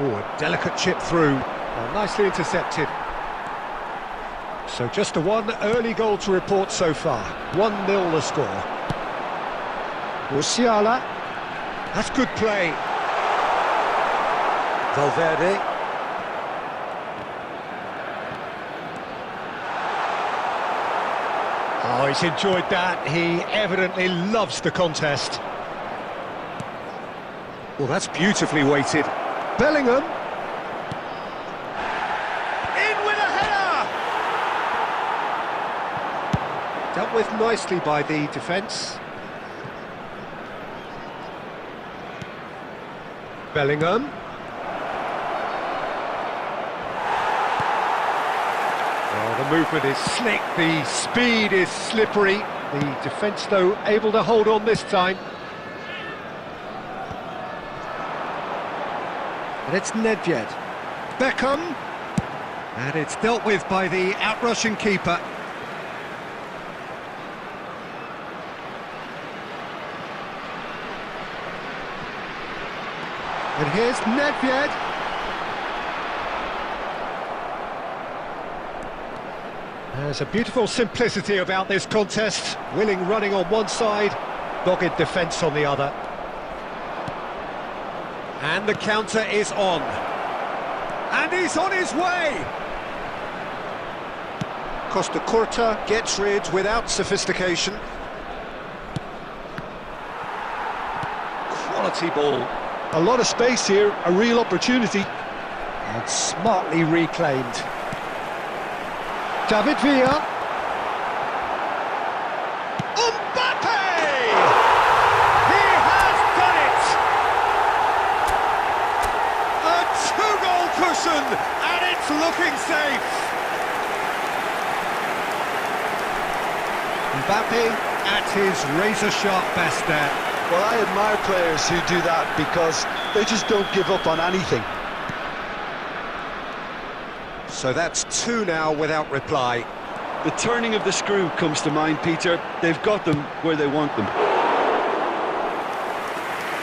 Oh, a delicate chip through. Well, nicely intercepted. So just the one early goal to report so far. 1-0 the score. Musiala. That's good play. Valverde. Oh, he's enjoyed that. He evidently loves the contest. Well, that's beautifully weighted. Bellingham. In with a header! Dealt with nicely by the defence. Bellingham. Oh, the movement is slick, the speed is slippery. The defence, though, able to hold on this time. And it's Nedved. Beckham. And it's dealt with by the out-rushing keeper. And here's Nedved. There's a beautiful simplicity about this contest. Willing running on one side, dogged defence on the other. And the counter is on. And he's on his way! Costa Curta gets rid without sophistication. Quality ball. A lot of space here, a real opportunity. And smartly reclaimed. David Villa. And it's looking safe. Mbappe at his razor-sharp best there. Well, I admire players who do that because they just don't give up on anything. So that's 2 now without reply. The turning of the screw comes to mind, Peter. They've got them where they want them.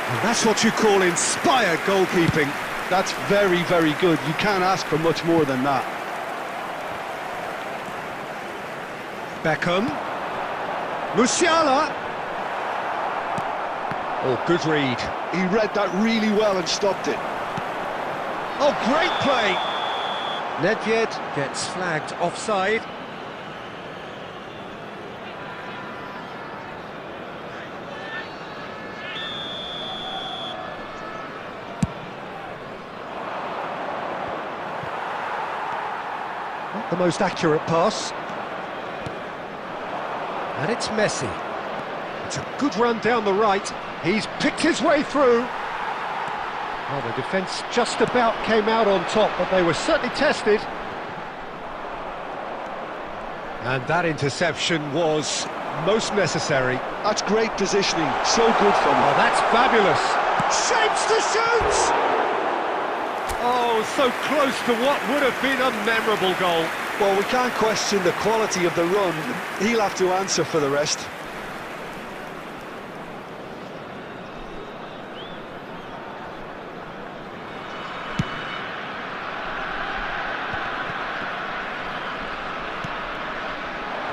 And that's what you call inspired goalkeeping. That's very, very good. You can't ask for much more than that. Beckham. Musiala. Oh, good read. He read that really well and stopped it. Oh, great play! Nedved gets flagged offside. Not the most accurate pass. And it's Messi. It's a good run down the right. He's picked his way through. Well, the defence just about came out on top, but they were certainly tested. And that interception was most necessary. That's great positioning, so good from him. Oh, that's fabulous. Shapes to shoot! Oh, so close to what would have been a memorable goal. Well, we can't question the quality of the run. He'll have to answer for the rest.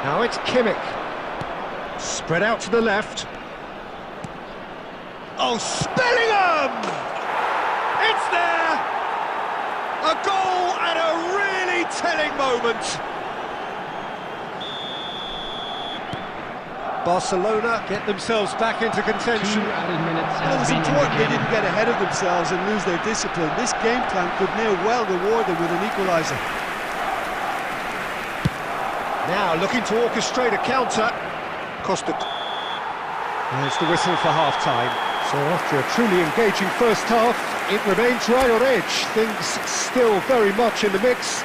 Now it's Kimmich. Spread out to the left. Oh, Spellingham! It's there! A goal at a really telling moment. Barcelona get themselves back into contention. 2 added minutes Well, it was have been important they indicated. didn't get ahead of themselves and lose their discipline. This game plan could near well reward them with an equaliser. Now looking to orchestrate a counter. Costa. There's the whistle for half-time. So after a truly engaging first half, it remains right on edge. Things still very much in the mix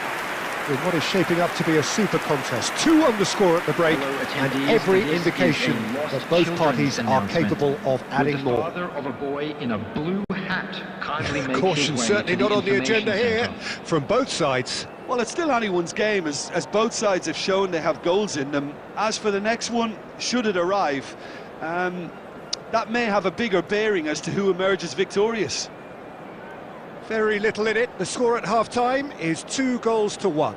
in what is shaping up to be a super contest. 2 on the score at the break, Hello, and attendees. every This indication is a lost that both children's parties are announcement. capable of adding Would the more. father of a boy in a blue hat kindly make Caution his way certainly to not on the information agenda here centre? from both sides. Well, it's still anyone's game, as both sides have shown they have goals in them. As for the next one, should it arrive, that may have a bigger bearing as to who emerges victorious. Very little in it. The score at half-time is 2-1.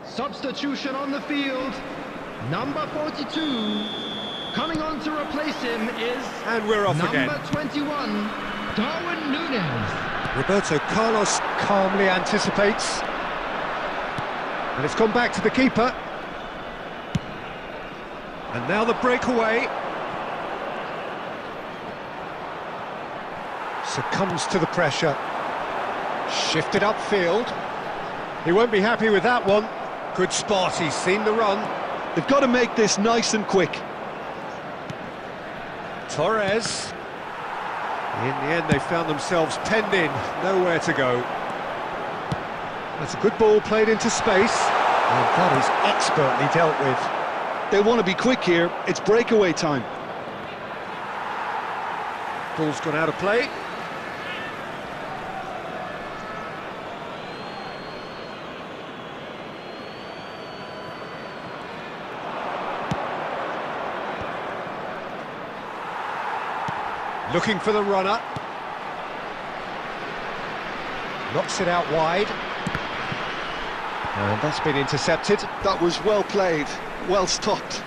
Substitution on the field. Number 42. Coming on to replace him is And we're off again. number 21, Darwin Núñez. Roberto Carlos calmly anticipates. And it's gone back to the keeper. And now the breakaway. Succumbs to the pressure. Shifted upfield. He won't be happy with that one. Good spot, he's seen the run. They've got to make this nice and quick. Torres. In the end, they found themselves penned in, nowhere to go. That's a good ball played into space, and that is expertly dealt with. They want to be quick here. It's breakaway time. Ball's gone out of play. Looking for the runner. Knocks it out wide. And that's been intercepted. That was well played, well stopped.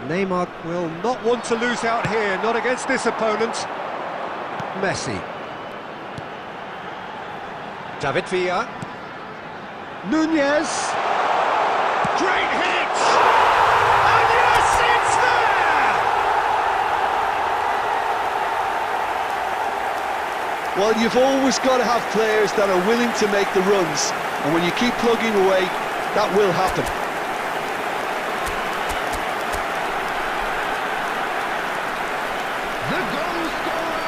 Neymar will not want to lose out here, not against this opponent. Messi. David Villa. Nunez. Great hit! And yes, it's there! Well, you've always got to have players that are willing to make the runs, and when you keep plugging away, that will happen. The goal scorer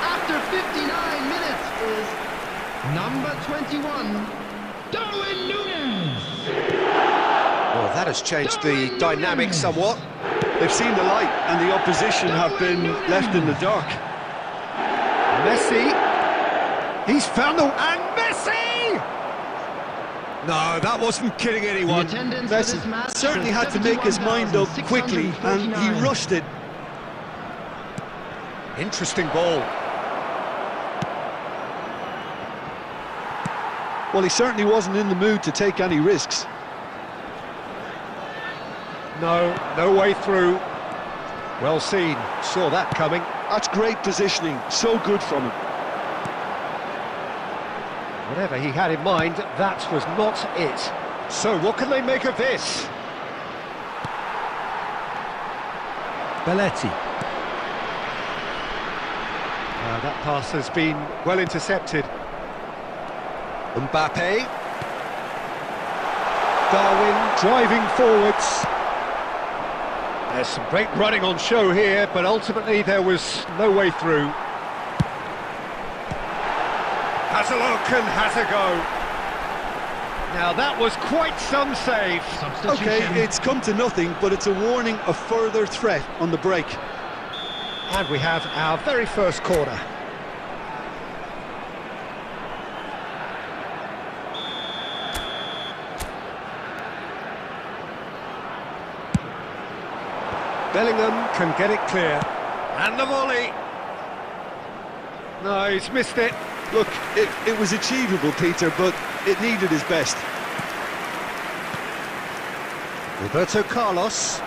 after 59 minutes is number 21, Darwin Núñez. Well, that has changed the dynamic somewhat. They've seen the light, and the opposition have been left in the dark. Messi. He's found the... And Messi! No, that wasn't kidding anyone. Messi certainly had to make his mind up quickly, and he rushed it. Interesting ball. Well, he certainly wasn't in the mood to take any risks. No way through. Well seen, saw that coming. That's great positioning, so good from him. Whatever he had in mind, that was not it. So what can they make of this? Belletti. That pass has been well intercepted. Mbappe. Darwin driving forwards. There's some great running on show here, but ultimately there was no way through. Has a look and has a go. Now that was quite some save. Okay, it's come to nothing, but it's a warning of further threat on the break. And we have our very first corner. Bellingham can get it clear. And the volley. No, he's missed it. Look, it was achievable, Peter, but it needed his best. Roberto Carlos.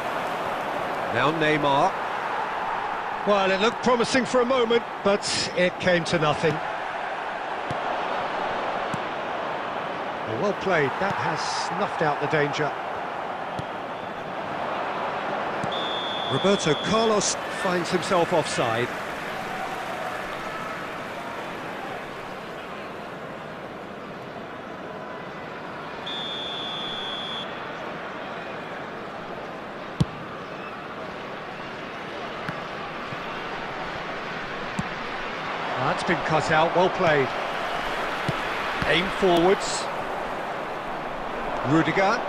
Now Neymar. Well, it looked promising for a moment, but it came to nothing. Well played. That has snuffed out the danger. Roberto Carlos finds himself offside. That's been cut out, well played. Aim forwards. Rudiger.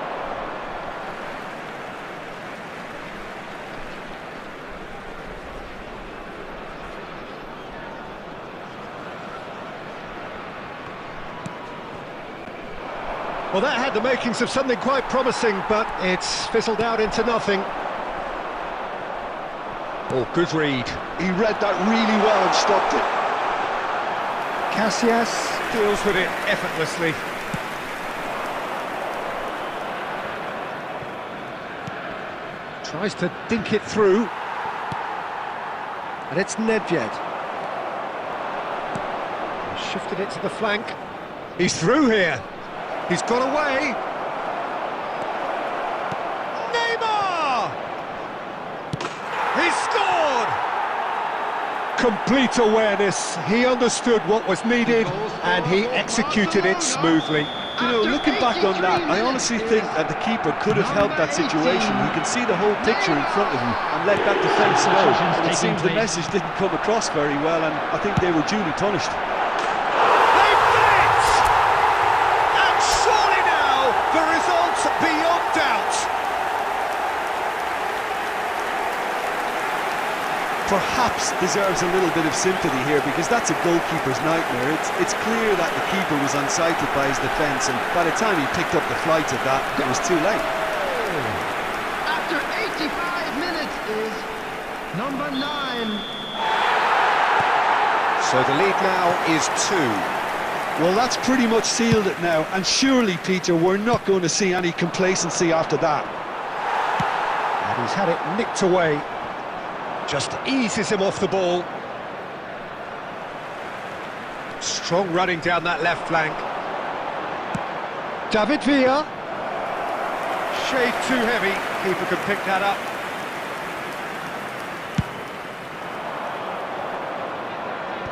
Well, that had the makings of something quite promising, but it's fizzled out into nothing. Oh, good read. He read that really well and stopped it. Casillas deals with it effortlessly. Tries to dink it through. And it's Nedved. Shifted it to the flank. He's through here. He's got away. Neymar! He scored! Complete awareness. He understood what was needed and he executed it smoothly. You know, looking back on that, I honestly think that the keeper could have helped that situation. He can see the whole picture in front of him and let that defence know. And it seems the message didn't come across very well, and I think they were duly punished. They've done it! And surely now, the result's beyond doubt. Perhaps deserves a little bit of sympathy here, because that's a goalkeeper's nightmare. It's clear that the keeper was unsighted by his defence, and by the time he picked up the flight of that, it was too late. After 85 minutes is number 9. So the lead now is 2. Well, that's pretty much sealed it now, and surely, Peter, we're not going to see any complacency after that. And he's had it nicked away. Just eases him off the ball. Strong running down that left flank. David Villa. Shade too heavy. Keeper can pick that up.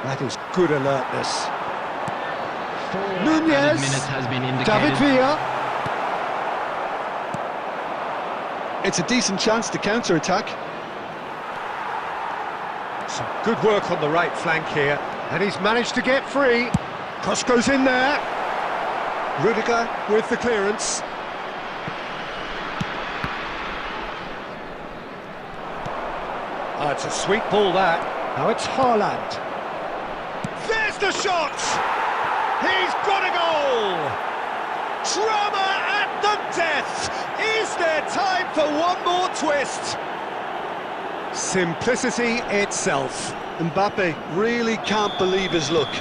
That is good alertness. Nunez. Minutes has been indicated. David Villa. It's a decent chance to counter-attack. Some good work on the right flank here. And he's managed to get free. Cross goes in there. Rudiger with the clearance. Oh, it's a sweet ball, that. Now it's Haaland. There's the shot! He's got a goal! Drama at the death! Is there time for one more twist? Simplicity itself. Mbappe really can't believe his luck.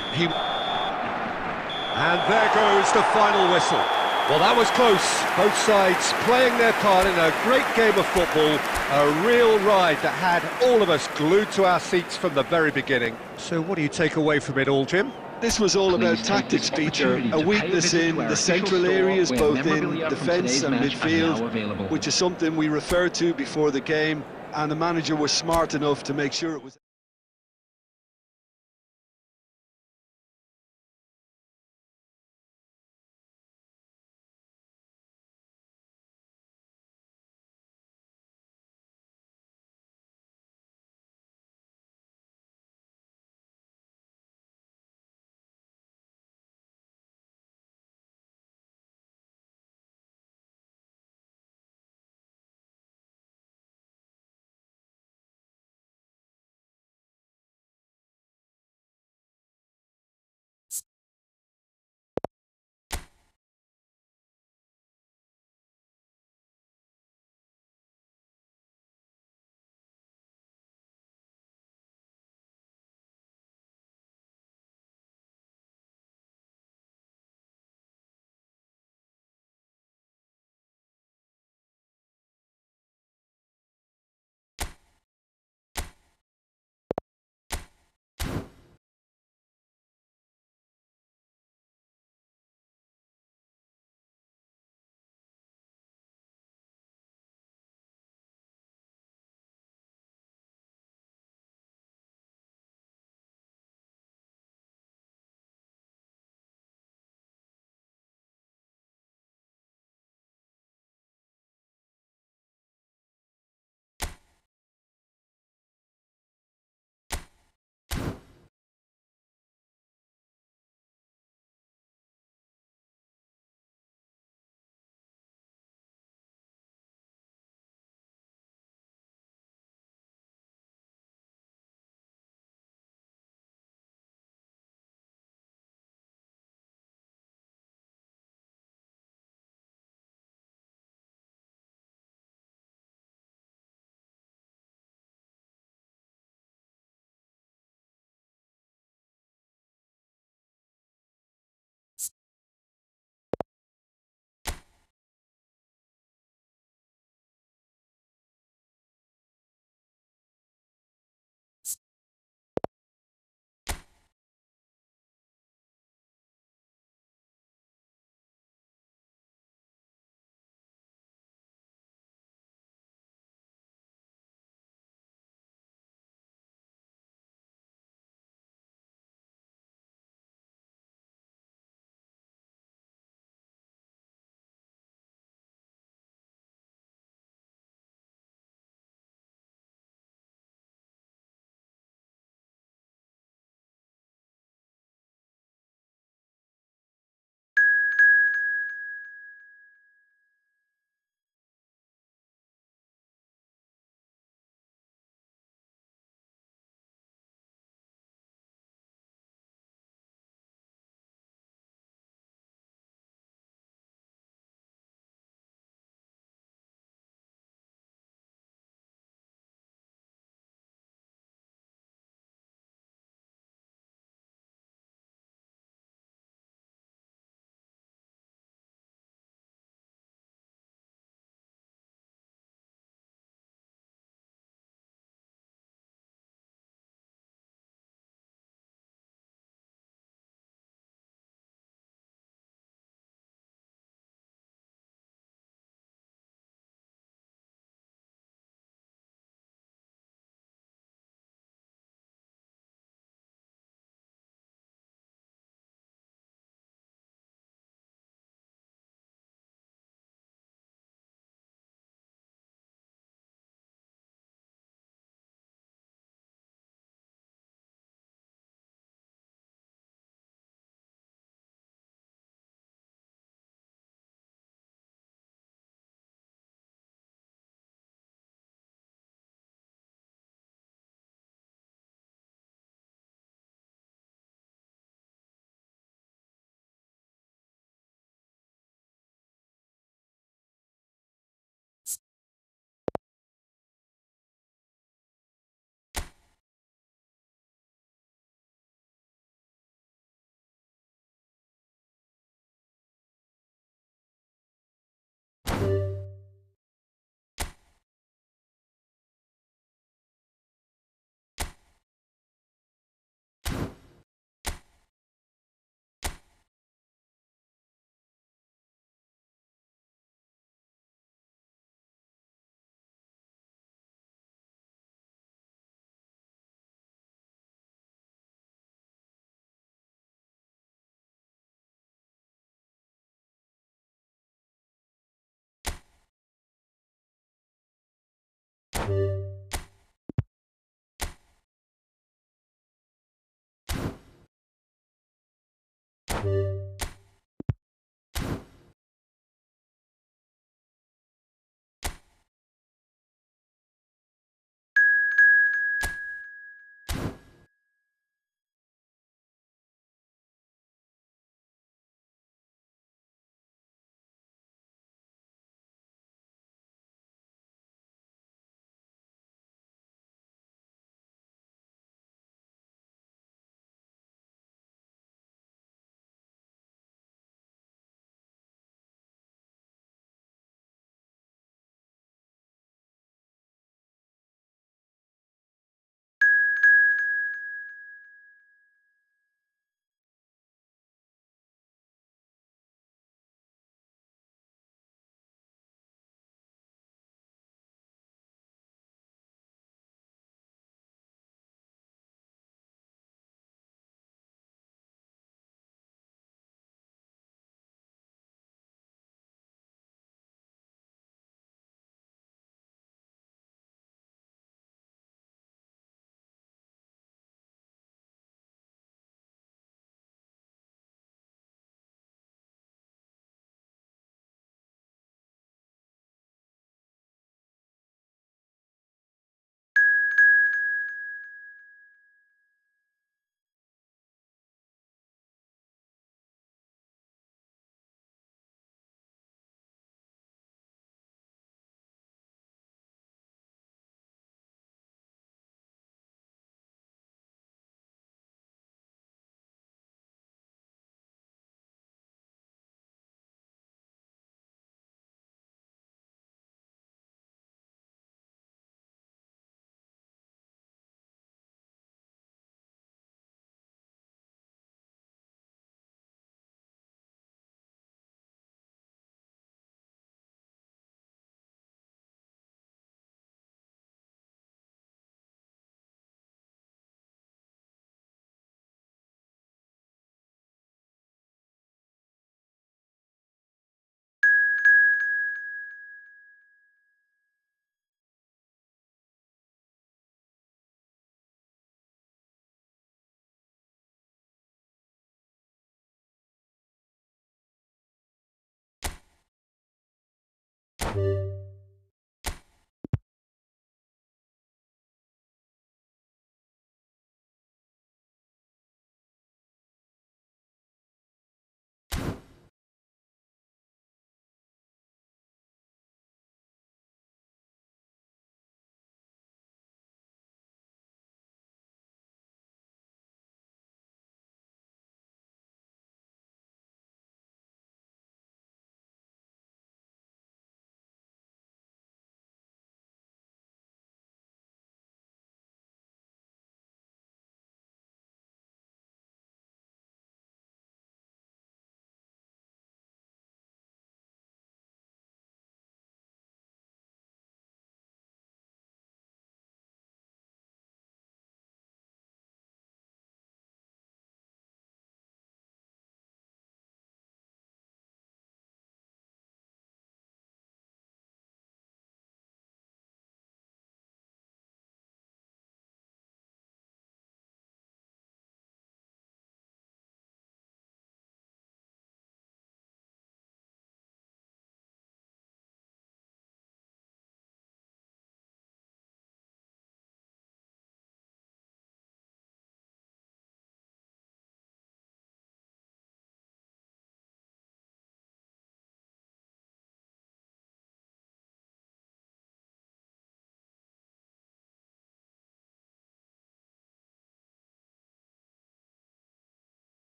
And there goes the final whistle. Well, that was close. Both sides playing their part in a great game of football. A real ride that had all of us glued to our seats from the very beginning. So what do you take away from it all, Jim? This was all about tactics, Peter. A weakness in the central areas, both in defence and midfield, which is something we referred to before the game, and the manager was smart enough to make sure it was...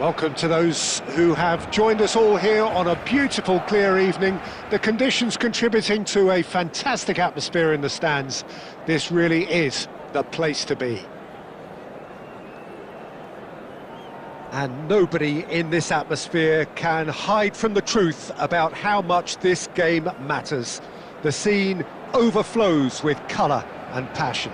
Welcome to those who have joined us all here on a beautiful, clear evening. The conditions contributing to a fantastic atmosphere in the stands. This really is the place to be. And nobody in this atmosphere can hide from the truth about how much this game matters. The scene overflows with colour and passion.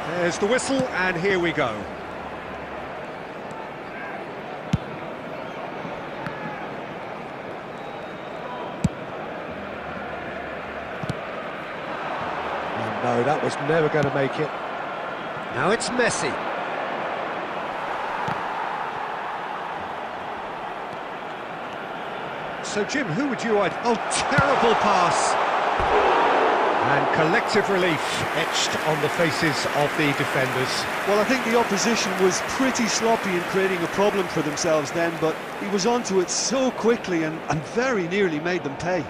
There's the whistle, and here we go. Oh, no, that was never going to make it. Now it's Messi. So, Jim, who would you... Oh, terrible pass! And collective relief etched on the faces of the defenders. Well, I think the opposition was pretty sloppy in creating a problem for themselves then, but he was onto it so quickly and very nearly made them pay.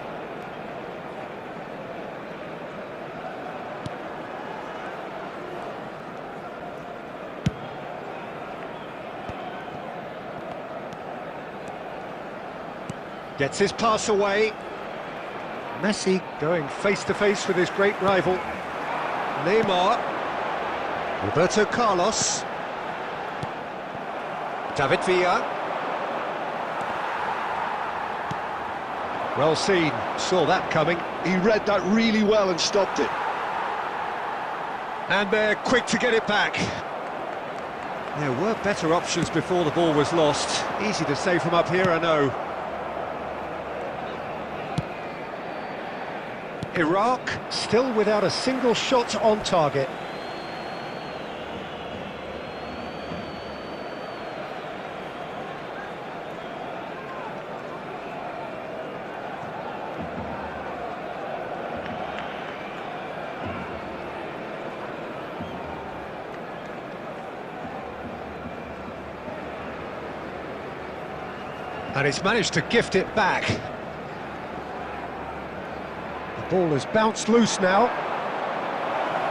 Gets his pass away. Messi going face-to-face with his great rival. Neymar. Roberto Carlos. David Villa. Well seen, saw that coming. He read that really well and stopped it. And they're quick to get it back. There were better options before the ball was lost. Easy to say from up here, I know. Iraq still without a single shot on target. And he's managed to gift it back. Ball has bounced loose now.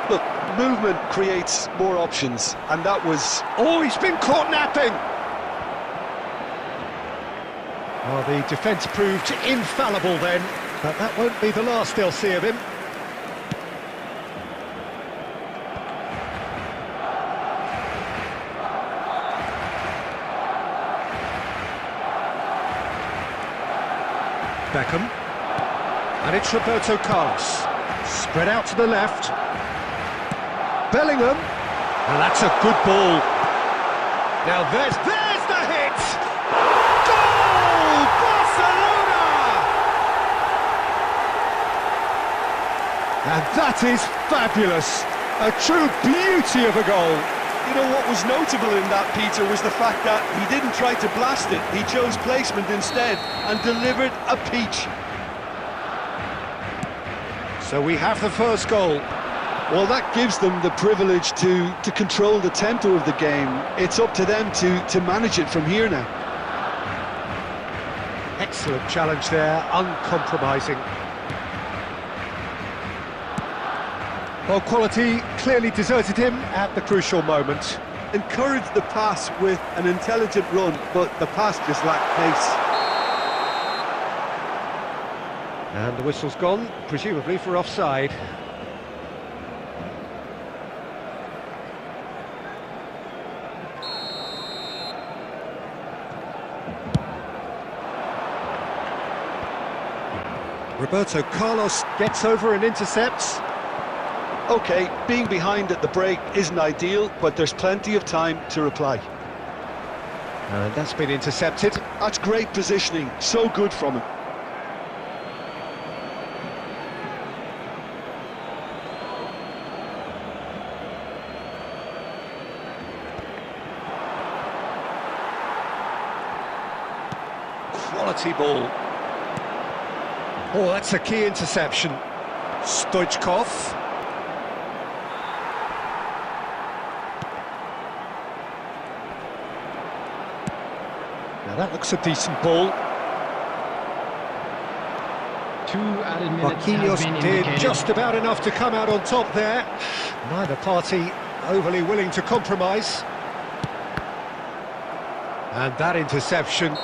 Look, movement creates more options, and that was... Oh, he's been caught napping! Well, the defence proved infallible then, but that won't be the last they'll see of him. Beckham. And it's Roberto Carlos. Spread out to the left. Bellingham. And that's a good ball. Now there's the hit! Goal! Barcelona! And that is fabulous. A true beauty of a goal. You know, what was notable in that, Peter, was the fact that he didn't try to blast it. He chose placement instead and delivered a peach. So we have the first goal. Well, that gives them the privilege to control the tempo of the game. It's up to them to manage it from here now. Excellent challenge there, uncompromising. Well, quality clearly deserted him at the crucial moment. Encouraged the pass with an intelligent run, but the pass just lacked pace. And the whistle's gone, presumably for offside. Roberto Carlos gets over and intercepts. OK, being behind at the break isn't ideal, but there's plenty of time to reply. And that's been intercepted. That's great positioning, so good from him. Quality ball. Oh, that's a key interception. Stoichkov. Now that looks a decent ball. 2 added minutes Marquinhos have been did indicated. just about enough to come out on top there. Neither party overly willing to compromise. And that interception.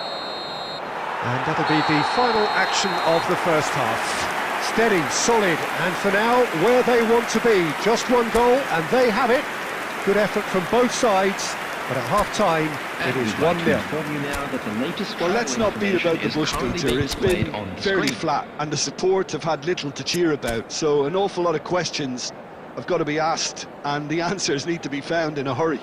And that'll be the final action of the first half. Steady, solid, and for now, where they want to be. Just one goal, and they have it. Good effort from both sides, but at half-time, it is 1-0. Well, let's not beat about the bush, Peter. It's been fairly flat, and the support have had little to cheer about, so an awful lot of questions have got to be asked, and the answers need to be found in a hurry.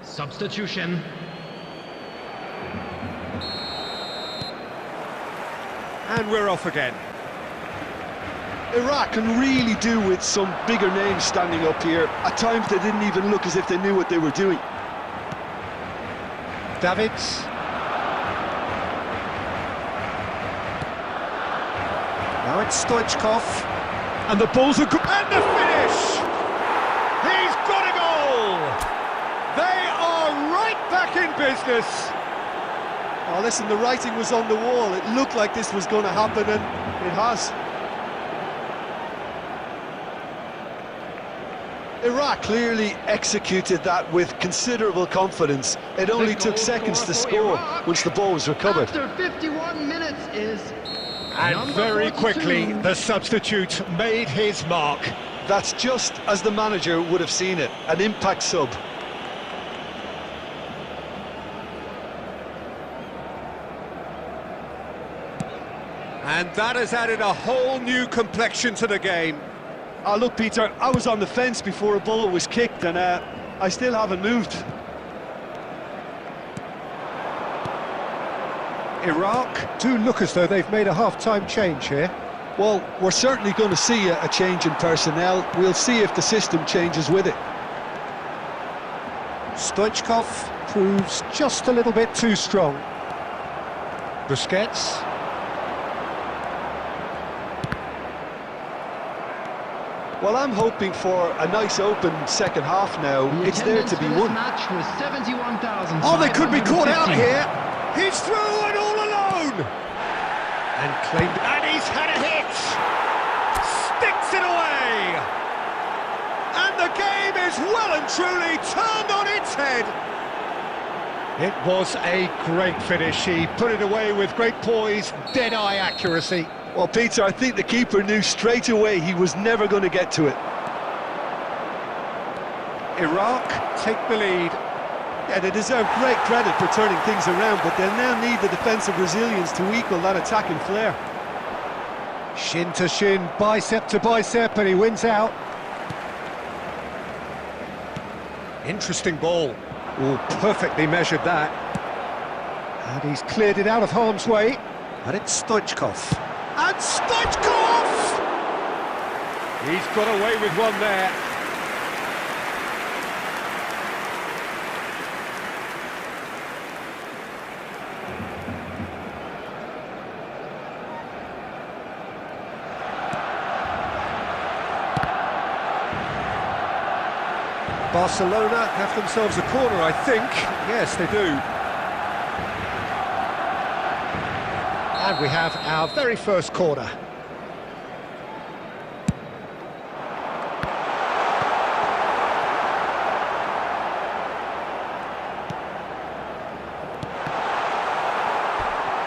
Substitution. And we're off again. Iraq can really do with some bigger names standing up here. At times they didn't even look as if they knew what they were doing. Davids. Now it's Stoichkov. And the ball's a good... And the finish! He's got a goal! They are right back in business. Oh, listen, the writing was on the wall. It looked like this was going to happen, and it has. Iraq clearly executed that with considerable confidence. It only took seconds to score once the ball was recovered. After 51 minutes is... And very quickly, the substitute made his mark. That's just as the manager would have seen it, an impact sub. And that has added a whole new complexion to the game. Oh, look, Peter, I was on the fence before a ball was kicked, and I still haven't moved. Iraq do look as though they've made a half-time change here. Well, we're certainly going to see a change in personnel. We'll see if the system changes with it. Stoichkov proves just a little bit too strong. Busquets. Well, I'm hoping for a nice open second half now. It's there to be won. Match was 71,000. Oh, they could be caught out here. He's through and all alone. And claimed, and he's had a hit. Sticks it away. And the game is well and truly turned on its head. It was a great finish. He put it away with great poise, dead-eye accuracy. Well, Peter, I think the keeper knew straight away he was never going to get to it. Iraq take the lead. Yeah, they deserve great credit for turning things around, but they'll now need the defensive resilience to equal that attacking flair. Shin to shin, bicep to bicep, and he wins out. Interesting ball. Oh, perfectly measured that. And he's cleared it out of harm's way. And it's Stoichkov. And Stoichkov! He's got away with one there. Barcelona have themselves a corner, I think. Yes, they do. And we have our very first corner.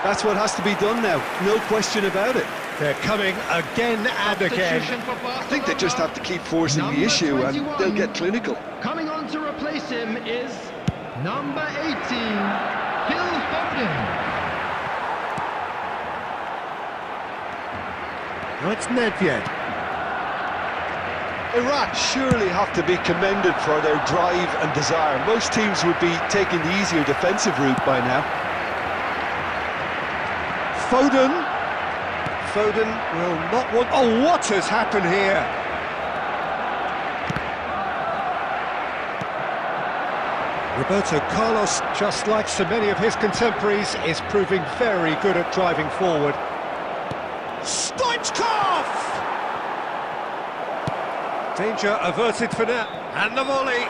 That's what has to be done now, no question about it. They're coming again and again. I think they just have to keep forcing the issue and they'll get clinical. Coming on to replace him is number 18, Phil Foden. No, it's Nedved. Iraq surely have to be commended for their drive and desire. Most teams would be taking the easier defensive route by now. Foden will not want... Oh, what has happened here? Roberto Carlos, just like so many of his contemporaries, is proving very good at driving forward. Stoichkov! Danger averted for now, and the volley.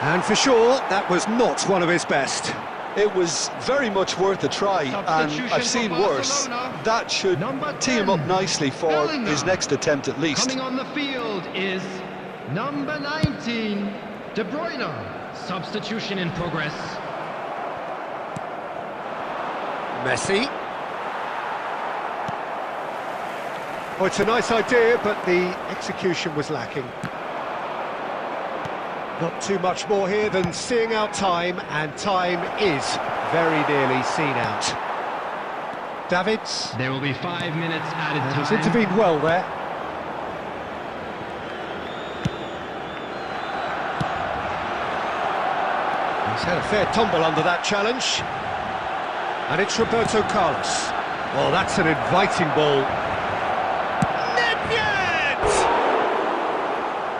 And for sure, that was not one of his best. It was very much worth a try, and I've seen worse. That should tee him up nicely for his next attempt at least. Coming on the field is number 19, De Bruyne. Substitution in progress. Messi. Oh, it's a nice idea, but the execution was lacking. Not too much more here than seeing out time, and time is very nearly seen out. Davids. There will be 5 minutes added time. He's intervened well there. He's had a fair tumble under that challenge. And it's Roberto Carlos. Oh, that's an inviting ball.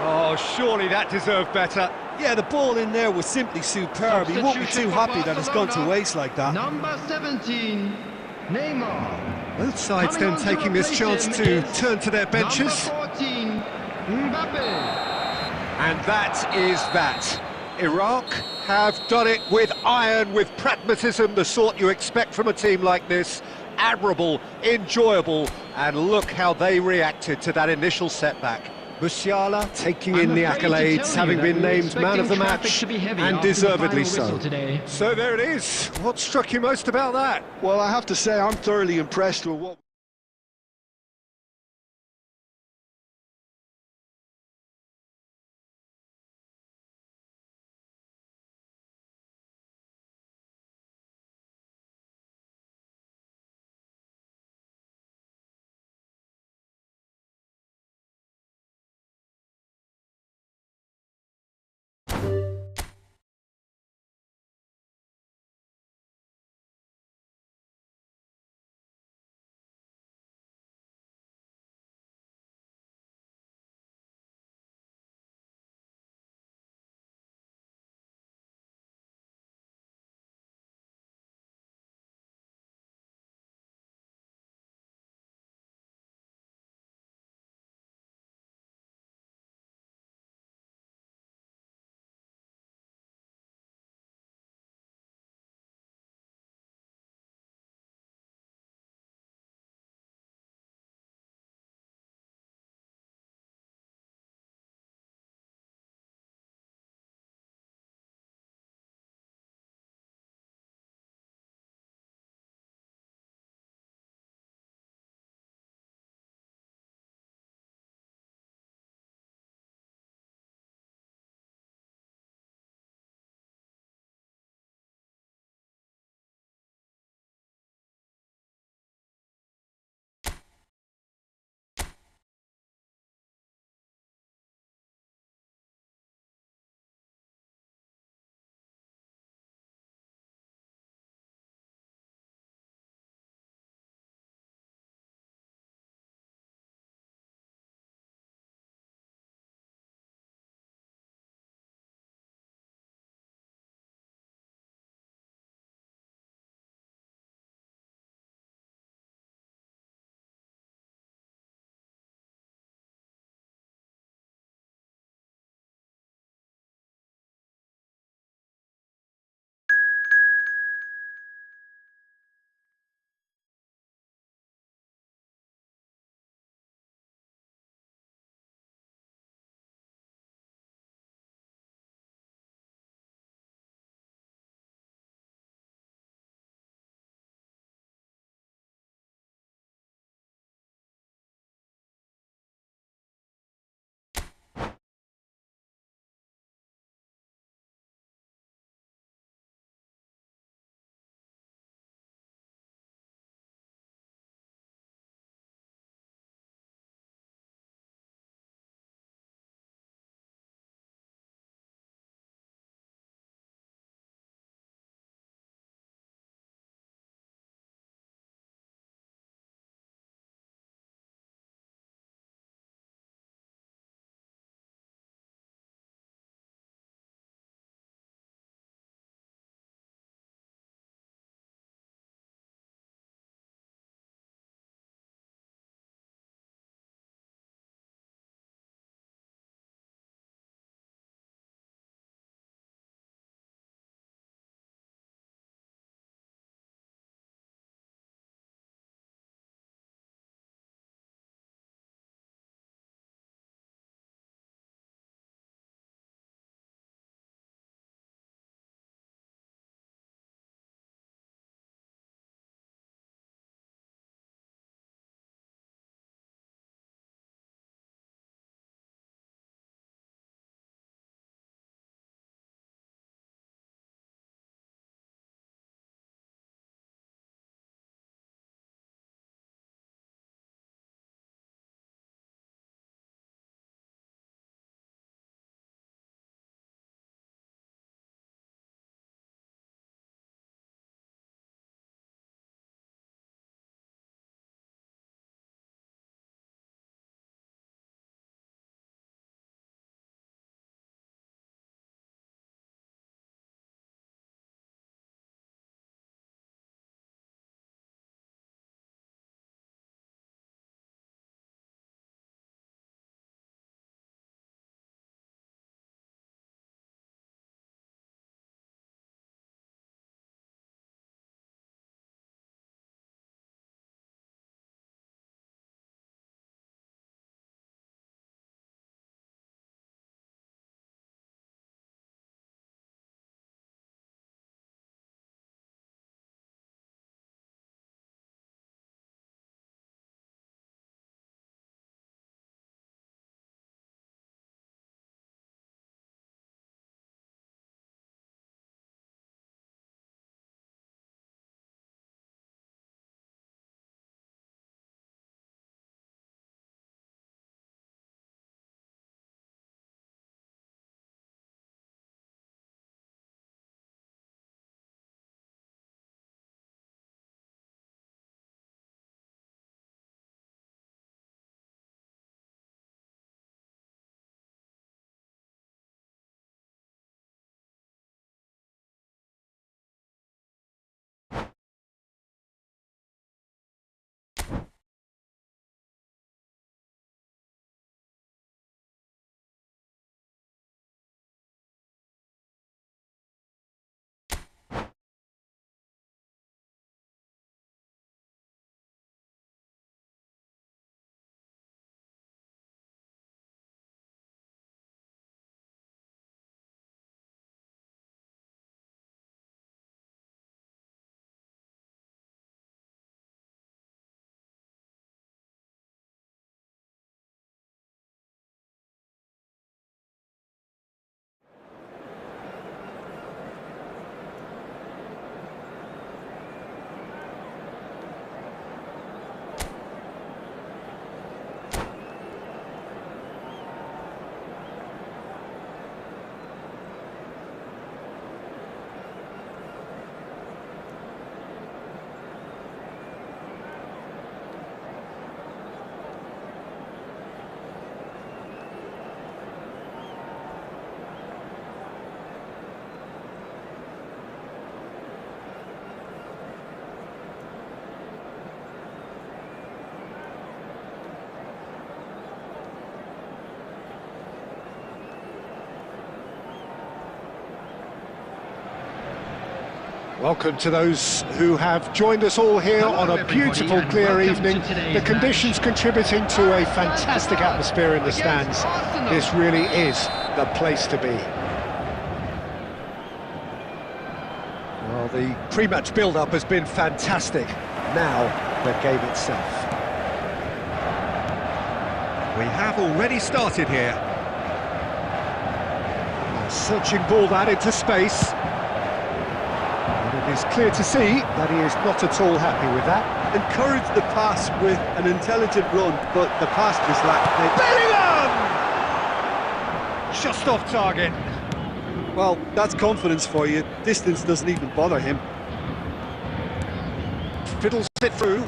Oh, surely that deserved better. Yeah, the ball in there was simply superb. He won't be too happy that it's gone to waste like that. Number 17, Neymar. Both sides then taking this chance to turn to their benches. Number 14, Mbappe. And that is that. Iraq have done it with iron, with pragmatism, the sort you expect from a team like this. Admirable, enjoyable, and look how they reacted to that initial setback. Musiala taking in the accolades, having been named man of the match, and deservedly so. So there it is. What struck you most about that? Well, I have to say I'm thoroughly impressed with what Welcome to those who have joined us all here on a beautiful, clear evening. The conditions contributing to a fantastic atmosphere in the stands. This really is the place to be. Well, the pre-match build-up has been fantastic. Now, the game itself. We have already started here. A searching ball that into space. It's clear to see that he is not at all happy with that. Encouraged the pass with an intelligent run, but the pass just lacked. Bellingham! Just off target. Well, that's confidence for you. Distance doesn't even bother him. Fiddles it through.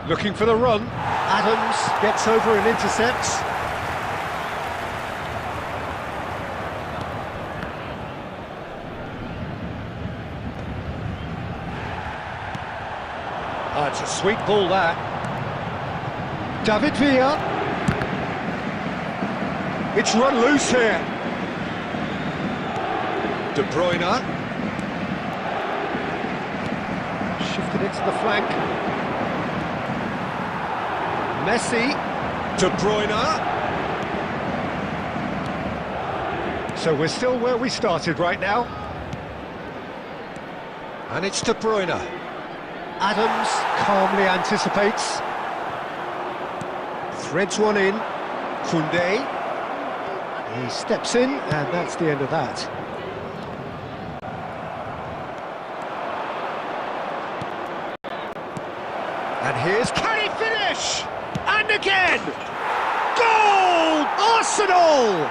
Looking for the run. Adams gets over and intercepts. Oh, it's a sweet ball, that. David Villa. It's run loose here. De Bruyne. Shifted it to the flank. Messi. De Bruyne. So we're still where we started right now. And it's De Bruyne. Adams calmly anticipates. Threads one in. Koundé. He steps in, and that's the end of that. And here's, can he finish? And again! Goal! Arsenal!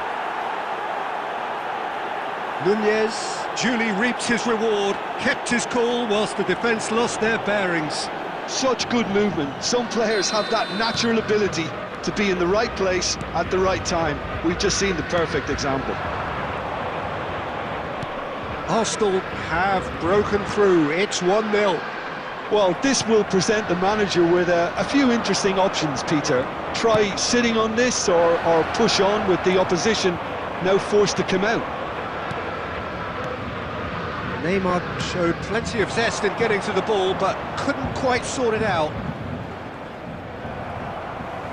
Nunez duly reaped his reward, kept his cool whilst the defence lost their bearings. Such good movement. Some players have that natural ability to be in the right place at the right time. We've just seen the perfect example. Arsenal have broken through. It's 1-0. Well, this will present the manager with a few interesting options, Peter. Try sitting on this or push on with the opposition now forced to come out. Neymar showed plenty of zest in getting to the ball, but couldn't quite sort it out.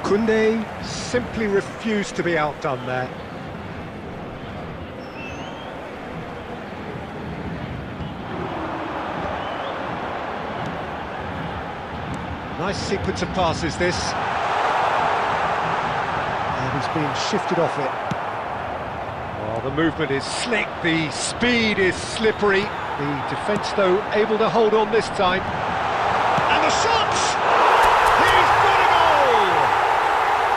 Koundé simply refused to be outdone there. Nice sequence of passes, this. And he's being shifted off it. Oh, the movement is slick, the speed is slippery. The defence, though, able to hold on this time. And the shot! He's got a goal!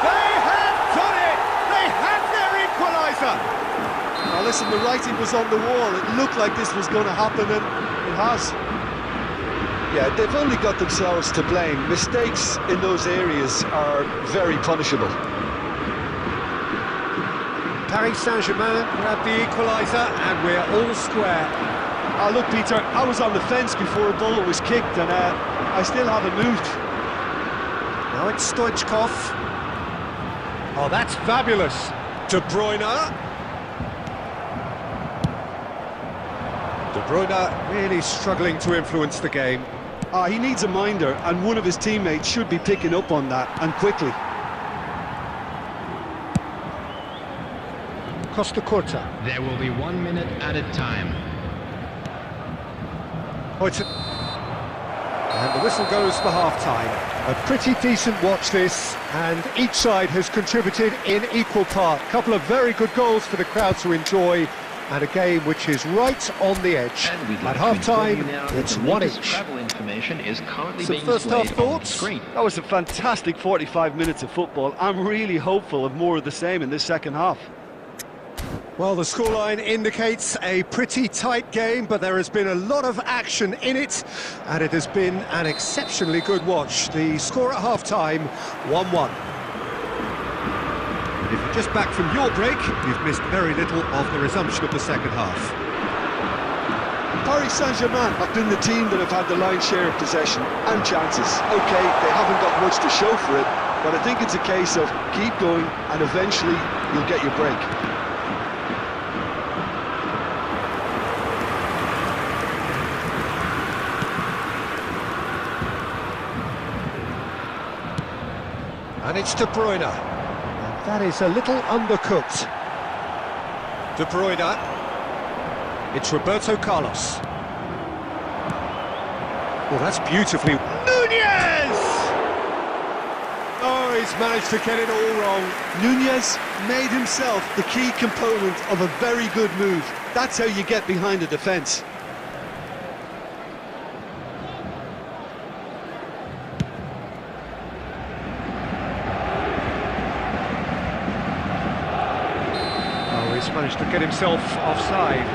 They have done it! They have their equaliser! Now listen, the writing was on the wall. It looked like this was going to happen, and it has. Yeah, they've only got themselves to blame. Mistakes in those areas are very punishable. Paris Saint-Germain grabbed the equaliser, and we're all square. Look, Peter, I was on the fence before a ball was kicked, and I still haven't moved. Now it's Stoichkov. Oh, that's fabulous. De Bruyne. De Bruyne really struggling to influence the game. He needs a minder, and one of his teammates should be picking up on that, and quickly. Costa Curta. There will be 1 minute at a time. Oh, and the whistle goes for half-time. A pretty decent watch this, and each side has contributed in equal part. A couple of very good goals for the crowd to enjoy, and a game which is right on the edge. At half-time, it's one each. Travel information is currently Some being first-half displayed on the thoughts? screen. That was a fantastic 45 minutes of football. I'm really hopeful of more of the same in this second half. Well, the scoreline indicates a pretty tight game, but there has been a lot of action in it, and it has been an exceptionally good watch. The score at half-time, 1-1. And if you're just back from your break, you've missed very little of the resumption of the second half. Paris Saint-Germain have been the team that have had the lion's share of possession and chances. OK, they haven't got much to show for it, but I think it's a case of keep going, and eventually you'll get your break. And it's De Bruyne. And that is a little undercooked. De Bruyne. It's Roberto Carlos. Well, that's beautifully... Nunez! Oh, he's managed to get it all wrong. Nunez made himself the key component of a very good move. That's how you get behind a defence. Oh, he's managed to get himself offside.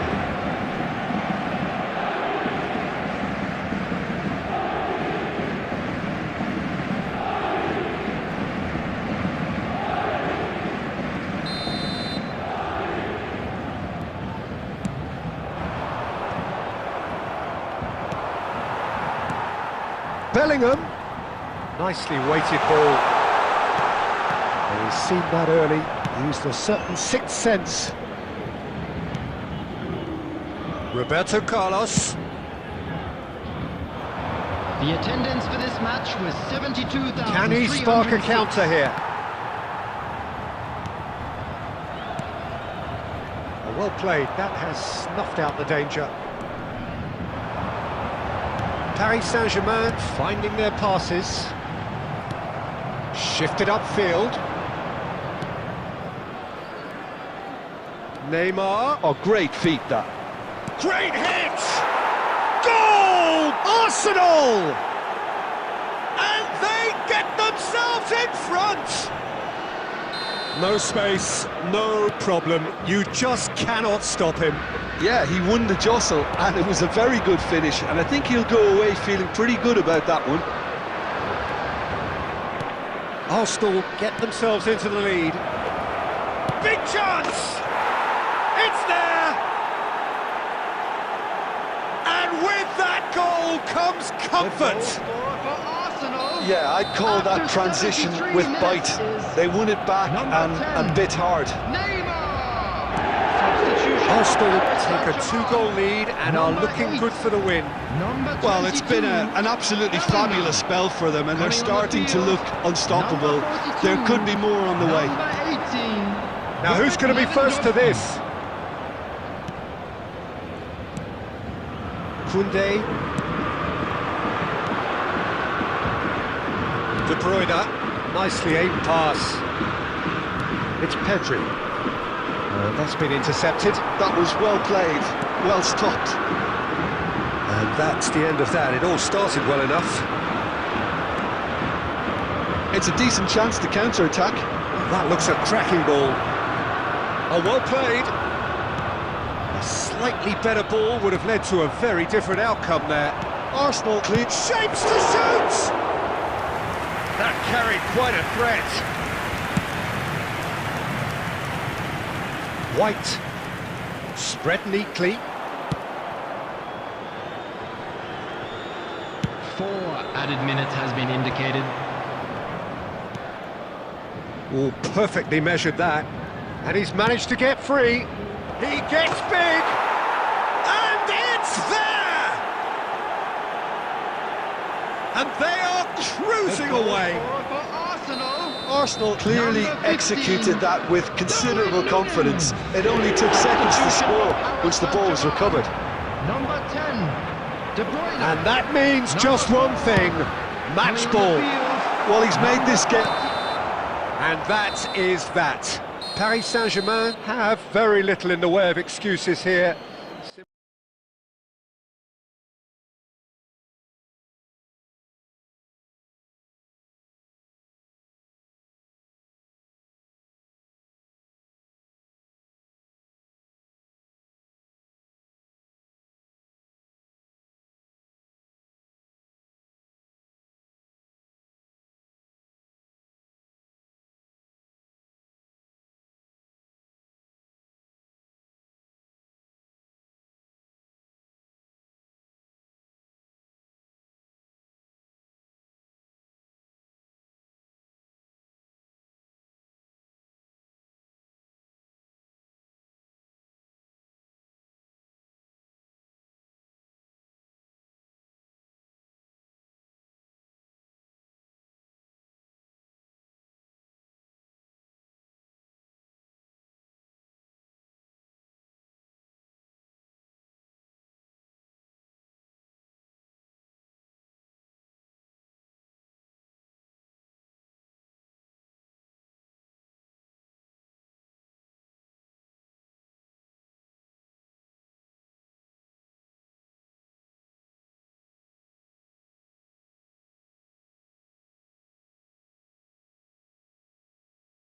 Bellingham, nicely weighted ball. And he's seen that early, used a certain sixth sense. Roberto Carlos. The attendance for this match was 72,000. Can he spark a counter here? Oh, well played, that has snuffed out the danger. Paris Saint-Germain finding their passes. Shifted upfield. Neymar. Oh, great feat, that. Great hit! Goal! Arsenal! And they get themselves in front! No space, no problem. You just cannot stop him. Yeah, he won the jostle, and it was a very good finish, and I think he'll go away feeling pretty good about that one. Arsenal get themselves into the lead. Big chance! It's there! And with that goal comes comfort! Yeah, I'd call that transition with bite. They won it back and bit hard. Arsenal take a 2-goal lead and are looking good for the win. Well, it's been an absolutely fabulous spell for them, and they're starting to look unstoppable. There could be more on the way. Now, who's going to be first to this? Koundé. De Bruyne. Nicely aimed pass. It's Pedri. That's been intercepted. That was well played, well stopped. And that's the end of that. It all started well enough. It's a decent chance to counter-attack. That looks a cracking ball. Oh, well played. A slightly better ball would have led to a very different outcome there. Arsenal clean. Shapes to shoot! That carried quite a threat. White, spread neatly. 4 added minutes has been indicated. Oh, perfectly measured that. And he's managed to get free. He gets big! And it's there! And they are cruising away. Arsenal clearly executed that with considerable confidence. It only took seconds to score once the ball was recovered. Number 10, De Bruyne. And that means just one thing, match ball. Well, he's made this game. And that is that. Paris Saint-Germain have very little in the way of excuses here.